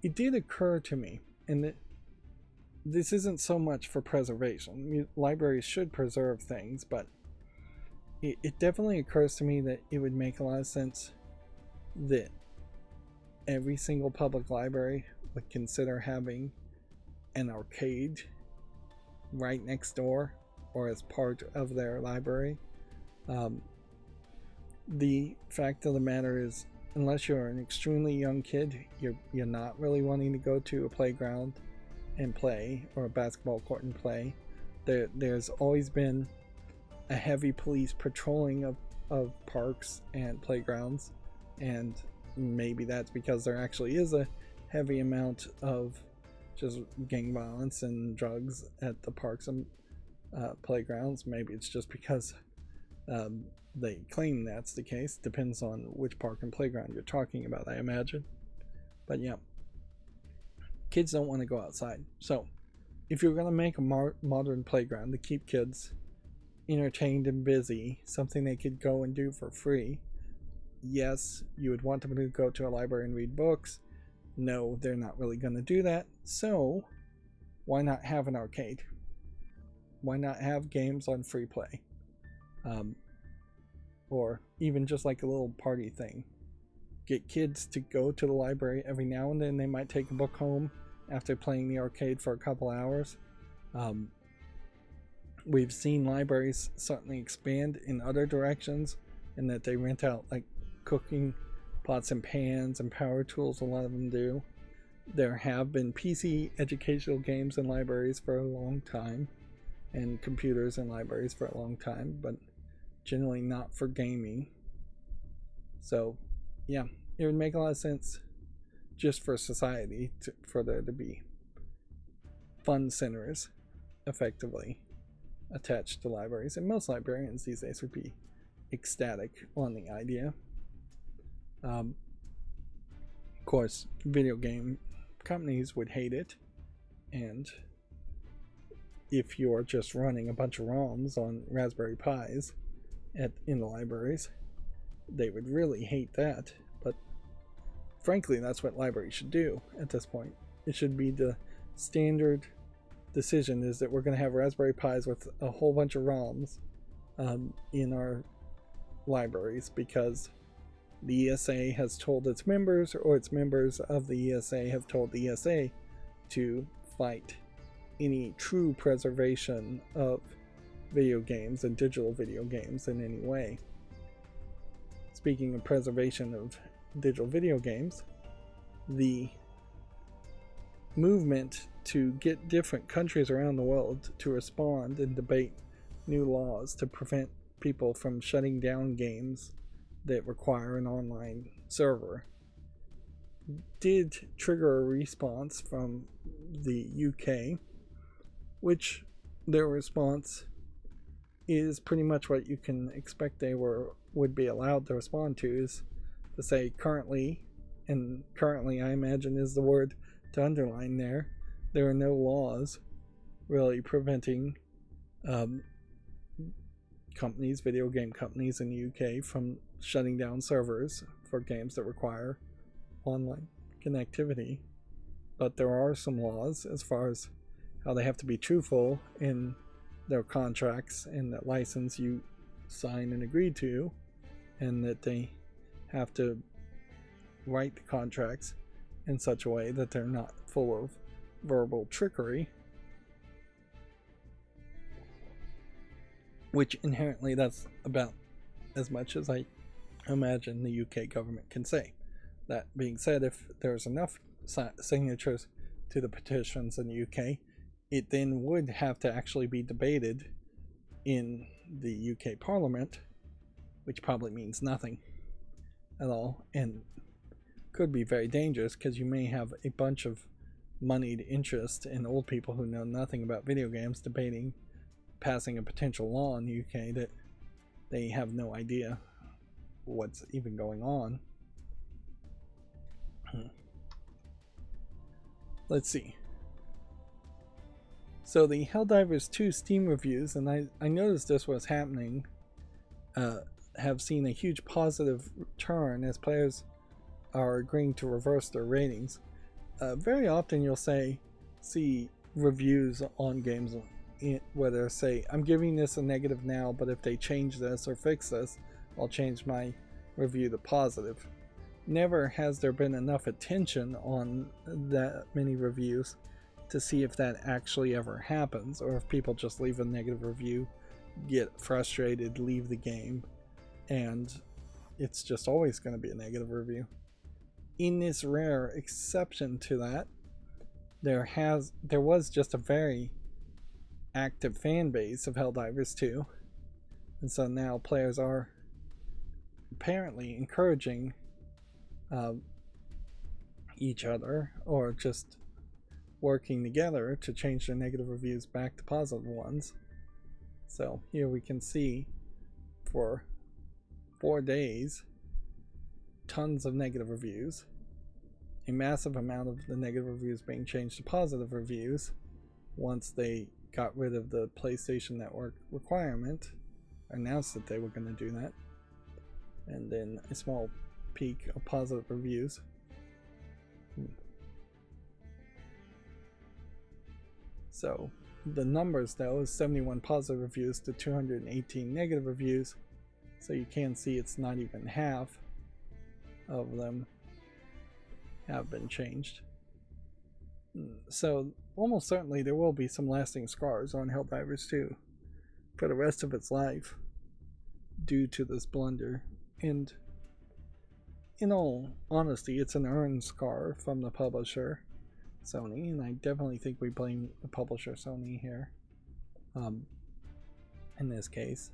It did occur to me, and this isn't so much for preservation. Libraries should preserve things, but it definitely occurs to me that it would make a lot of sense that every single public library would consider having an arcade right next door or as part of their library. The fact of the matter is, unless you're an extremely young kid, you're not really wanting to go to a playground and play, or a basketball court and play. There's always been a heavy police patrolling of parks and playgrounds, and maybe that's because there actually is a heavy amount of just gang violence and drugs at the parks and playgrounds. Maybe it's just because they claim that's the case. Depends on which park and playground you're talking about, I imagine. But yeah, kids don't want to go outside. So if you're going to make a modern playground to keep kids entertained and busy, something they could go and do for free, yes, you would want them to go to a library and read books. No, they're not really going to do that. So why not have an arcade? Why not have games on free play? Or even just like a little party thing. Get kids to go to the library every now and then. They might take a book home after playing the arcade for a couple hours. We've seen libraries certainly expand in other directions, in that they rent out like cooking pots and pans and power tools. A lot of them do. There have been PC educational games in libraries for a long time, and computers in libraries for a long time, but generally not for gaming. So yeah, it would make a lot of sense just for society for there to be fun centers effectively attached to libraries, and most librarians these days would be ecstatic on the idea. Of course, video game companies would hate it, and if you're just running a bunch of ROMs on Raspberry Pis in the libraries, they would really hate that. But frankly, that's what libraries should do at this point. It should be the standard decision, is that we're going to have Raspberry Pis with a whole bunch of ROMs in our libraries, because the ESA has told its members, or its members of the ESA have told the ESA to fight any true preservation of video games and digital video games in any way. Speaking of preservation of digital video games, the movement to get different countries around the world to respond and debate new laws to prevent people from shutting down games that require an online server did trigger a response from the UK, which their response is pretty much what you can expect they would be allowed to respond to, is to say currently, and currently I imagine is the word to underline there are no laws really preventing companies, video game companies in the UK, from shutting down servers for games that require online connectivity. But there are some laws as far as how they have to be truthful in their contracts and that license you sign and agree to, and that they have to write the contracts in such a way that they're not full of verbal trickery, which inherently that's about as much as I imagine the UK government can say. That being said, if there's enough signatures to the petitions in the UK, it then would have to actually be debated in the UK Parliament, which probably means nothing at all, and could be very dangerous because you may have a bunch of moneyed interest and old people who know nothing about video games debating passing a potential law in the UK that they have no idea what's even going on. Let's see. So the Helldivers 2 Steam reviews, and I noticed this was happening, have seen a huge positive turn as players are agreeing to reverse their ratings. Very often you'll see reviews on games where they say, I'm giving this a negative now, but if they change this or fix this, I'll change my review to positive. Never has there been enough attention on that many reviews to see if that actually ever happens, or if people just leave a negative review, get frustrated, leave the game, and it's just always going to be a negative review. In this rare exception to that, there was just a very active fan base of Helldivers 2, and so now players are apparently encouraging each other, or just working together to change their negative reviews back to positive ones. So here we can see for 4 days tons of negative reviews, a massive amount of the negative reviews being changed to positive reviews once they got rid of the PlayStation Network requirement, announced that they were going to do that, and then a small peak of positive reviews. So the numbers though is 71 positive reviews to 218 negative reviews, so you can see it's not even half of them have been changed. So almost certainly there will be some lasting scars on Helldivers 2 for the rest of its life due to this blunder, and in all honesty it's an earned scar from the publisher Sony, and I definitely think we blame the publisher Sony here in this case.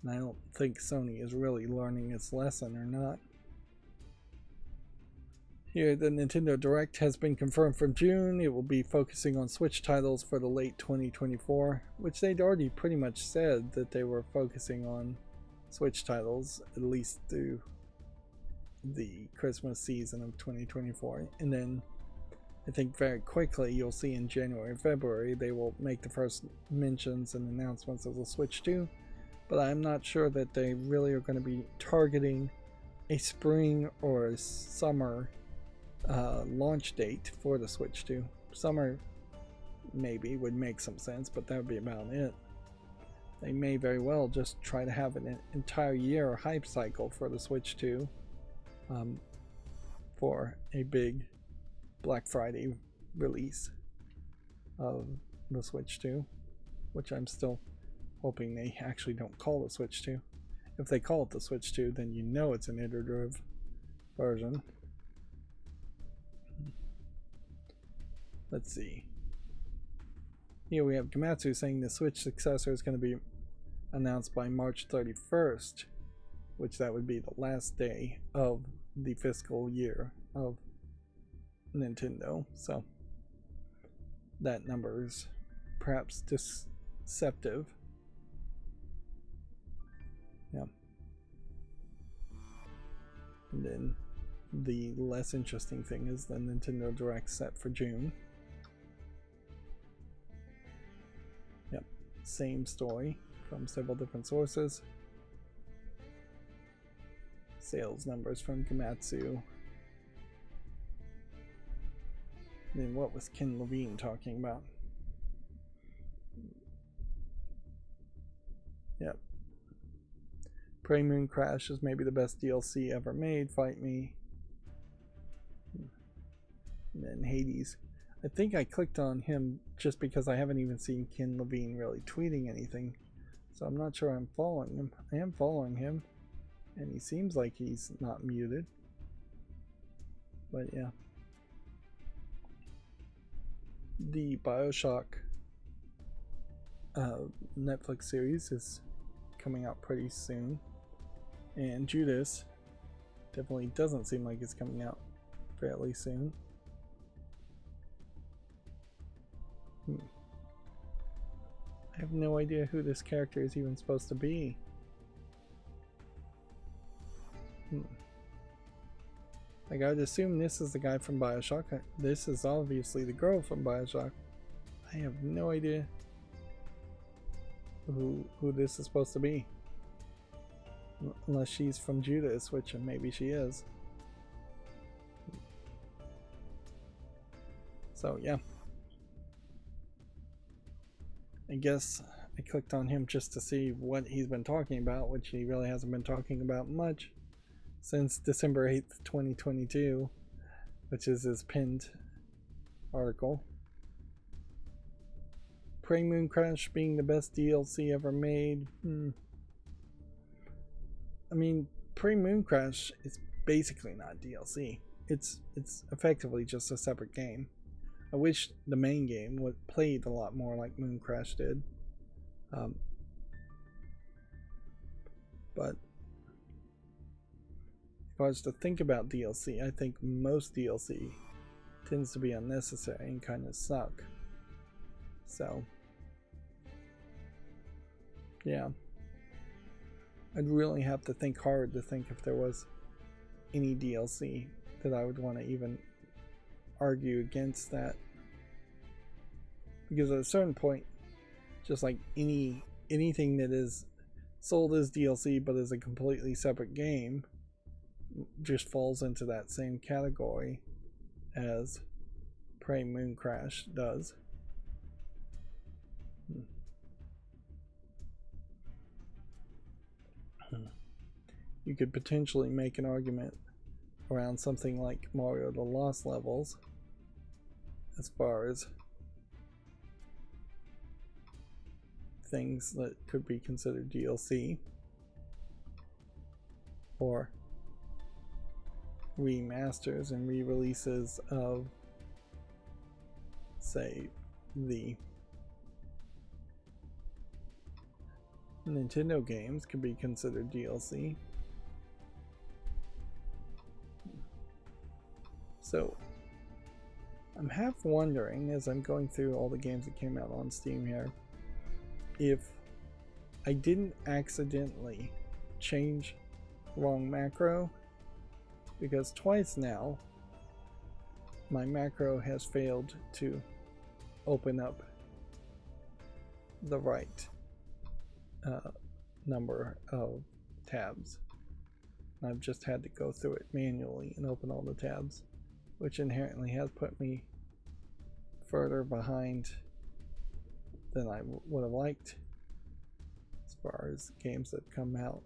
And I don't think Sony is really learning its lesson or not. Here, the Nintendo Direct has been confirmed for June. It will be focusing on Switch titles for the late 2024, which they'd already pretty much said that they were focusing on Switch titles at least through the Christmas season of 2024. And then I think very quickly you'll see in January and February they will make the first mentions and announcements of the Switch 2, but I'm not sure that they really are going to be targeting a spring or a summer launch date for the Switch 2. Summer maybe would make some sense, but that would be about it. They may very well just try to have an entire year hype cycle for the Switch 2 for a big Black Friday release of the Switch 2, which I'm still hoping they actually don't call the Switch 2. If they call it the Switch 2, then you know it's an iterative version. Let's see. Here we have Gamatsu saying the Switch successor is going to be announced by March 31st, which that would be the last day of the fiscal year of Nintendo. So that number is perhaps deceptive. Yeah. And then the less interesting thing is the Nintendo Direct set for June. Yep, same story from several different sources. Sales numbers from Gamatsu. Then what was Ken Levine talking about? Yep. Prey Moon Crash is maybe the best DLC ever made. Fight Me. And then Hades. I think I clicked on him just because I haven't even seen Ken Levine really tweeting anything. So I'm not sure I'm following him. I am following him. And he seems like he's not muted. But yeah. The BioShock Netflix series is coming out pretty soon. And Judas definitely doesn't seem like it's coming out fairly soon. I have no idea who this character is even supposed to be. Like, I'd assume this is the guy from BioShock. This is obviously the girl from BioShock. I have no idea who this is supposed to be. Unless she's from Judas, which maybe she is. So, yeah. I guess I clicked on him just to see what he's been talking about, which he really hasn't been talking about much since December 8th, 2022, which is his pinned article. Prey Moon Crash being the best DLC ever made. I mean, Prey Moon Crash is basically not DLC. It's effectively just a separate game. I wish the main game played a lot more like Moon Crash did. But if I was to think about DLC, I think most DLC tends to be unnecessary and kind of suck. So, yeah. I'd really have to think hard to think if there was any DLC that I would want to even argue against that, because at a certain point, just like anything that is sold as DLC but is a completely separate game just falls into that same category as Prey Moon Crash does. You could potentially make an argument around something like Mario the Lost Levels as far as things that could be considered DLC or remasters and re-releases of, say, the Nintendo games could be considered DLC. So I'm half wondering, as I'm going through all the games that came out on Steam here, if I didn't accidentally change wrong macro, because twice now my macro has failed to open up the right number of tabs. I've just had to go through it manually and open all the tabs, which inherently has put me further behind than I would have liked as far as games that come out.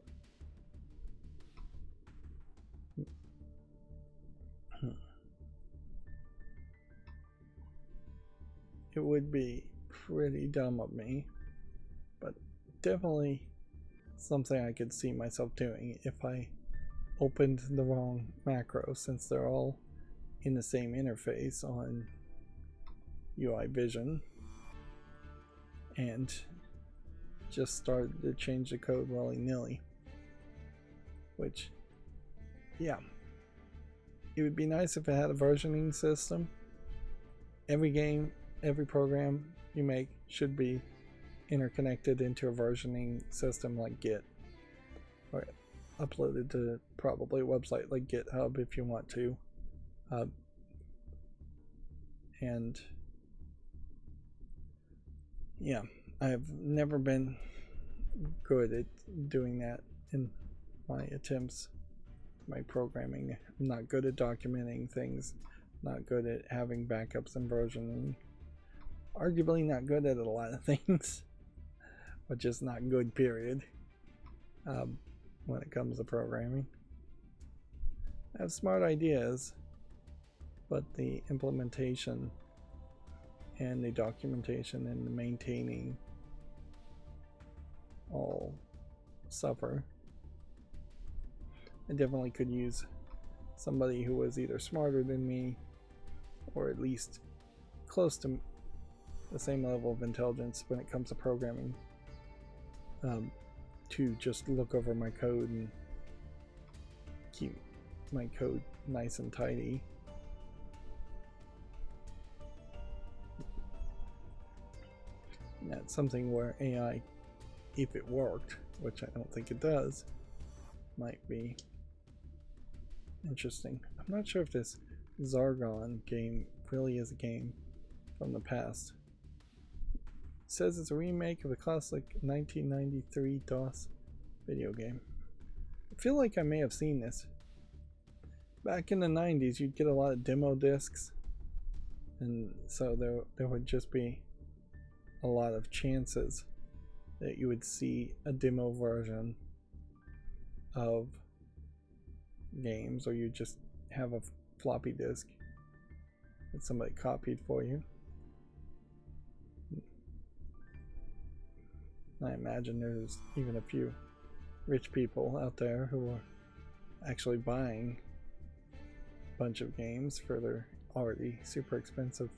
It would be pretty dumb of me, but definitely something I could see myself doing if I opened the wrong macro, since they're all in the same interface on UI Vision, and just started to change the code willy-nilly. Which, yeah, it would be nice if it had a versioning system. Every game, every program you make should be interconnected into a versioning system like Git, or uploaded to probably a website like GitHub if you want to. And yeah, I've never been good at doing that in my attempts to make programming. I'm not good at documenting things, not good at having backups and versioning, arguably not good at a lot of things, but just not good, period. when it comes to programming. I have smart ideas, but the implementation and the documentation and the maintaining all suffer. I definitely could use somebody who was either smarter than me or at least close to the same level of intelligence when it comes to programming, to just look over my code and keep my code nice and tidy. And that's something where AI, if it worked, which I don't think it does, might be interesting. I'm not sure if this Zargon game really is a game from the past. It says it's a remake of a classic 1993 DOS video game. I feel like I may have seen this. Back in the 90s, you'd get a lot of demo discs, and so there would just be a lot of chances that you would see a demo version of games, or you just have a floppy disk that somebody copied for you. I imagine there's even a few rich people out there who are actually buying a bunch of games for their already super expensive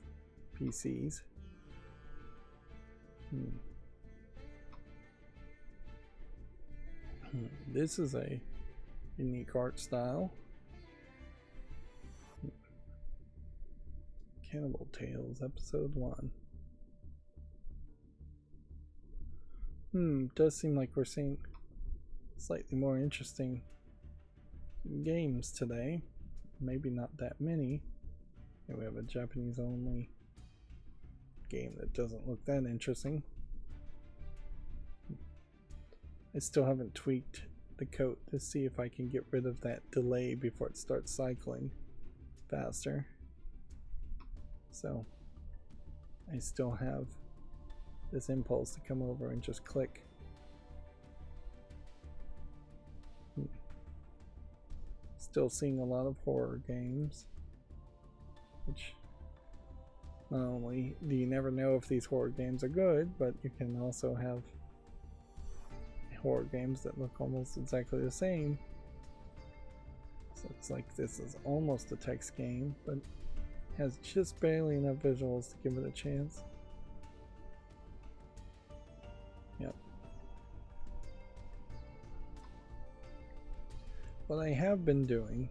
PCs. This is a unique art style. Cannibal Tales, Episode 1. Does seem like we're seeing slightly more interesting games today. Maybe not that many. And we have a Japanese only game that doesn't look that interesting. I still haven't tweaked the code to see if I can get rid of that delay before it starts cycling faster. So I still have this impulse to come over and just click. Still seeing a lot of horror games, which not only do you never know if these horror games are good, but you can also have horror games that look almost exactly the same. So it's like this is almost a text game, but has just barely enough visuals to give it a chance. Yep. What I have been doing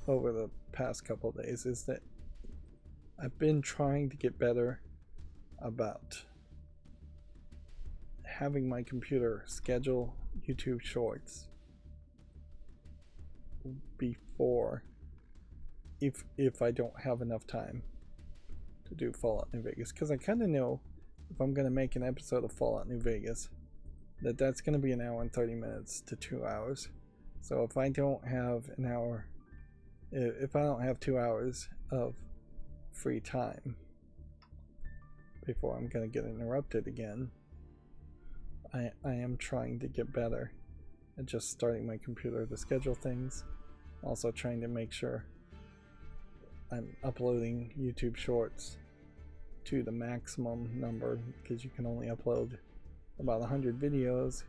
over the past couple of days is that I've been trying to get better about having my computer schedule YouTube Shorts before, if I don't have enough time to do Fallout New Vegas, because I kind of know if I'm going to make an episode of Fallout New Vegas that's going to be an hour and 30 minutes to 2 hours. So if I don't have an hour, if I don't have 2 hours of free time before I'm going to get interrupted again, I am trying to get better at just starting my computer to schedule things. Also trying to make sure I'm uploading YouTube Shorts to the maximum number, because you can only upload about 100 videos,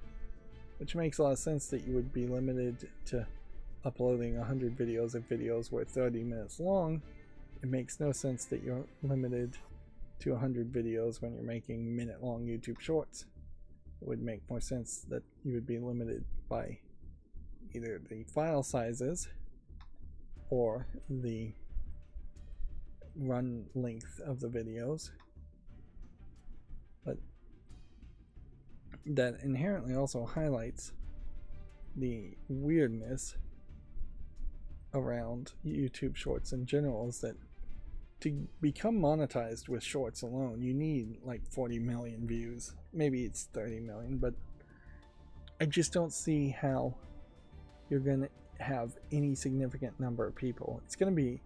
which makes a lot of sense that you would be limited to uploading 100 videos if videos were 30 minutes long. It makes no sense that you're limited to 100 videos when you're making minute-long YouTube Shorts. It would make more sense that you would be limited by either the file sizes or the run length of the videos. But that inherently also highlights the weirdness around YouTube Shorts in general, is that to become monetized with Shorts alone, you need like 40 million views. Maybe it's 30 million, but I just don't see how you're gonna have any significant number of people. It's gonna be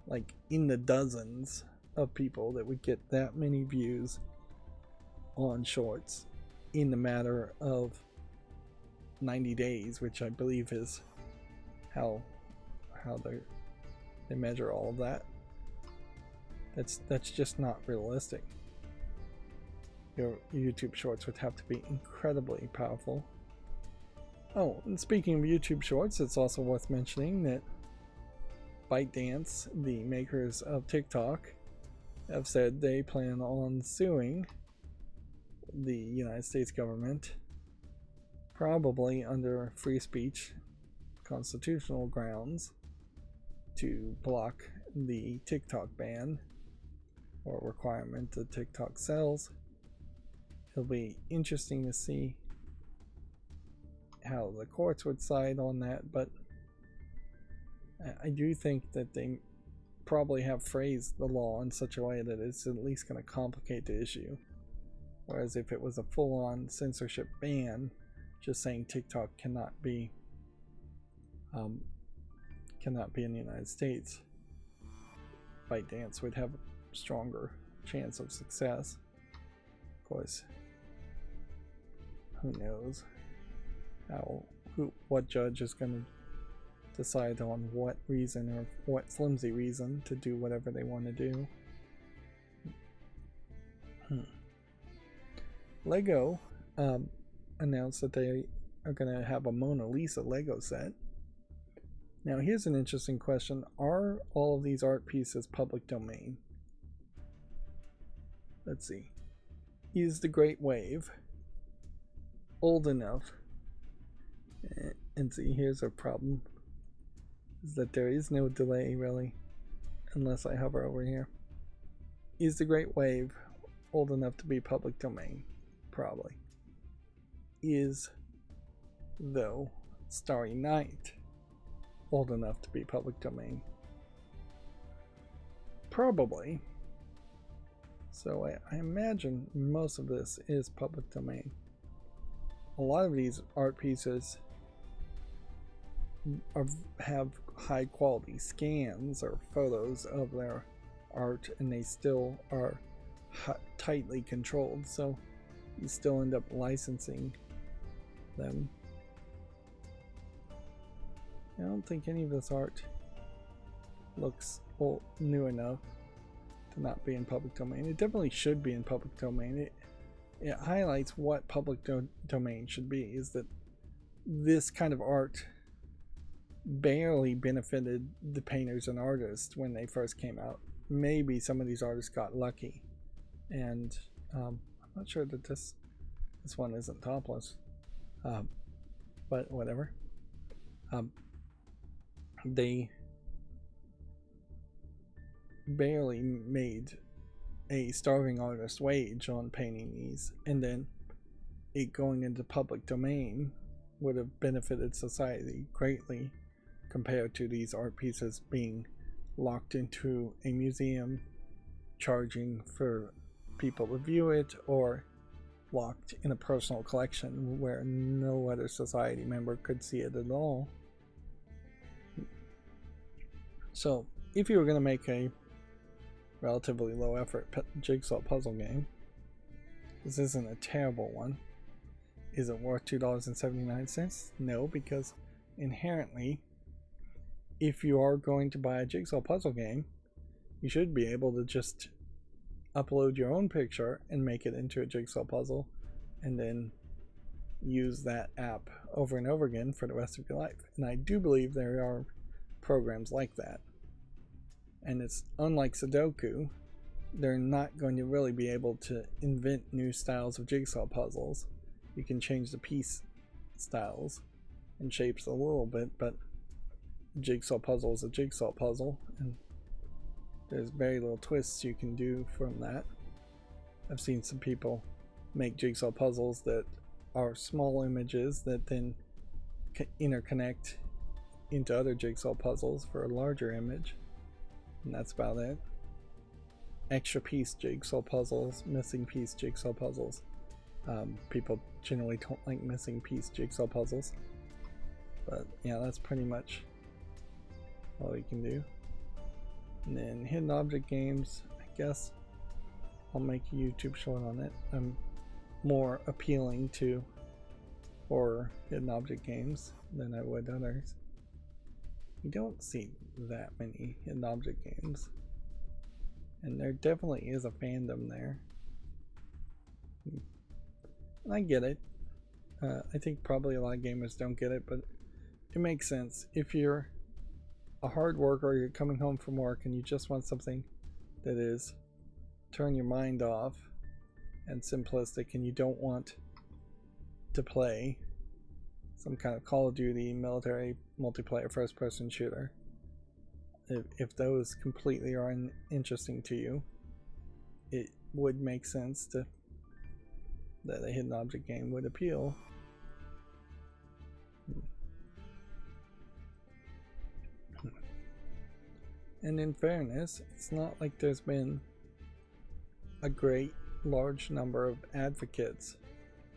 like in the dozens of people that would get that many views on Shorts in the matter of 90 days, which I believe is how they measure all of that. That's just not realistic. Your YouTube Shorts would have to be incredibly powerful. Oh, and speaking of YouTube Shorts, it's also worth mentioning that ByteDance, the makers of TikTok, have said they plan on suing the United States government, probably under free speech constitutional grounds, to block the TikTok ban or requirement that TikTok sells. It'll be interesting to see how the courts would side on that, but I do think that they probably have phrased the law in such a way that it's at least going to complicate the issue. Whereas if it was a full-on censorship ban, just saying TikTok cannot be in the United States, ByteDance would have a stronger chance of success. Of course, who knows what judge is going to decide on what reason or what flimsy reason to do whatever they want to do. Lego announced that they are going to have a Mona Lisa Lego set. Now here's an interesting question. Are all of these art pieces public domain? Let's see. Is the Great Wave old enough? And see, here's a problem. Is that there is no delay really, unless I hover over here. Is the Great Wave old enough to be public domain? Probably. Is, though, Starry Night old enough to be public domain? Probably. So I imagine most of this is public domain. A lot of these art pieces have high quality scans or photos of their art, and they still are tightly controlled, so you still end up licensing them. I don't think any of this art looks new enough to not be in public domain. It definitely should be in public domain. It highlights what public domain should be, is that this kind of art barely benefited the painters and artists when they first came out. Maybe some of these artists got lucky, and I'm not sure that this one isn't topless, but whatever. They barely made a starving artist wage on painting these, and then it going into public domain would have benefited society greatly compared to these art pieces being locked into a museum, charging for people to view it, or locked in a personal collection where no other society member could see it at all. So if you were going to make a relatively low effort jigsaw puzzle game, this isn't a terrible one. Is it worth $2.79? No, because inherently, if you are going to buy a jigsaw puzzle game, you should be able to just upload your own picture and make it into a jigsaw puzzle, and then use that app over and over again for the rest of your life. And I do believe there are programs like that. And it's unlike Sudoku, they're not going to really be able to invent new styles of jigsaw puzzles. You can change the piece styles and shapes a little bit, but a jigsaw puzzle is a jigsaw puzzle, and there's very little twists you can do from that. I've seen some people make jigsaw puzzles that are small images that then interconnect into other jigsaw puzzles for a larger image, and that's about it. Extra piece jigsaw puzzles, missing piece jigsaw puzzles. People generally don't like missing piece jigsaw puzzles, but yeah, that's pretty much all you can do. And then hidden object games, I guess I'll make a YouTube short on it. I'm more appealing to for hidden object games than I would others. You don't see that many hidden object games, and there definitely is a fandom there. And I get it. I think probably a lot of gamers don't get it, but it makes sense. If you're a hard worker, you're coming home from work and you just want something that is turn your mind off and simplistic, and you don't want to play some kind of Call of Duty military multiplayer first person shooter, if those completely are uninteresting to you, it would make sense that a hidden object game would appeal. And in fairness, it's not like there's been a great large number of advocates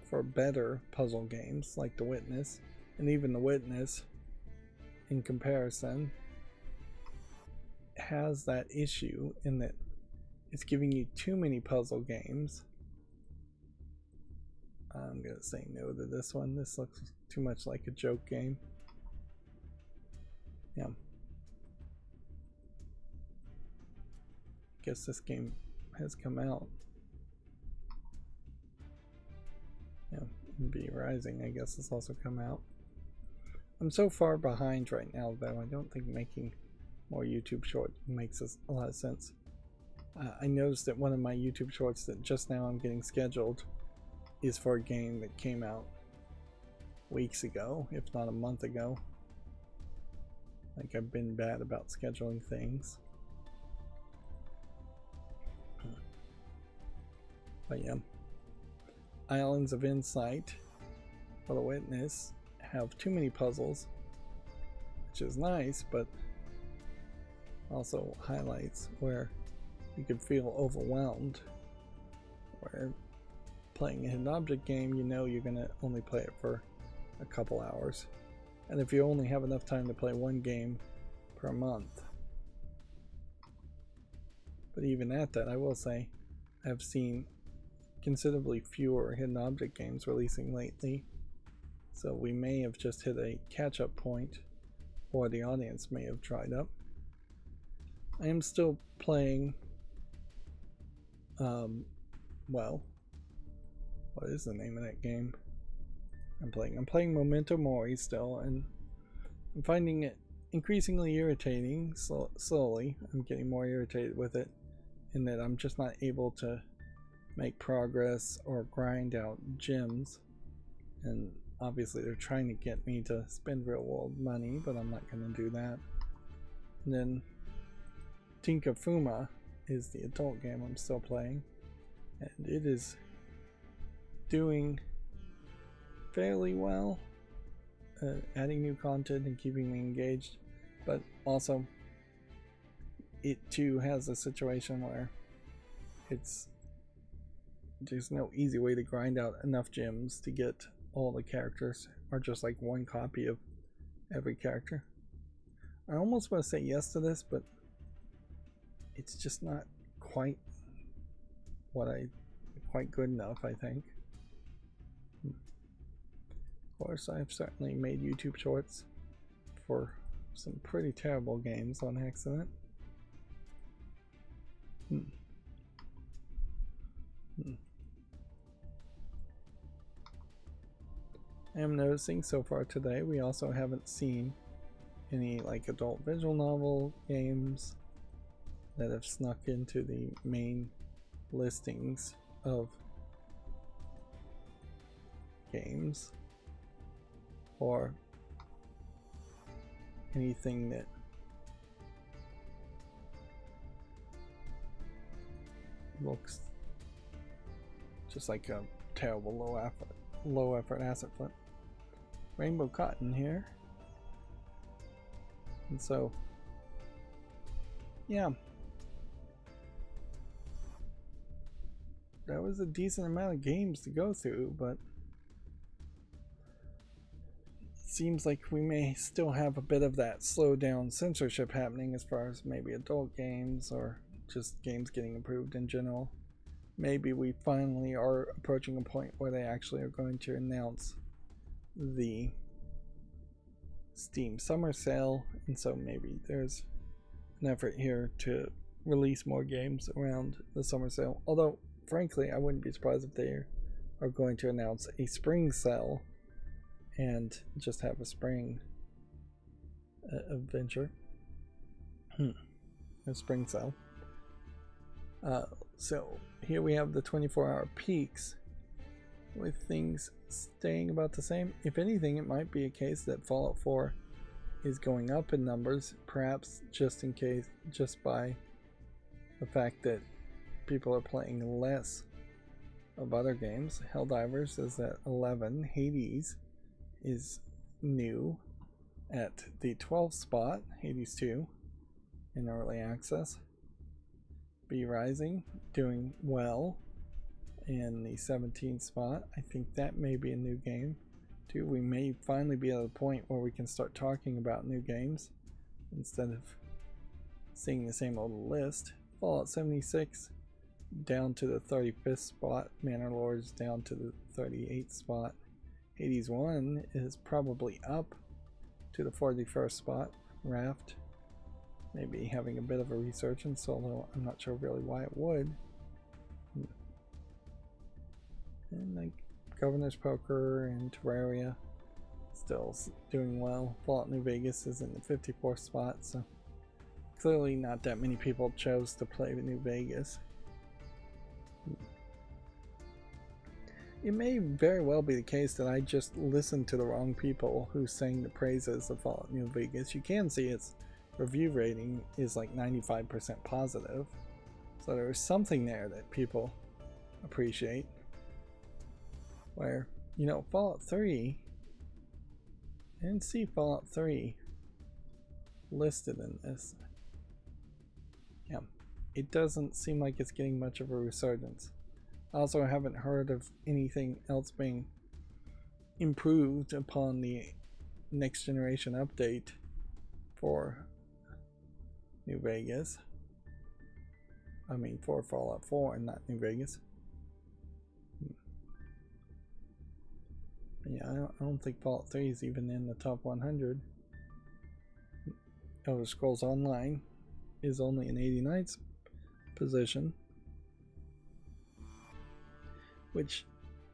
for better puzzle games like The Witness, and even The Witness, in comparison, has that issue in that it's giving you too many puzzle games. I'm gonna say no to this one. This looks too much like a joke game. Yeah. Guess this game has come out. Yeah, B Rising, I guess, has also come out. I'm so far behind right now, though. I don't think making more YouTube shorts makes a lot of sense. I noticed that one of my YouTube shorts that just now I'm getting scheduled is for a game that came out weeks ago, if not a month ago. Like, I've been bad about scheduling things. But yeah, Islands of Insight for The Witness have too many puzzles, which is nice, but also highlights where you could feel overwhelmed, where playing a hidden object game, you know you're gonna only play it for a couple hours, and if you only have enough time to play one game per month. But even at that, I will say I've seen considerably fewer hidden object games releasing lately, so we may have just hit a catch-up point, or the audience may have dried up. I am still playing, well, what is the name of that game I'm playing Memento Mori still, and I'm finding it increasingly irritating. Slowly I'm getting more irritated with it, in that I'm just not able to make progress or grind out gems, and obviously they're trying to get me to spend real world money, but I'm not going to do that. And then Tinka Fuma is the adult game I'm still playing, and it is doing fairly well, adding new content and keeping me engaged, but also it too has a situation where there's no easy way to grind out enough gems to get all the characters, or just like one copy of every character. I almost want to say yes to this, but it's just not quite good enough, I think. Of course, I've certainly made YouTube shorts for some pretty terrible games on accident. I am noticing so far today we also haven't seen any like adult visual novel games that have snuck into the main listings of games, or anything that looks just like a terrible low effort asset flip. Rainbow Cotton here, and so yeah, that was a decent amount of games to go through, but it seems like we may still have a bit of that slow down censorship happening as far as maybe adult games or just games getting approved in general. Maybe we finally are approaching a point where they actually are going to announce the Steam summer sale, and so maybe there's an effort here to release more games around the summer sale. Although, frankly, I wouldn't be surprised if they are going to announce a spring sale and just have a spring adventure. A spring sale. So here we have the 24-hour peaks with things staying about the same. If anything, it might be a case that Fallout 4 is going up in numbers, perhaps just by the fact that people are playing less of other games. Helldivers is at 11. Hades is new at the 12th spot. Hades 2 in early access. B Rising doing well in the 17th spot. I think that may be a new game too. We may finally be at a point where we can start talking about new games instead of seeing the same old list. Fallout 76 down to the 35th spot. Manor Lords down to the 38th spot. Hades 1 is probably up to the 41st spot. Raft maybe having a bit of a resurgence, although I'm not sure really why it would. And like Governor's Poker and Terraria still doing well. Fallout New Vegas is in the 54th spot, so clearly not that many people chose to play New Vegas. It may very well be the case that I just listened to the wrong people who sang the praises of Fallout New Vegas. You can see its review rating is like 95% positive, so there is something there that people appreciate. Where, you know, Fallout 3, I didn't see Fallout 3 listed in this. Yeah, it doesn't seem like it's getting much of a resurgence. Also, I haven't heard of anything else being improved upon the next generation update for New Vegas. I mean, for Fallout 4 and not New Vegas. Yeah, I don't think Fallout 3 is even in the top 100. Elder Scrolls Online is only in 89th position. Which,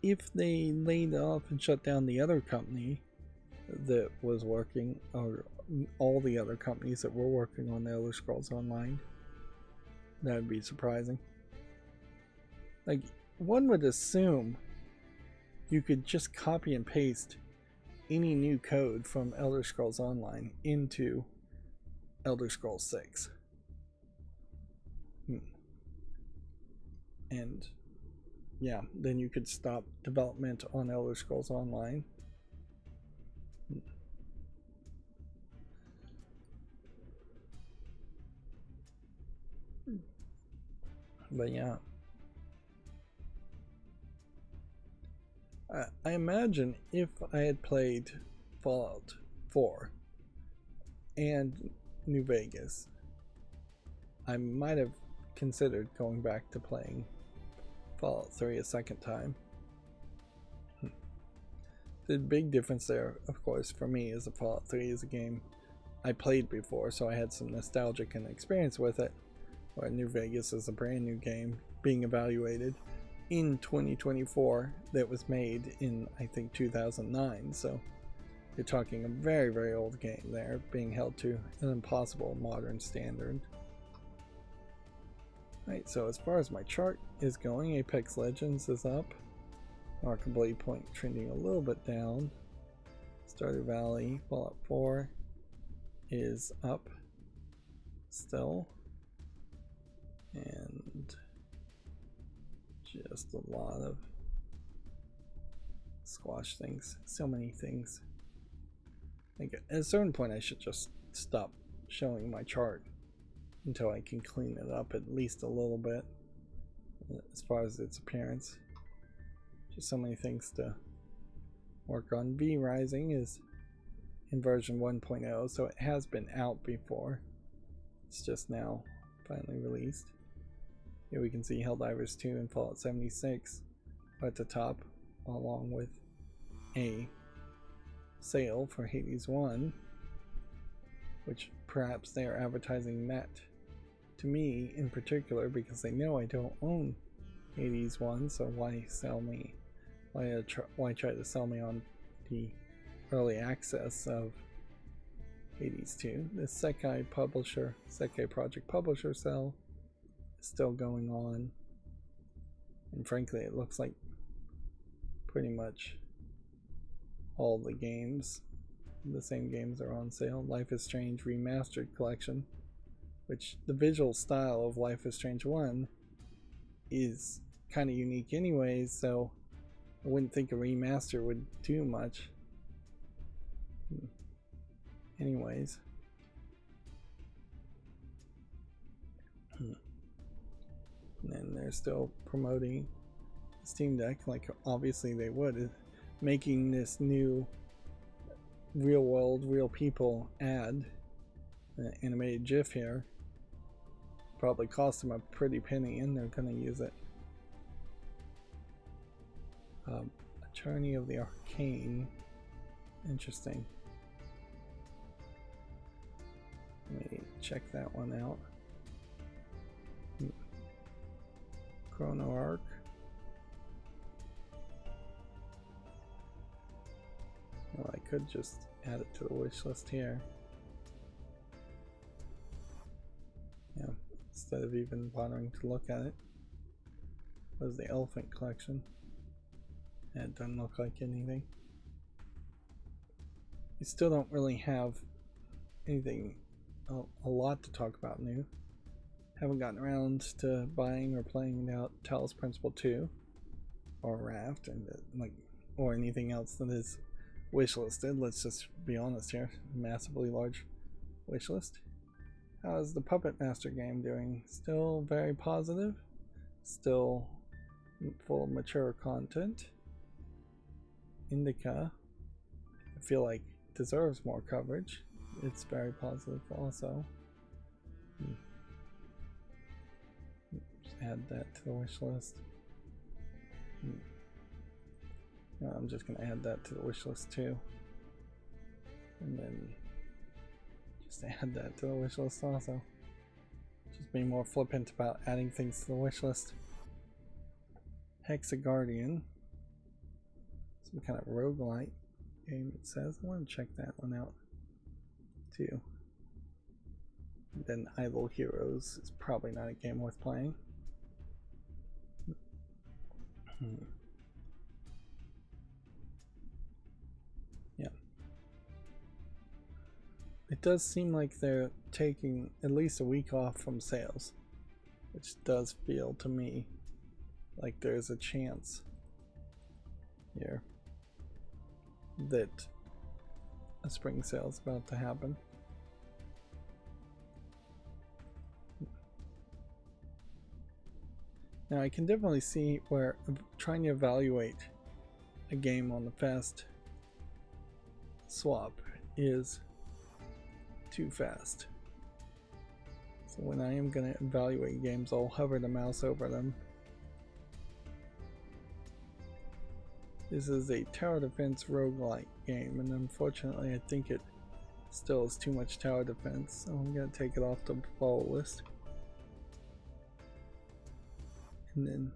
if they laid off and shut down the other company that was working, or all the other companies that were working on the Elder Scrolls Online, that would be surprising. Like, one would assume you could just copy and paste any new code from Elder Scrolls Online into Elder Scrolls 6. And yeah, then you could stop development on Elder Scrolls Online. But yeah, I imagine if I had played Fallout 4 and New Vegas, I might have considered going back to playing Fallout 3 a second time. The big difference there, of course, for me is that Fallout 3 is a game I played before, so I had some nostalgic and experience with it, where New Vegas is a brand new game being evaluated in 2024 that was made in, I think, 2009, so you're talking a very, very old game there being held to an impossible modern standard. Right, so as far as my chart is going, Apex Legends is up. Markham Blade Point trending a little bit down. Stardew Valley, Fallout 4 is up still. And just a lot of squash things. So many things. I think at a certain point I should just stop showing my chart until I can clean it up at least a little bit as far as its appearance. Just so many things to work on. V Rising is in version 1.0, so it has been out before. It's just now finally released. Here we can see Helldivers 2 and Fallout 76 at the top, along with A sale for Hades 1, which perhaps they are advertising that to me in particular because they know I don't own Hades 1, so why sell me? Why try to sell me on the early access of Hades 2? The Sekai Project Publisher sale is still going on, and frankly it looks like pretty much all the games, the same games, are on sale. Life is Strange Remastered Collection, which the visual style of Life is Strange 1 is kind of unique anyways, so I wouldn't think a remaster would do much. Anyways. And then they're still promoting Steam Deck, like obviously they would, making this new real world, real people ad, animated GIF here. Probably cost them a pretty penny, and they're gonna use it. Attorney of the Arcane. Interesting. Let me check that one out. Chrono Arc. Well, I could just add it to the wish list here. Yeah, instead of even bothering to look at it. What is the Elephant Collection? Yeah, it doesn't look like anything. We still don't really have anything, a lot to talk about new. Haven't gotten around to buying or playing out Talos Principle 2 or Raft, and or anything else that is wishlisted. Let's just be honest here. Massively large wishlist. How's the Puppet Master game doing? Still very positive. Still full of mature content. Indica, I feel like, deserves more coverage. It's very positive also. Just add that to the wish list. No, I'm just going to add that to the wish list too. And then just add that to the wish list also. Just being more flippant about adding things to the wish list. Hexaguardian. Some kind of roguelite game, it says. I want to check that one out too. And then Idle Heroes is probably not a game worth playing. Yeah. It does seem like they're taking at least a week off from sales, which does feel to me like there's a chance here that a spring sale is about to happen. Now I can definitely see where trying to evaluate a game on the fast swap is too fast. So when I am going to evaluate games, I'll hover the mouse over them. This is a tower defense roguelike game, and unfortunately I think it still is too much tower defense, so I'm going to take it off the follow list. And then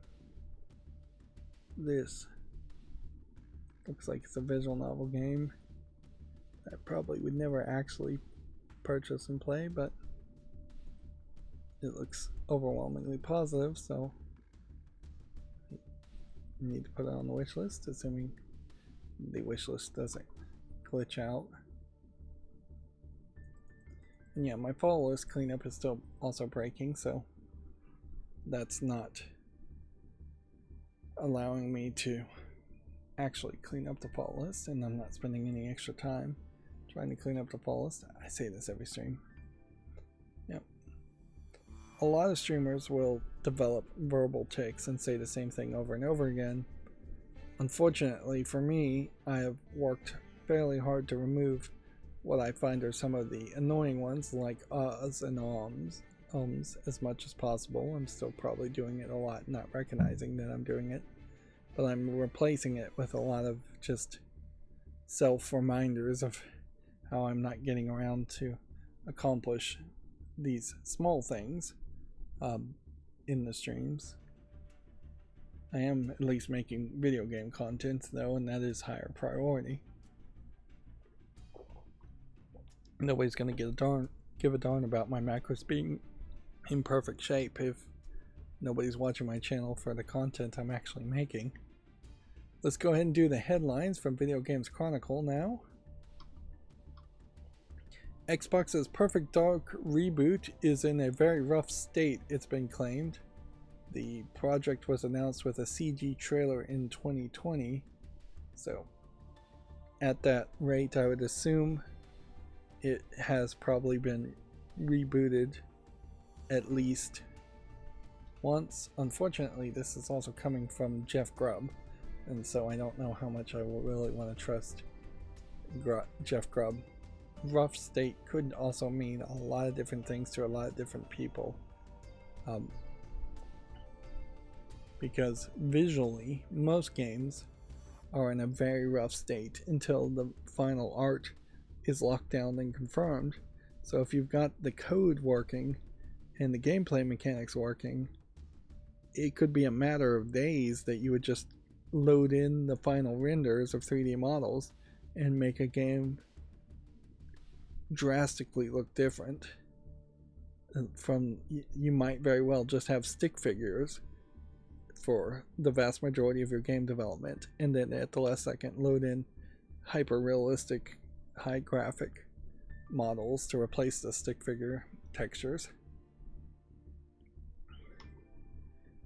this looks like it's a visual novel game I probably would never actually purchase and play, but it looks overwhelmingly positive, so I need to put it on the wish list, assuming the wish list doesn't glitch out. And yeah, my follow list cleanup is still also breaking, so that's not allowing me to actually clean up the follow list, and I'm not spending any extra time trying to clean up the follow list. I say this every stream. Yep. A lot of streamers will develop verbal tics and say the same thing over and over again. Unfortunately for me, I have worked fairly hard to remove what I find are some of the annoying ones, like uhs and ums, as much as possible. I'm still probably doing it a lot, not recognizing that I'm doing it, but I'm replacing it with a lot of just self-reminders of how I'm not getting around to accomplish these small things in the streams. I am at least making video game content though, and that is higher priority. Nobody's gonna give a darn about my macros being in perfect shape if nobody's watching my channel for the content I'm actually making. Let's go ahead and do the headlines from Video Games Chronicle now. Xbox's Perfect Dark reboot is in a very rough state, it's been claimed. The project was announced with a CG trailer in 2020, so at that rate I would assume it has probably been rebooted at least once. Unfortunately, this is also coming from Jeff Grubb, and so I don't know how much I will really want to trust Jeff Grubb. Rough state could also mean a lot of different things to a lot of different people, because visually most games are in a very rough state until the final art is locked down and confirmed. So if you've got the code working and the gameplay mechanics working, it could be a matter of days that you would just load in the final renders of 3D models and make a game drastically look different. From, you might very well just have stick figures for the vast majority of your game development, and then at the last second load in hyper realistic high graphic models to replace the stick figure textures.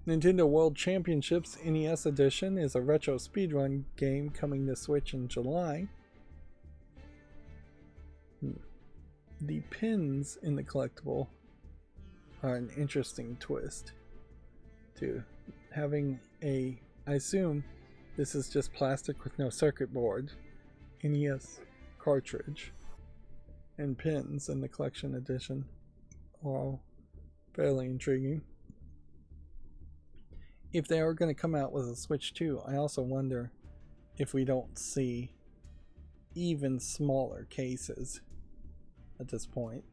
Nintendo World Championships NES Edition is a retro speedrun game coming to Switch in July. The pins in the collectible are an interesting twist to having a, I assume this is just plastic with no circuit board, NES cartridge, and pins in the collection edition are all fairly intriguing. If they are going to come out with a Switch 2, I also wonder if we don't see even smaller cases at this point.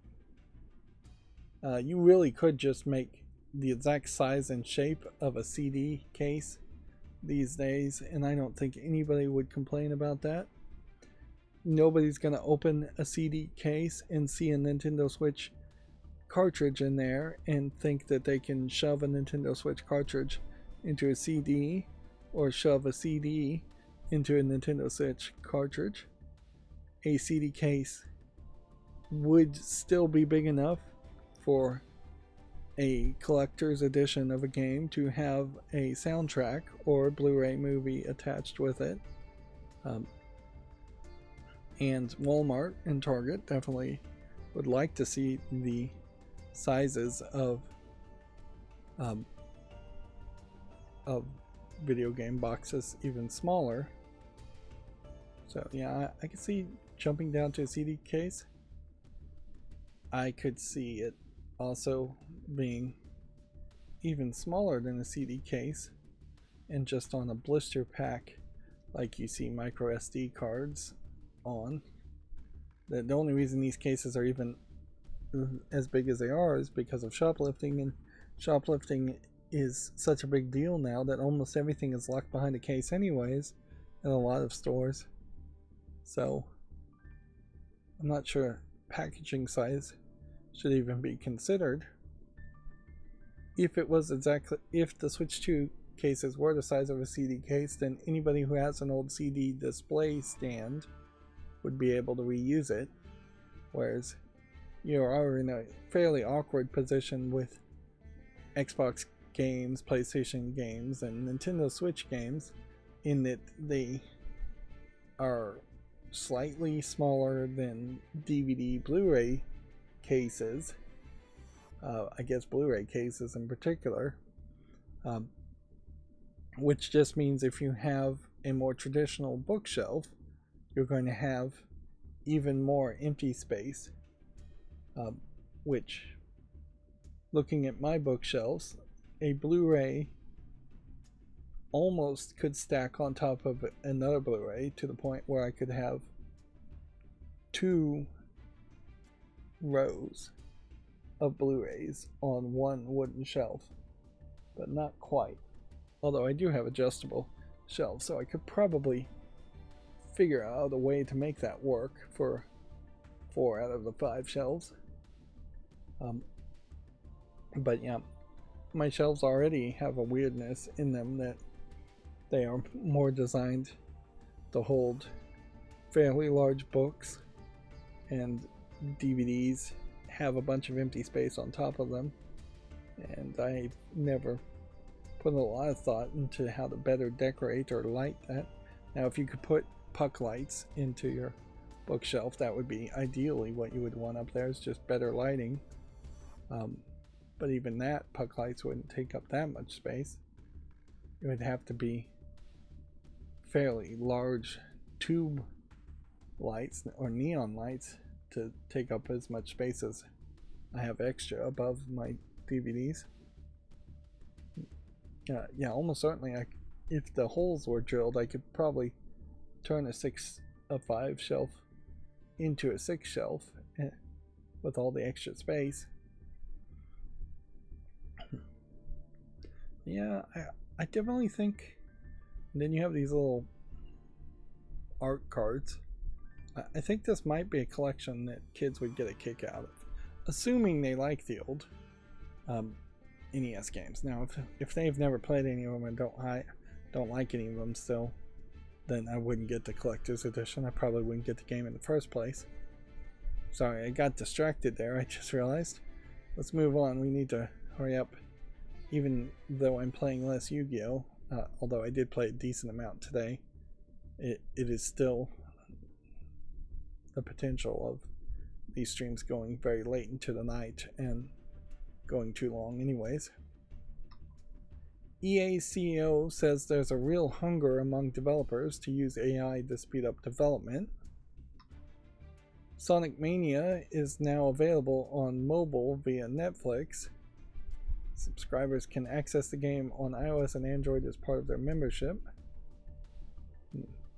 You really could just make the exact size and shape of a CD case these days, and I don't think anybody would complain about that. Nobody's going to open a CD case and see a Nintendo Switch cartridge in there and think that they can shove a Nintendo Switch cartridge into a CD, or shove a CD into a Nintendo Switch cartridge. A CD case would still be big enough for a collector's edition of a game to have a soundtrack or Blu-ray movie attached with it. And Walmart and Target definitely would like to see the sizes of video game boxes even smaller. So yeah, I could see jumping down to a CD case. I could see it also being even smaller than a CD case and just on a blister pack like you see micro SD cards on. The only reason these cases are even as big as they are is because of shoplifting, and shoplifting is such a big deal now that almost everything is locked behind a case anyways in a lot of stores. So I'm not sure packaging size should even be considered. If it was if the Switch 2 cases were the size of a CD case, then anybody who has an old CD display stand would be able to reuse it, whereas you are in a fairly awkward position with Xbox games, PlayStation games, and Nintendo Switch games in that they are slightly smaller than DVD Blu-ray cases, I guess Blu-ray cases in particular, which just means if you have a more traditional bookshelf, you're going to have even more empty space, which, looking at my bookshelves, a Blu-ray almost could stack on top of another Blu-ray to the point where I could have 2 rows of Blu-rays on one wooden shelf, but not quite. Although I do have adjustable shelves, so I could probably figure out a way to make that work for 4 out of the 5 shelves. But yeah, my shelves already have a weirdness in them that they are more designed to hold fairly large books, and DVDs have a bunch of empty space on top of them, and I've never put a lot of thought into how to better decorate or light that. Now, if you could put puck lights into your bookshelf, that would be ideally what you would want up there, is just better lighting. But even that, puck lights wouldn't take up that much space. It would have to be fairly large tube lights or neon lights to take up as much space as I have extra above my DVDs. Yeah, almost certainly, if the holes were drilled, I could probably turn a 5 shelf into a 6 shelf with all the extra space. Yeah, I definitely think. And then you have these little art cards. I think this might be a collection that kids would get a kick out of, assuming they like the old NES games. Now, if they've never played any of them and don't like any of them still, then I wouldn't get the collector's edition. I probably wouldn't get the game in the first place. Sorry, I got distracted there, I just realized. Let's move on. We need to hurry up. Even though I'm playing less Yu-Gi-Oh, although I did play a decent amount today, it is still the potential of these streams going very late into the night and going too long anyways. EA CEO says there's a real hunger among developers to use AI to speed up development. Sonic Mania is now available on mobile via Netflix. Subscribers can access the game on iOS and Android as part of their membership.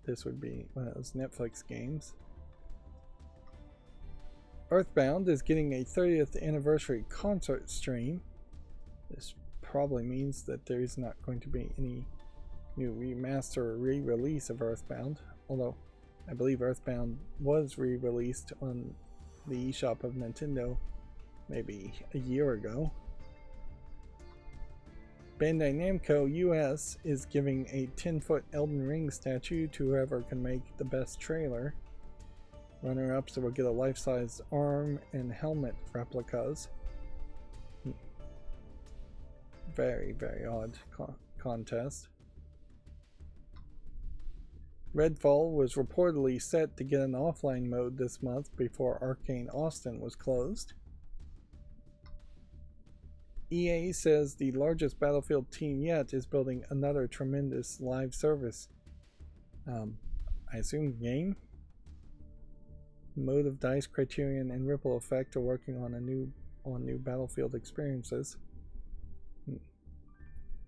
This would be one of those Netflix games. Earthbound is getting a 30th anniversary concert stream. This probably means that there is not going to be any new remaster or re-release of Earthbound, although I believe Earthbound was re-released on the eShop of Nintendo maybe a year ago. Bandai Namco US is giving a 10-foot Elden Ring statue to whoever can make the best trailer. Runner-ups will get a life-sized arm and helmet replicas. Very, very odd contest. Redfall was reportedly set to get an offline mode this month before Arcane Austin was closed. EA says the largest Battlefield team yet is building another tremendous live service. I assume game? Mode of Dice, Criterion, and Ripple Effect are working on new Battlefield experiences.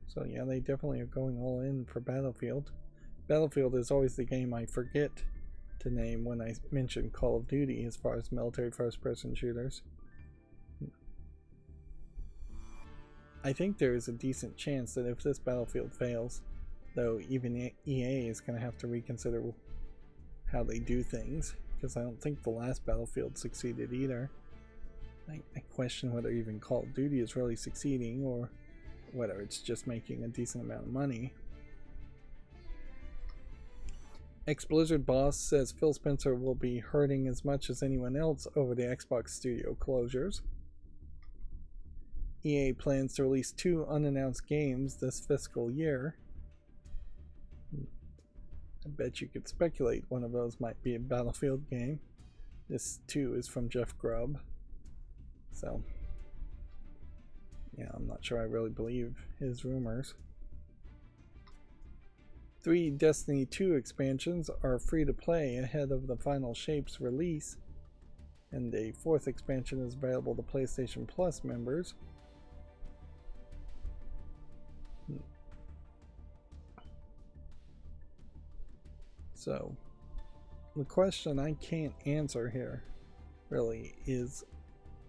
So yeah, they definitely are going all in for Battlefield. Battlefield is always the game I forget to name when I mention Call of Duty as far as military first-person shooters. I think there is a decent chance that if this Battlefield fails, though even EA is going to have to reconsider how they do things, because I don't think the last Battlefield succeeded either. I question whether even Call of Duty is really succeeding, or whether it's just making a decent amount of money. Ex-Blizzard boss says Phil Spencer will be hurting as much as anyone else over the Xbox studio closures. EA plans to release 2 unannounced games this fiscal year. I bet you could speculate one of those might be a Battlefield game. This too is from Jeff Grubb. So, yeah, I'm not sure I really believe his rumors. 3 Destiny 2 expansions are free to play ahead of the Final Shapes release, and a 4th expansion is available to PlayStation Plus members. So the question I can't answer here really is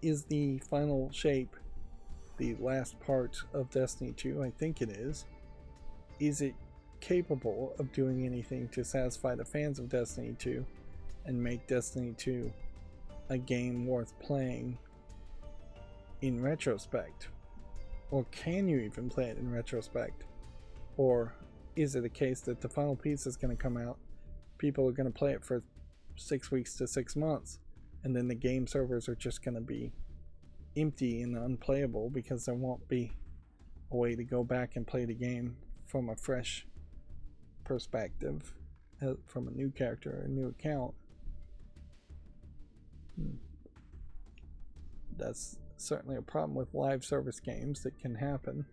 the final shape the last part of Destiny 2? I think it is. Is it capable of doing anything to satisfy the fans of Destiny 2 and make Destiny 2 a game worth playing in retrospect? Or can you even play it in retrospect? Or is it a case that the final piece is going to come out, people are going to play it for 6 weeks to 6 months, and then the game servers are just going to be empty and unplayable because there won't be a way to go back and play the game from a fresh perspective, from a new character or a new account? That's certainly a problem with live service games that can happen.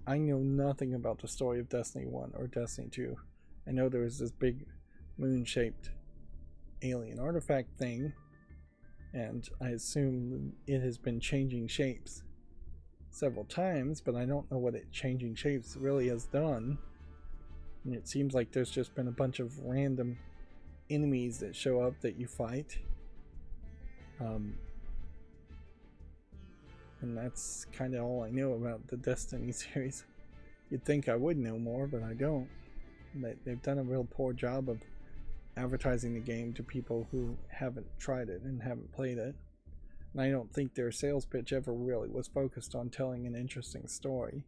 I know nothing about the story of Destiny 1 or Destiny 2. I know there was this big moon-shaped alien artifact thing, and I assume it has been changing shapes several times, but I don't know what it changing shapes really has done. And it seems like there's just been a bunch of random enemies that show up that you fight. And that's kind of all I know about the Destiny series. You'd think I would know more, but I don't. They've done a real poor job of advertising the game to people who haven't tried it and haven't played it. And I don't think their sales pitch ever really was focused on telling an interesting story,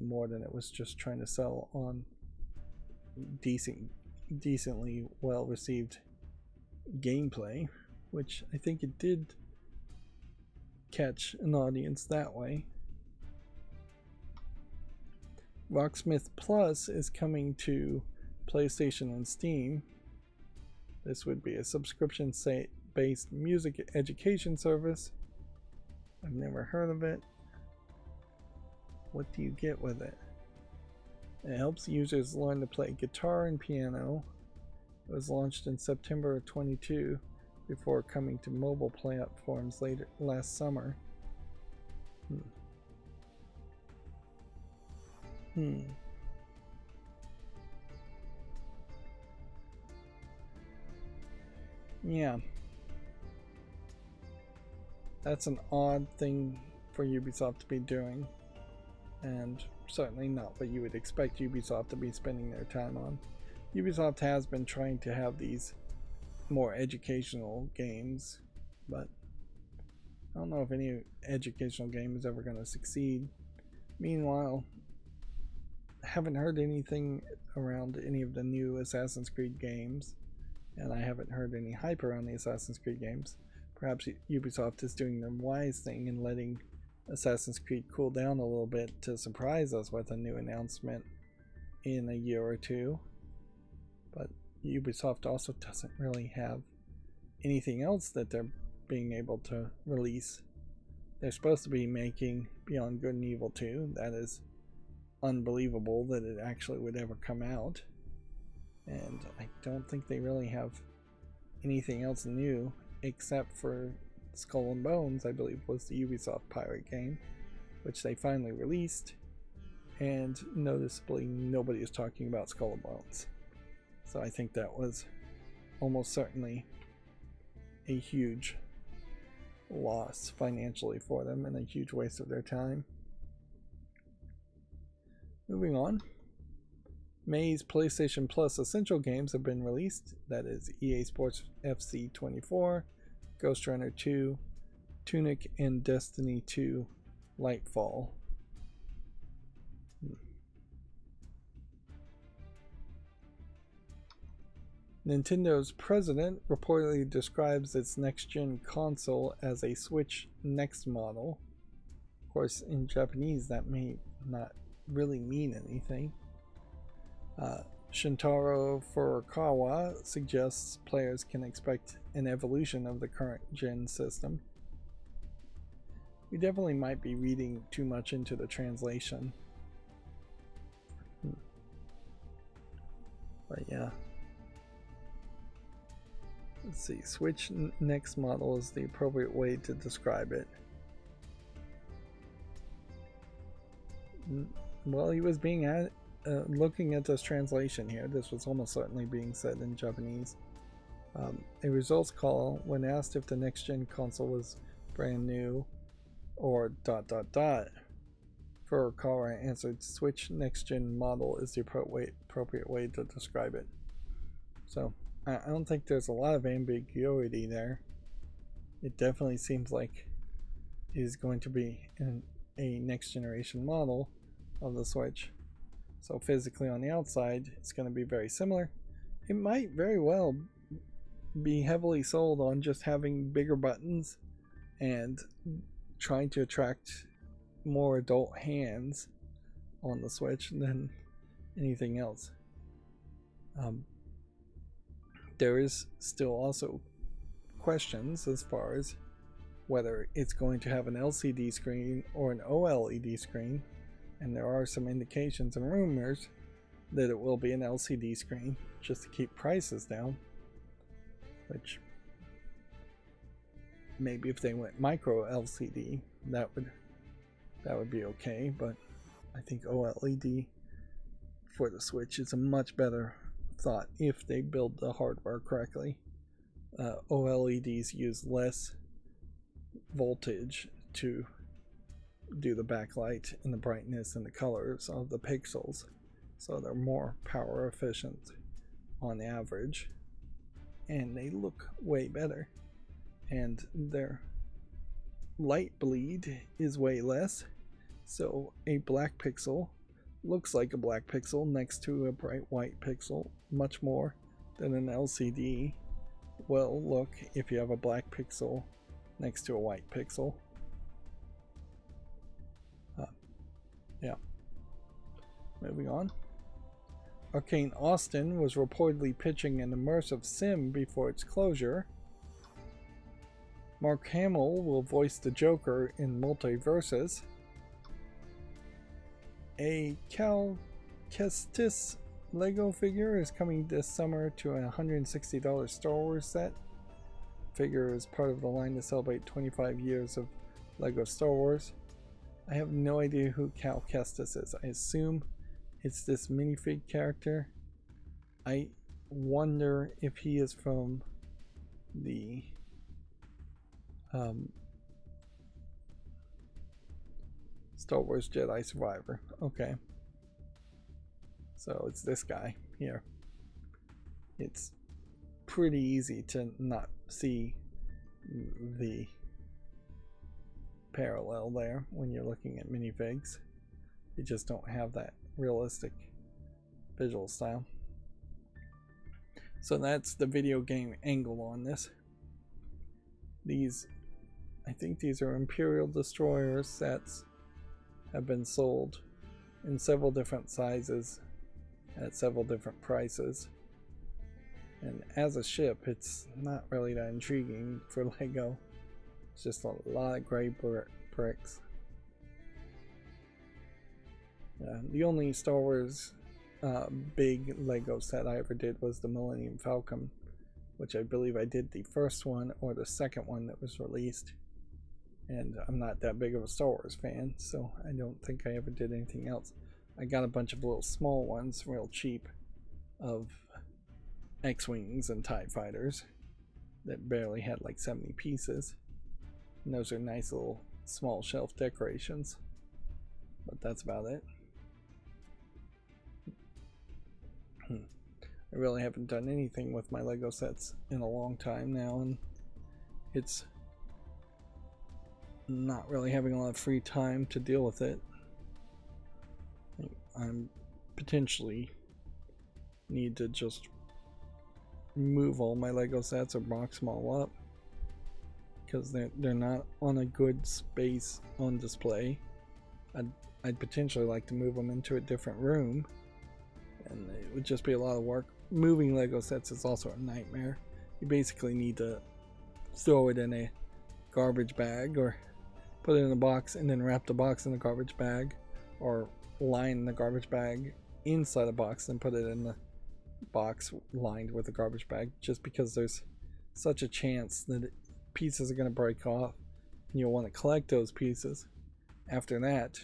more than it was just trying to sell on decently well received gameplay, which I think it did catch an audience that way. Rocksmith Plus is coming to PlayStation and Steam. This would be a subscription-based music education service. I've never heard of it. What do you get with it? It helps users learn to play guitar and piano. It was launched in September of 2022 before coming to mobile platforms last summer. Yeah. That's an odd thing for Ubisoft to be doing, and certainly not what you would expect Ubisoft to be spending their time on. Ubisoft has been trying to have these more educational games, but I don't know if any educational game is ever going to succeed. Meanwhile, I haven't heard anything around any of the new Assassin's Creed games, and I haven't heard any hype around the Assassin's Creed games. Perhaps Ubisoft is doing the wise thing and letting Assassin's Creed cool down a little bit to surprise us with a new announcement in a year or two. But Ubisoft also doesn't really have anything else that they're being able to release. They're supposed to be making Beyond Good and Evil 2. That is unbelievable that it actually would ever come out. And I don't think they really have anything else new except for Skull and Bones, I believe was the Ubisoft pirate game, which they finally released, and noticeably nobody is talking about Skull and Bones. So I think that was almost certainly a huge loss financially for them and a huge waste of their time. Moving on. May's PlayStation Plus Essential games have been released. That is EA Sports FC 24, Ghost Runner 2, Tunic, and Destiny 2 Lightfall. Nintendo's president reportedly describes its next-gen console as a Switch Next model. Of course, in Japanese that may not really mean anything. Shintaro Furukawa suggests players can expect an evolution of the current gen system. We definitely might be reading too much into the translation. But yeah. Let's see, Switch Next model is the appropriate way to describe it. Well, he was being looking at this translation here, this was almost certainly being said in Japanese. A results call, when asked if the next-gen console was brand new or ... Furukawa answered, Switch next-gen model is the appropriate way to describe it. So I don't think there's a lot of ambiguity there. It definitely seems like it is going to be a next-generation model of the Switch. So physically on the outside, it's going to be very similar. It might very well be heavily sold on just having bigger buttons and trying to attract more adult hands on the Switch than anything else. There is still also questions as far as whether it's going to have an LCD screen or an OLED screen, and there are some indications and rumors that it will be an LCD screen just to keep prices down, which maybe if they went micro LCD that would be okay, but I think OLED for the Switch is a much better thought if they build the hardware correctly. OLEDs use less voltage to do the backlight and the brightness and the colors of the pixels, so they're more power efficient on average, and they look way better, and their light bleed is way less, so a black pixel looks like a black pixel next to a bright white pixel much more than an LCD will look if you have a black pixel next to a white pixel. Yeah. Moving on. Arcane Austin was reportedly pitching an immersive sim before its closure. Mark Hamill will voice the Joker in Multiverses. A Cal Kestis Lego figure is coming this summer to a $160 Star Wars set. Figure is part of the line to celebrate 25 years of Lego Star Wars. I have no idea who Cal Kestis is. I assume it's this minifig character. I wonder if he is from the Star Wars Jedi Survivor. Okay. So it's this guy here. It's pretty easy to not see the parallel there when you're looking at minifigs. They just don't have that realistic visual style. So that's the video game angle on this. I think these are Imperial Destroyer sets, have been sold in several different sizes at several different prices. And as a ship, it's not really that intriguing for Lego. It's just a lot of gray bricks. The only Star Wars big Lego set I ever did was the Millennium Falcon, which I believe I did the first one or the second one that was released. And I'm not that big of a Star Wars fan, so I don't think I ever did anything else. I got a bunch of little small ones, real cheap, of X-Wings and TIE Fighters that barely had like 70 pieces. And those are nice little small shelf decorations. But that's about it. I really haven't done anything with my Lego sets in a long time now, and it's not really having a lot of free time to deal with it. I'm potentially need to just move all my Lego sets or box them all up, because they're not on a good space on display. I'd potentially like to move them into a different room, and it would just be a lot of work. Moving Lego sets is also a nightmare. You basically need to throw it in a garbage bag or put it in a box and then wrap the box in the garbage bag, or line the garbage bag inside a box and put it in the box lined with a garbage bag, just because there's such a chance that pieces are going to break off and you'll want to collect those pieces. After that,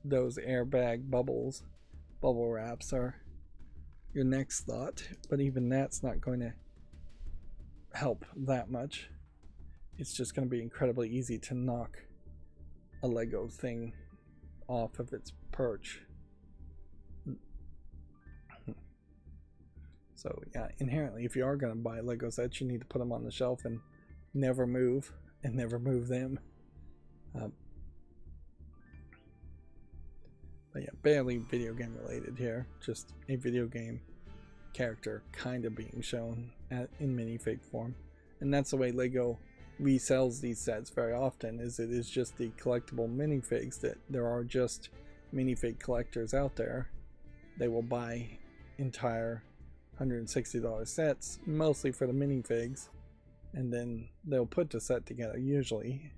those airbag bubbles bubble wraps are your next thought, but even that's not going to help that much. It's just going to be incredibly easy to knock a Lego thing off of its perch. So yeah, inherently, if you are going to buy Lego sets, you need to put them on the shelf and never move them. But yeah, barely video game related here. Just a video game character kind of being shown in minifig form. And that's the way Lego resells these sets very often, is it is just the collectible minifigs that there are just minifig collectors out there. They will buy entire $160 sets, mostly for the minifigs, and then they'll put the set together usually,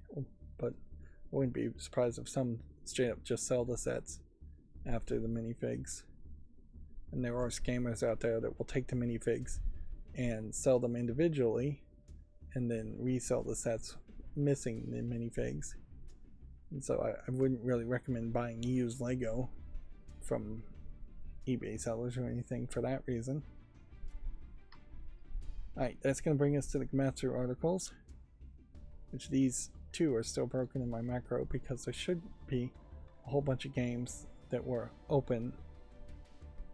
but I wouldn't be surprised if some straight up just sell the sets after the minifigs. And there are scammers out there that will take the minifigs and sell them individually and then resell the sets missing the minifigs. And so I wouldn't really recommend buying used Lego from eBay sellers or anything for that reason. Alright, that's going to bring us to the Gematsu articles, which these two are still broken in my macro because there should be a whole bunch of games that were open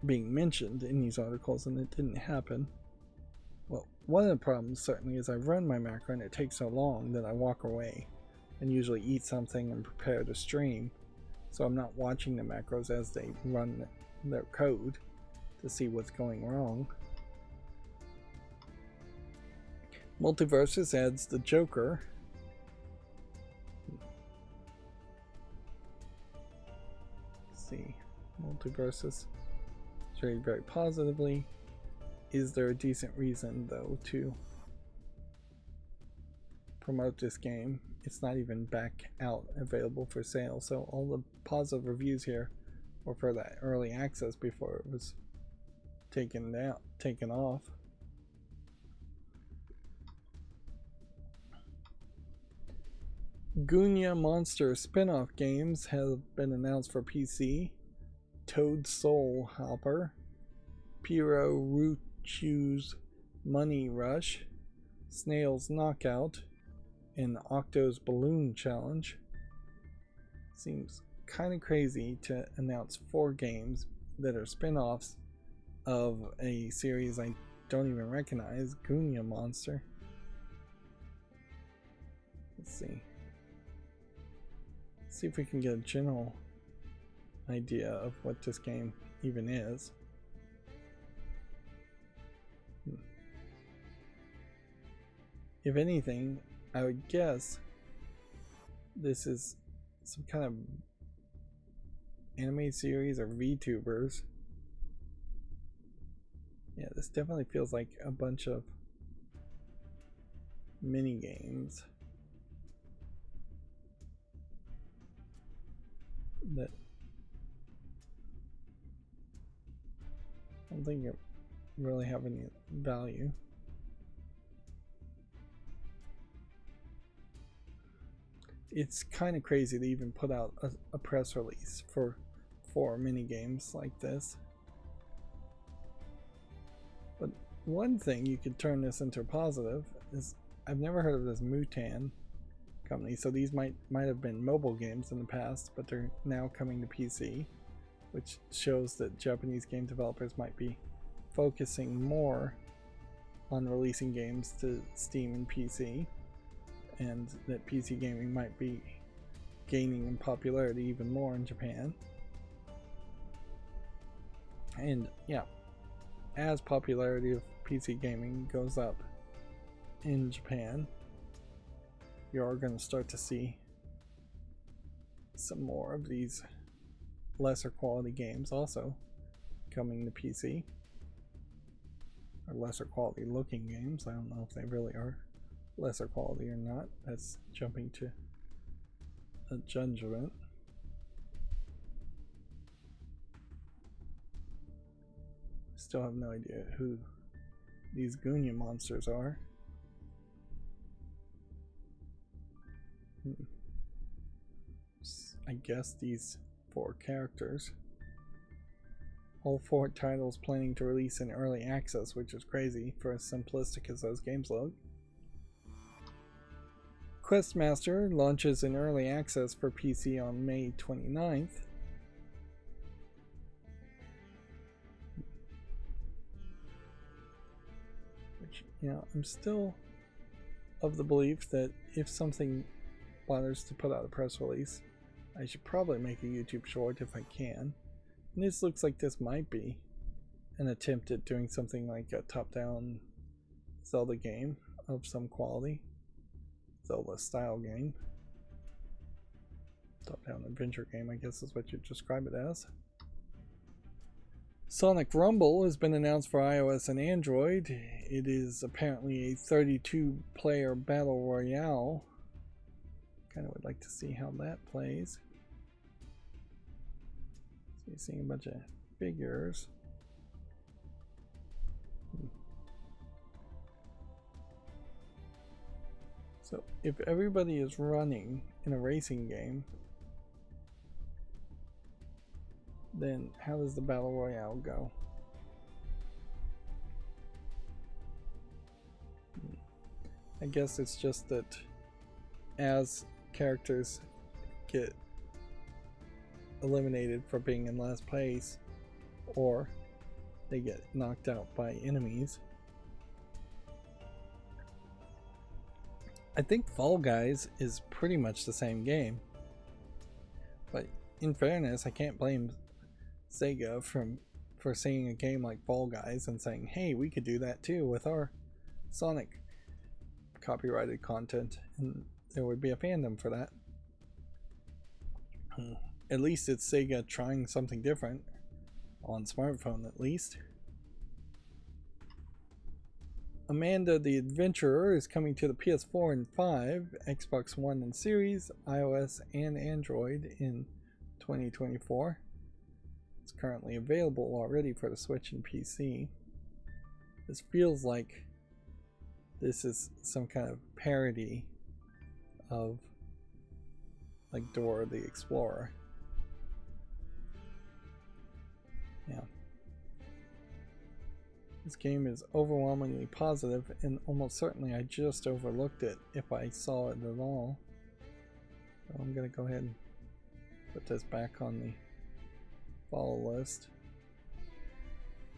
being mentioned in these articles, and it didn't happen. Well, one of the problems certainly is I run my macro and it takes so long that I walk away and usually eat something and prepare to stream, so I'm not watching the macros as they run their code to see what's going wrong. Multiversus adds the Joker. Let's see, Multiversus is rated very positively. Is there a decent reason though to promote this game? It's not even back out available for sale, so all the positive reviews here were for that early access before it was taken off. Gunya Monster spin-off games have been announced for PC. Toad Soul Hopper, Piro Ruchu's Money Rush, Snail's Knockout, and Octo's Balloon Challenge. Seems kind of crazy to announce 4 games that are spin-offs of a series I don't even recognize, Gunya Monster. Let's see. See if we can get a general idea of what this game even is. If anything, I would guess this is some kind of anime series or VTubers. Yeah, this definitely feels like a bunch of mini games that I don't think it really have any value. It's kind of crazy to even put out a press release for 4 mini games like this. But one thing you could turn this into positive is I've never heard of this Mutan company, so these might have been mobile games in the past, but they're now coming to PC, which shows that Japanese game developers might be focusing more on releasing games to Steam and PC, and that PC gaming might be gaining in popularity even more in Japan. And yeah, as popularity of PC gaming goes up in Japan, you're going to start to see some more of these lesser quality games also coming to PC, or lesser quality looking games. I don't know if they really are lesser quality or not. That's jumping to a judgment. Still have no idea who these Gunya monsters are. I guess these 4 characters. all 4 titles planning to release in early access, which is crazy for as simplistic as those games look. Questmaster launches in early access for PC on May 29th. Which, you know, I'm still of the belief that if something bothers to put out a press release, I should probably make a YouTube short if I can. And this looks like this might be an attempt at doing something like a top-down Zelda game of some quality. Zelda style game. Top-down adventure game, I guess is what you'd describe it as. Sonic Rumble has been announced for iOS and Android. It is apparently a 32-player battle royale. Kind of would like to see how that plays. So you're seeing a bunch of figures. So if everybody is running in a racing game, then how does the battle royale go? I guess it's just that as characters get eliminated for being in last place, or they get knocked out by enemies. I think Fall Guys is pretty much the same game, but in fairness, I can't blame Sega for seeing a game like Fall Guys and saying, hey, we could do that too with our Sonic copyrighted content, and there would be a fandom for that. At least it's Sega trying something different on smartphone, at least. Amanda the Adventurer is coming to the PS4 and 5, Xbox One and Series, iOS and Android in 2024. It's currently available already for the Switch and PC. This feels like this is some kind of parody of like Dora the Explorer. Yeah. This game is overwhelmingly positive, and almost certainly I just overlooked it if I saw it at all. So I'm going to go ahead and put this back on the follow list.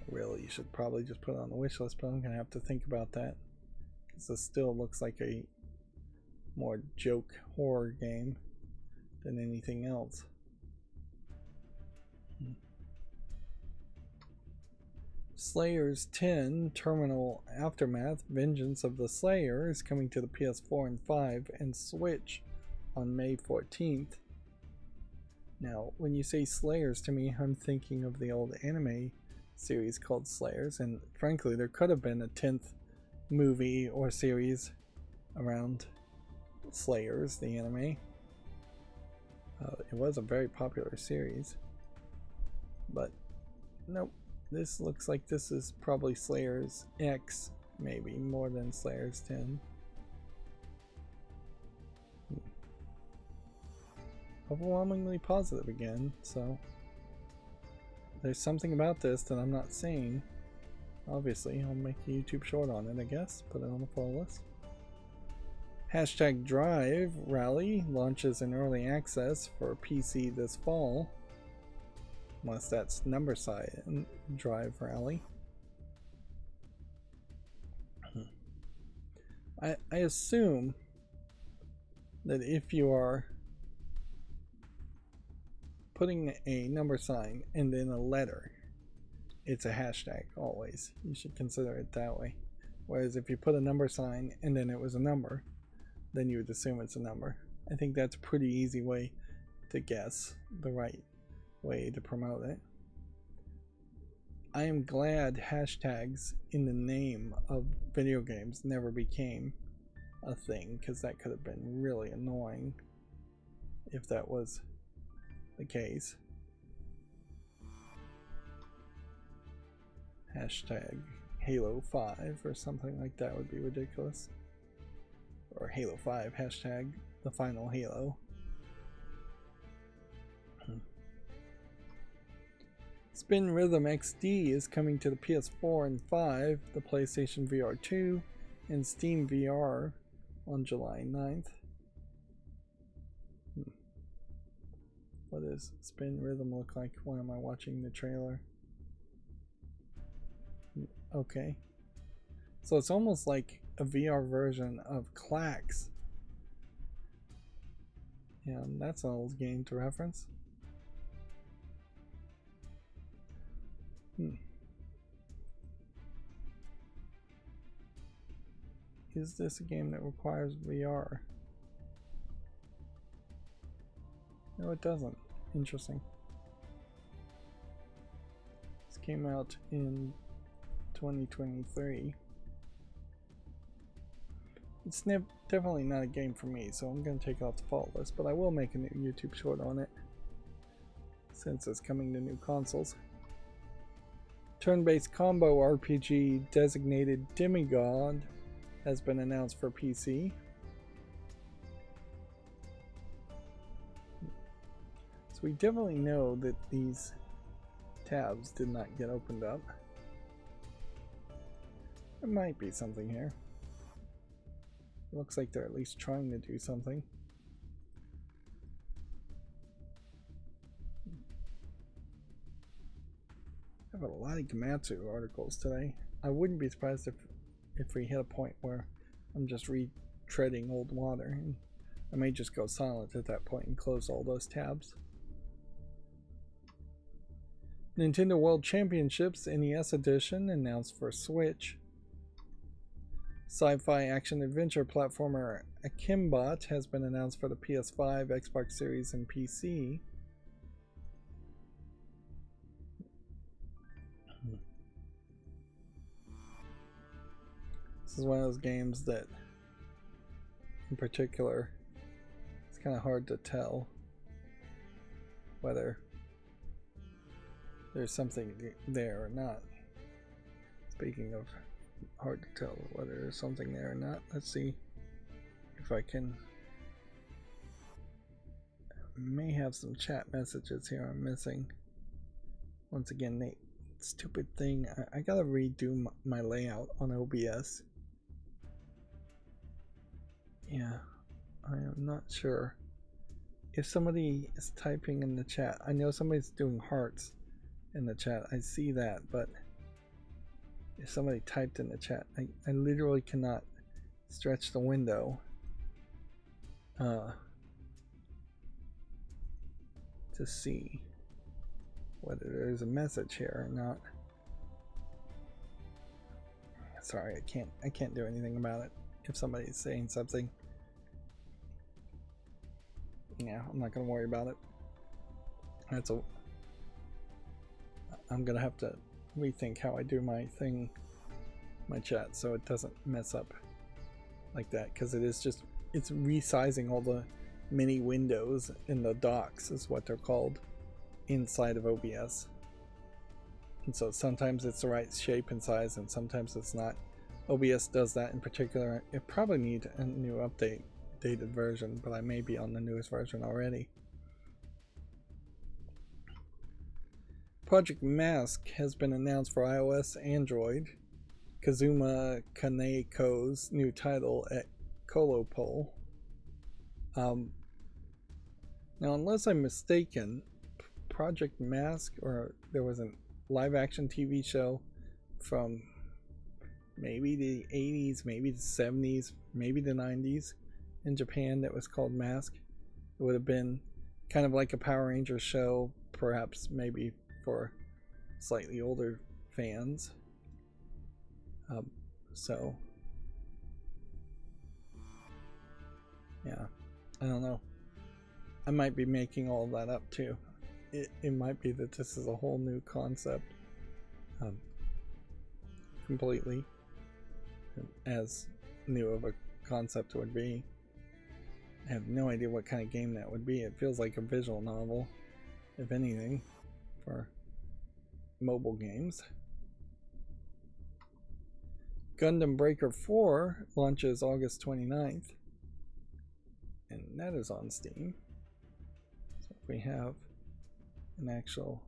Really, you should probably just put it on the wish list, but I'm going to have to think about that, because this still looks like a more joke horror game than anything else. Slayers 10 Terminal Aftermath Vengeance of the Slayer is coming to the PS4 and 5 and Switch on May 14th. Now, when you say Slayers, to me, I'm thinking of the old anime series called Slayers, and frankly, there could have been a 10th movie or series around Slayers, the anime. It was a very popular series, but nope. This looks like this is probably Slayers X, maybe, more than Slayers 10. Overwhelmingly positive again, so there's something about this that I'm not seeing. Obviously, I'll make a YouTube short on it, I guess. Put it on the follow list. Hashtag Drive Rally launches in early access for PC this fall. Unless that's number sign Drive Rally. I assume that if you are putting a number sign and then a letter, it's a hashtag always. You should consider it that way. Whereas if you put a number sign and then it was a number, then you would assume it's a number. I think that's a pretty easy way to guess the right way to promote it. I am glad hashtags in the name of video games never became a thing, because that could have been really annoying if that was the case. Hashtag Halo 5 or something like that would be ridiculous. Or Halo 5, hashtag the final Halo. Spin Rhythm XD is coming to the PS4 and 5, the PlayStation VR 2, and Steam VR on July 9th. What does Spin Rhythm look like? When am I watching the trailer? Okay. So it's almost like a VR version of Clax. Yeah, that's an old game to reference. Is this a game that requires VR? No, it doesn't. Interesting. This came out in 2023. It's definitely not a game for me, so I'm going to take it off the fault list, but I will make a new YouTube short on it since it's coming to new consoles. Turn-based combo RPG Designated Demigod has been announced for PC. So we definitely know that these tabs did not get opened up. There might be something here. It looks like they're at least trying to do something. I have a lot of Gamatsu articles today. I wouldn't be surprised if we hit a point where I'm just retreading old water, and I may just go silent at that point and close all those tabs. Nintendo World Championships NES Edition announced for Switch. Sci-fi action-adventure platformer Akimbot has been announced for the PS5, Xbox Series, and PC. This is one of those games that, in particular, it's kind of hard to tell whether there's something there or not. Speaking of hard to tell whether there's something there or not, let's see if I can. May have some chat messages here I'm missing. Once again, Nate, stupid thing. I gotta redo my layout on OBS. Yeah, I am not sure if somebody is typing in the chat. I know somebody's doing hearts in the chat. I see that, but if somebody typed in the chat, I literally cannot stretch the window to see whether there's a message here or not. Sorry, I can't do anything about it if somebody's saying something. Yeah, I'm not gonna worry about it. I'm gonna have to rethink how I do my chat, so it doesn't mess up like that, because it's resizing all the mini windows in the docks, is what they're called, inside of OBS. And so sometimes it's the right shape and size, and sometimes it's not. OBS does that in particular. It probably needs a new dated version, but I may be on the newest version already. Project Mask has been announced for iOS, Android. Kazuma Kaneko's new title at Colopole. Now, unless I'm mistaken, Project Mask, or there was a live-action TV show from maybe the 80s, maybe the 70s, maybe the 90s in Japan that was called Mask. It would have been kind of like a Power Rangers show, perhaps maybe for slightly older fans. So yeah, I don't know. I might be making all of that up too. It might be that this is a whole new concept, completely as new of a concept would be. I have no idea what kind of game that would be. It feels like a visual novel, if anything, for mobile games. Gundam Breaker 4 launches August 29th, and that is on Steam. So we have an actual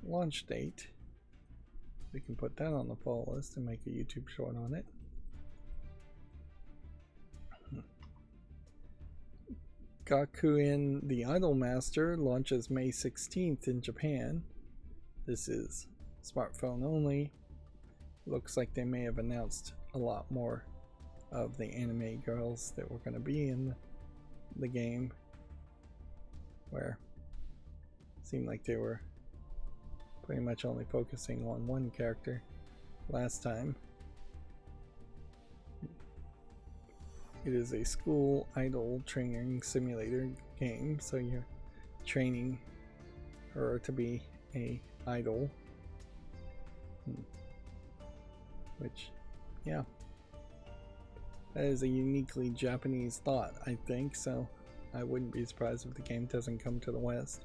launch date. We can put that on the fall list and make a YouTube short on it. Gakuen the Idol Master launches May 16th in Japan. This is smartphone only. Looks like they may have announced a lot more of the anime girls that were going to be in the game, where it seemed like they were pretty much only focusing on one character last time. It is a school idol training simulator game, so you're training her to be a idol. Which, yeah, that is a uniquely Japanese thought, I think, so I wouldn't be surprised if the game doesn't come to the West.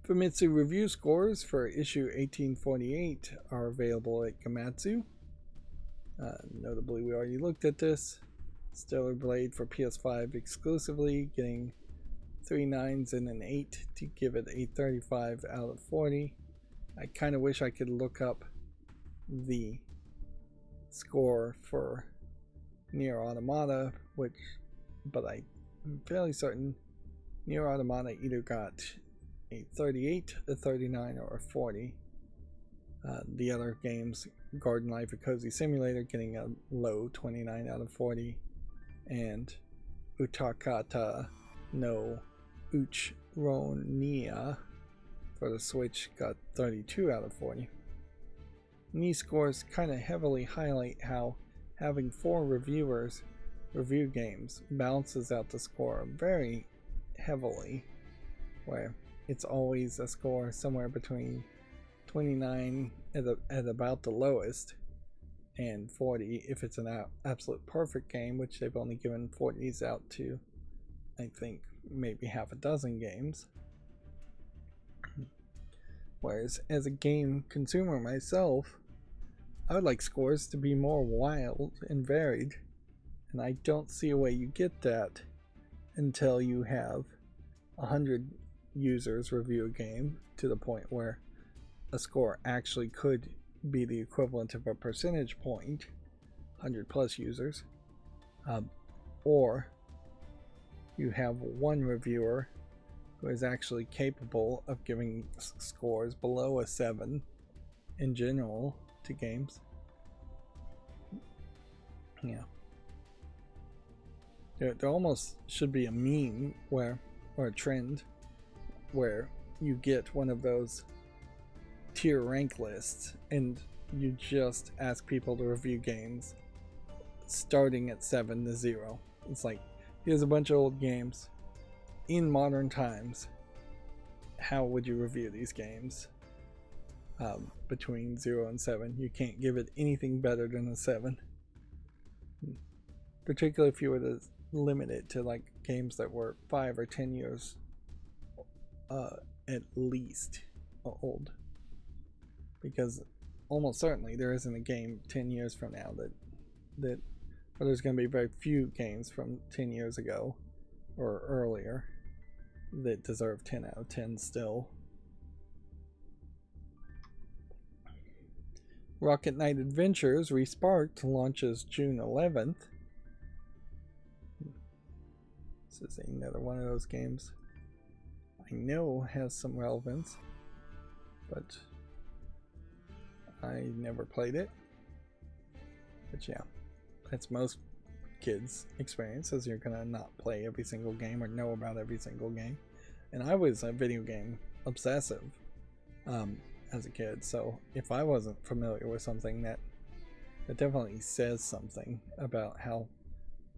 Famitsu review scores for issue 1848 are available at Gamatsu. Notably, we already looked at this. Stellar Blade for PS5 exclusively, getting 3 9s and an 8 to give it a 35 out of 40. I kind of wish I could look up the score for Nier Automata, but I'm fairly certain Nier Automata either got a 38, a 39, or a 40. The other games, Garden Life, a Cozy Simulator, getting a low 29 out of 40, and Utakata no Uchronia for the Switch got 32 out of 40. And these scores kind of heavily highlight how having 4 reviewers review games balances out the score very heavily, where it's always a score somewhere between 29 at about the lowest and 40 if it's an absolute perfect game, which they've only given 40s out to, I think, maybe half a dozen games. Whereas as a game consumer myself, I would like scores to be more wild and varied, and I don't see a way you get that until you have 100 users review a game to the point where a score actually could be the equivalent of a percentage point, 100 plus users, or you have one reviewer who is actually capable of giving scores below a 7 in general to games. Yeah, there almost should be a meme or a trend where you get one of those tier rank lists and you just ask people to review games starting at 7 to 0. It's like, here's a bunch of old games in modern times. How would you review these games? Between 0 and 7. You can't give it anything better than a 7. Particularly if you were to limit it to like games that were 5 or 10 years at least old. Because almost certainly there isn't a game 10 years from now or there's going to be very few games from 10 years ago or earlier that deserve 10 out of 10 still. Rocket Knight Adventures Resparked launches June 11th. This is another one of those games I know has some relevance, but I never played it. But yeah, that's most kids' experience, is you're gonna not play every single game or know about every single game. And I was a video game obsessive as a kid, so if I wasn't familiar with something, that definitely says something about how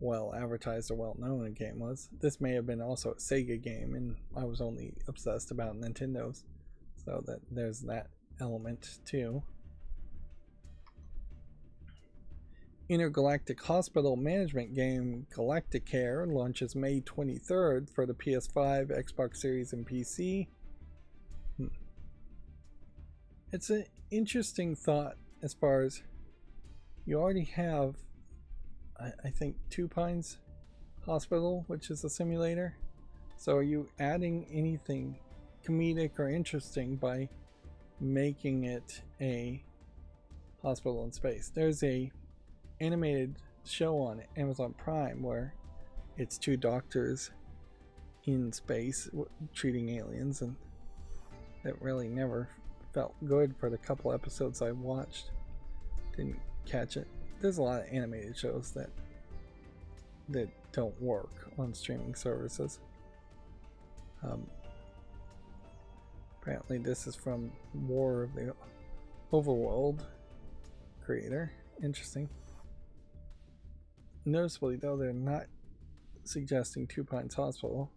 well advertised or well known a game was. This may have been also a Sega game, and I was only obsessed about Nintendo's, so that there's that element too. Intergalactic Hospital Management game Galacticare launches May 23rd for the PS5, Xbox Series, and PC. It's an interesting thought as far as you already have, I think, Two Pines Hospital, which is a simulator. So are you adding anything comedic or interesting by making it a hospital in space. There's a animated show on Amazon Prime where it's two doctors in space treating aliens, and it really never felt good for the couple episodes I watched. Didn't catch it. There's a lot of animated shows that don't work on streaming services. Apparently this is from War of the Overworld creator. Interesting. Noticeably though, they're not suggesting Two Pines Hospital.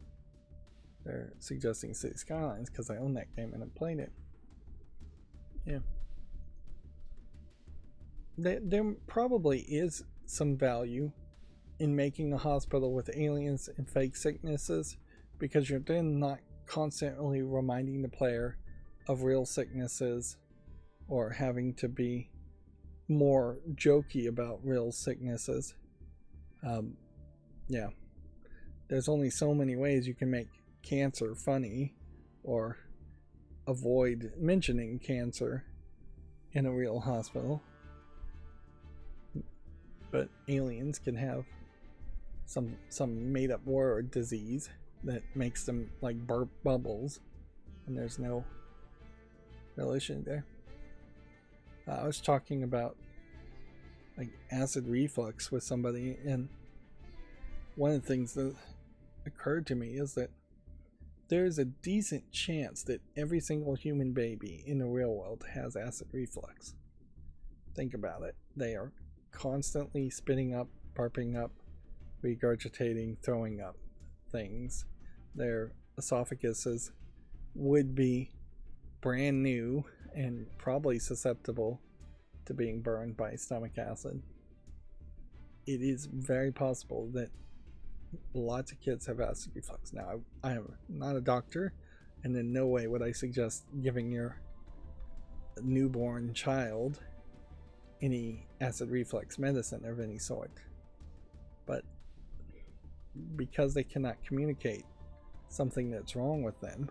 They're suggesting City Skylines because I own that game and I've played it. Yeah. There probably is some value in making a hospital with aliens and fake sicknesses, because you're then not constantly reminding the player of real sicknesses or having to be more jokey about real sicknesses. Yeah. There's only so many ways you can make cancer funny or avoid mentioning cancer in a real hospital. But aliens can have some made up word disease that makes them like burp bubbles, and there's no real issue there. I was talking about like acid reflux with somebody, and one of the things that occurred to me is that there's a decent chance that every single human baby in the real world has acid reflux. Think about it. They are constantly spitting up, burping up, regurgitating, throwing up things. Their esophaguses would be brand new and probably susceptible to being burned by stomach acid. It is very possible that lots of kids have acid reflux. Now, I am not a doctor, and in no way would I suggest giving your newborn child any acid reflux medicine of any sort. But because they cannot communicate something that's wrong with them,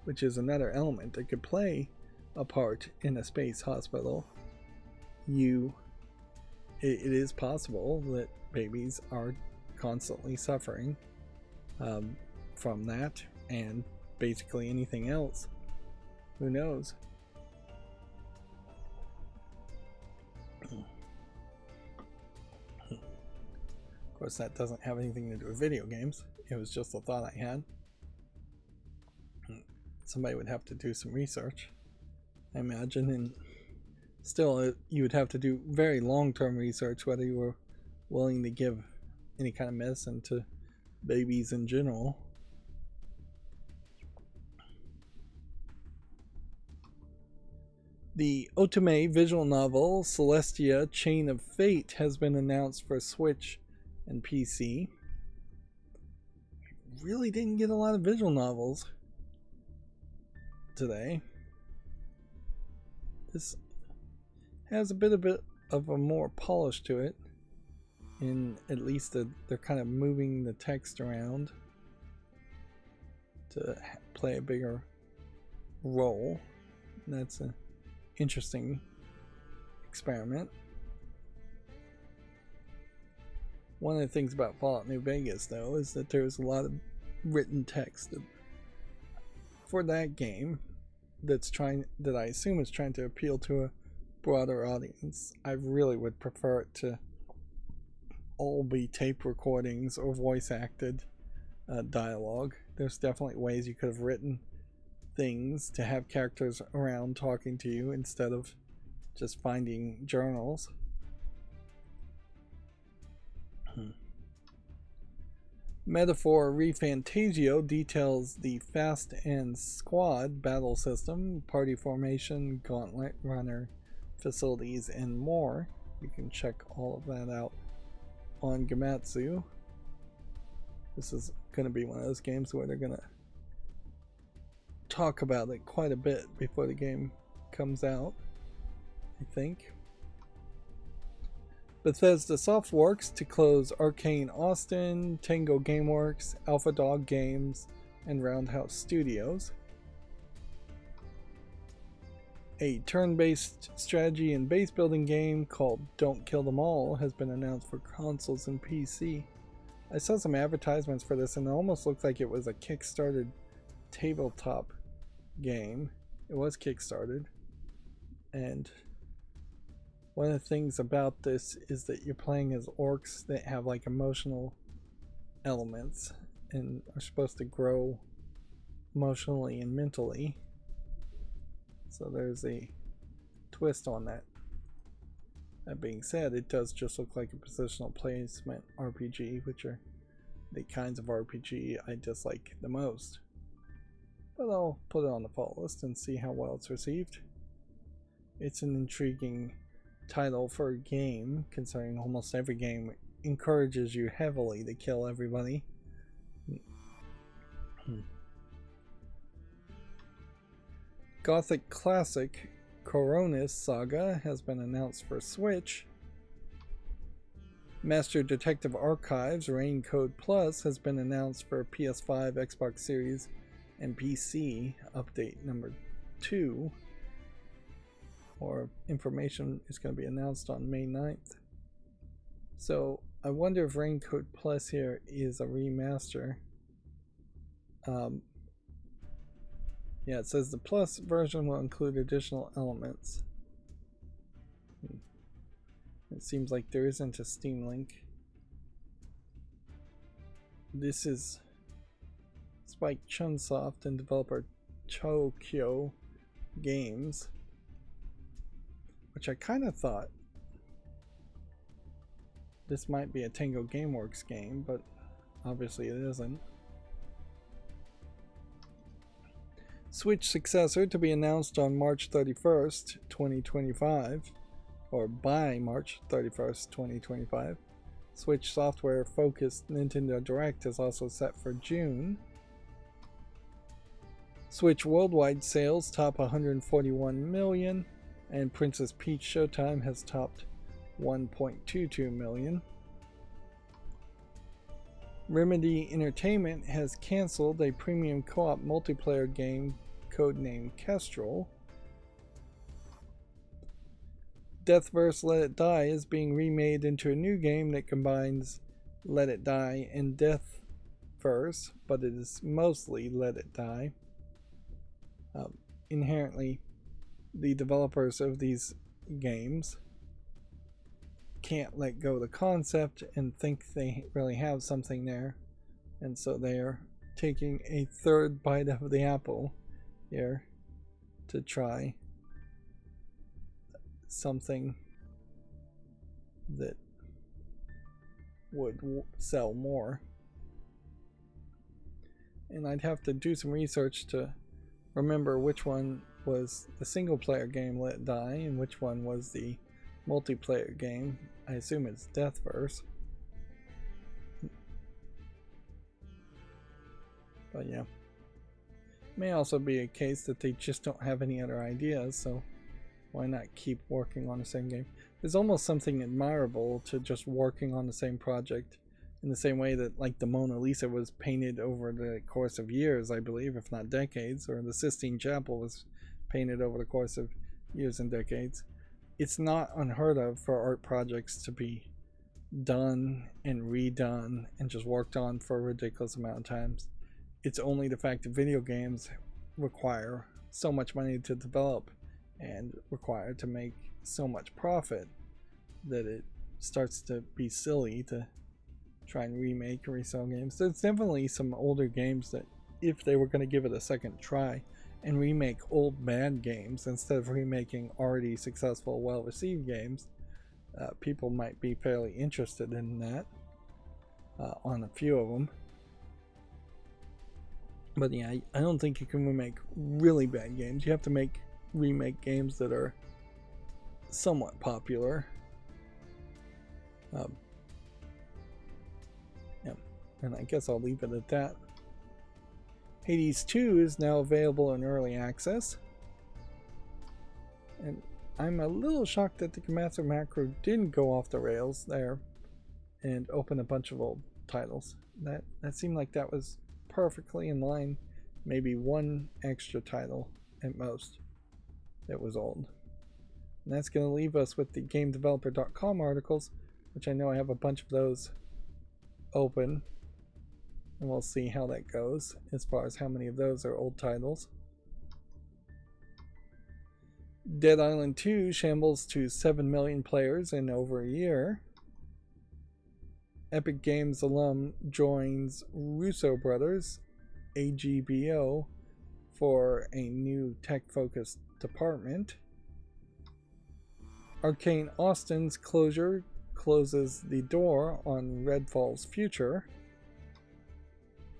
which is another element that could play a part in a space hospital, it is possible that babies are constantly suffering from that, and basically anything else. Who knows? Of course, that doesn't have anything to do with video games. It was just a thought I had. Somebody would have to do some research, I imagine, and still you would have to do very long-term research whether you were willing to give any kind of medicine to babies in general. The otome visual novel Celestia Chain of Fate has been announced for Switch and PC. Really didn't get a lot of visual novels today. This has a bit of a more polish to it, in at least they're kind of moving the text around to play a bigger role. That's an interesting experiment. One of the things about Fallout New Vegas, though, is that there's a lot of written text for that game that I assume is trying to appeal to a broader audience. I really would prefer it to all be tape recordings or voice acted dialogue. There's definitely ways you could have written things to have characters around talking to you instead of just finding journals. Metaphor ReFantasio details the Fast and Squad battle system, party formation, gauntlet runner, facilities, and more. You can check all of that out on Gamatsu. This is going to be one of those games where they're going to talk about it quite a bit before the game comes out, I think. Bethesda Softworks to close Arcane Austin, Tango Gameworks, Alpha Dog Games, and Roundhouse Studios. A turn-based strategy and base building game called Don't Kill Them All has been announced for consoles and PC. I saw some advertisements for this and it almost looked like it was a kickstarted tabletop game. It was kickstarted, and one of the things about this is that you're playing as orcs that have like emotional elements and are supposed to grow emotionally and mentally. So there's a twist on that. That being said, it does just look like a positional placement RPG, which are the kinds of RPG I dislike the most. But I'll put it on the fall list and see how well it's received. It's an intriguing title for a game, considering almost every game encourages you heavily to kill everybody. Gothic classic Coronis Saga has been announced for Switch. Master Detective Archives Rain Code Plus has been announced for PS5, Xbox Series, and PC update number 2. Or information is going to be announced on May 9th. So I wonder if Rain Code Plus here is a remaster. Yeah, it says the Plus version will include additional elements. It seems like there isn't a Steam link. This is Spike Chunsoft and developer Tokyo Games, which I kind of thought this might be a Tango Gameworks game, but obviously it isn't. Switch successor to be announced on March 31st, 2025, or by March 31st, 2025. Switch software focused Nintendo Direct is also set for June. Switch worldwide sales top 141 million, and Princess Peach Showtime has topped 1.22 million. Remedy Entertainment has canceled a premium co-op multiplayer game codenamed Kestrel. Deathverse Let It Die is being remade into a new game that combines Let It Die and Deathverse, but it is mostly Let It Die. Inherently, the developers of these games can't let go of the concept and think they really have something there, and so they are taking a third bite of the apple here to try something that would sell more. And I'd have to do some research to remember which one was the single player game Let It Die and which one was the multiplayer game. I assume it's Deathverse. But yeah. May also be a case that they just don't have any other ideas, so why not keep working on the same game? There's almost something admirable to just working on the same project in the same way that like the Mona Lisa was painted over the course of years, I believe, if not decades, or the Sistine Chapel was painted over the course of years and decades. It's not unheard of for art projects to be done and redone and just worked on for a ridiculous amount of times. It's only the fact that video games require so much money to develop and require to make so much profit that it starts to be silly to try and remake or resell games. There's definitely some older games that if they were going to give it a second try and remake old bad games instead of remaking already successful, well-received games, people might be fairly interested in that on a few of them. But yeah, I don't think you can remake really bad games. You have to remake games that are somewhat popular. Yeah, and I guess I'll leave it at that. Hades 2 is now available in early access. And I'm a little shocked that the Master Macro didn't go off the rails there and open a bunch of old titles. That seemed like that was perfectly in line. Maybe one extra title at most. that was old. And that's going to leave us with the GameDeveloper.com articles, which I know I have a bunch of those open. And we'll see how that goes as far as how many of those are old titles. Dead Island 2 shambles to 7 million players in over a year. Epic Games alum joins Russo Brothers, AGBO, for a new tech-focused department. Arcane Austin's closure closes the door on Redfall's future.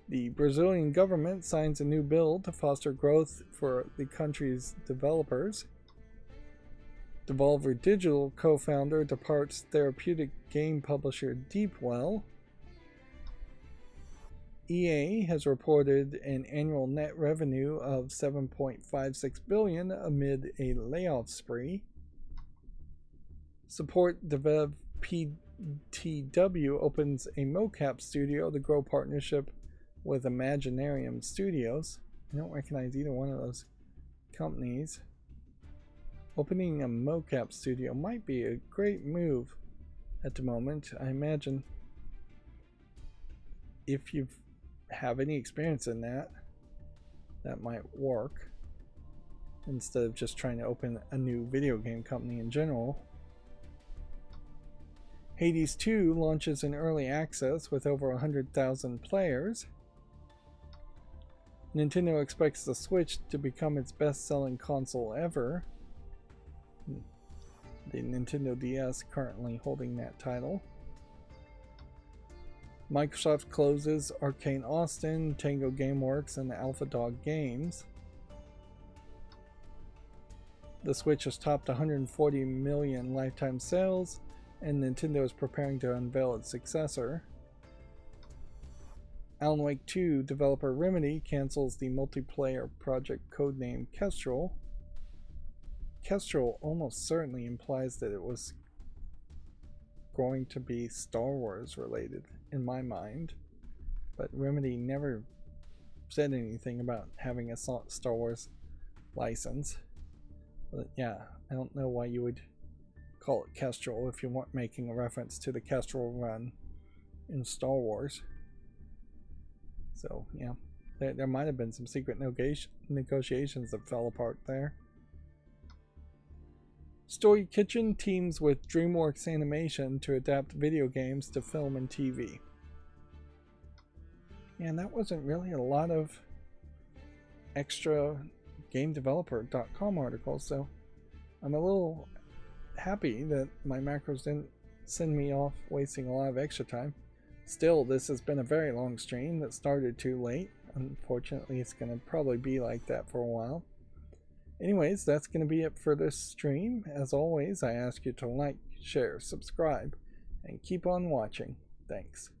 The Brazilian government signs a new bill to foster growth for the country's developers. Devolver Digital co-founder departs therapeutic game publisher Duel. EA has reported an annual net revenue of $7.56 billion amid a layoff spree. Support Dev PTW opens a mocap studio to grow partnership with Imaginarium Studios. I don't recognize either one of those companies. Opening a mocap studio might be a great move at the moment. I imagine if you have any experience in that, that might work instead of just trying to open a new video game company in general. Hades 2 launches in early access with over 100,000 players. Nintendo expects the Switch to become its best-selling console ever. The Nintendo DS currently holding that title. Microsoft closes Arcane Austin, Tango Gameworks, and Alpha Dog Games. The Switch has topped 140 million lifetime sales, and Nintendo is preparing to unveil its successor. Alan Wake 2 developer Remedy cancels the multiplayer project codenamed Kestrel. Kestrel almost certainly implies that it was going to be Star Wars related in my mind, but Remedy never said anything about having a Star Wars license. But yeah, I don't know why you would call it Kestrel if you weren't making a reference to the Kestrel run in Star Wars. So yeah, there might have been some secret negotiations that fell apart there. Story Kitchen teams with DreamWorks Animation to adapt video games to film and TV. And that wasn't really a lot of extra GameDeveloper.com articles, so I'm a little happy that my macros didn't send me off wasting a lot of extra time. Still, this has been a very long stream that started too late. Unfortunately, it's going to probably be like that for a while. Anyways, that's going to be it for this stream. As always, I ask you to like, share, subscribe, and keep on watching. Thanks.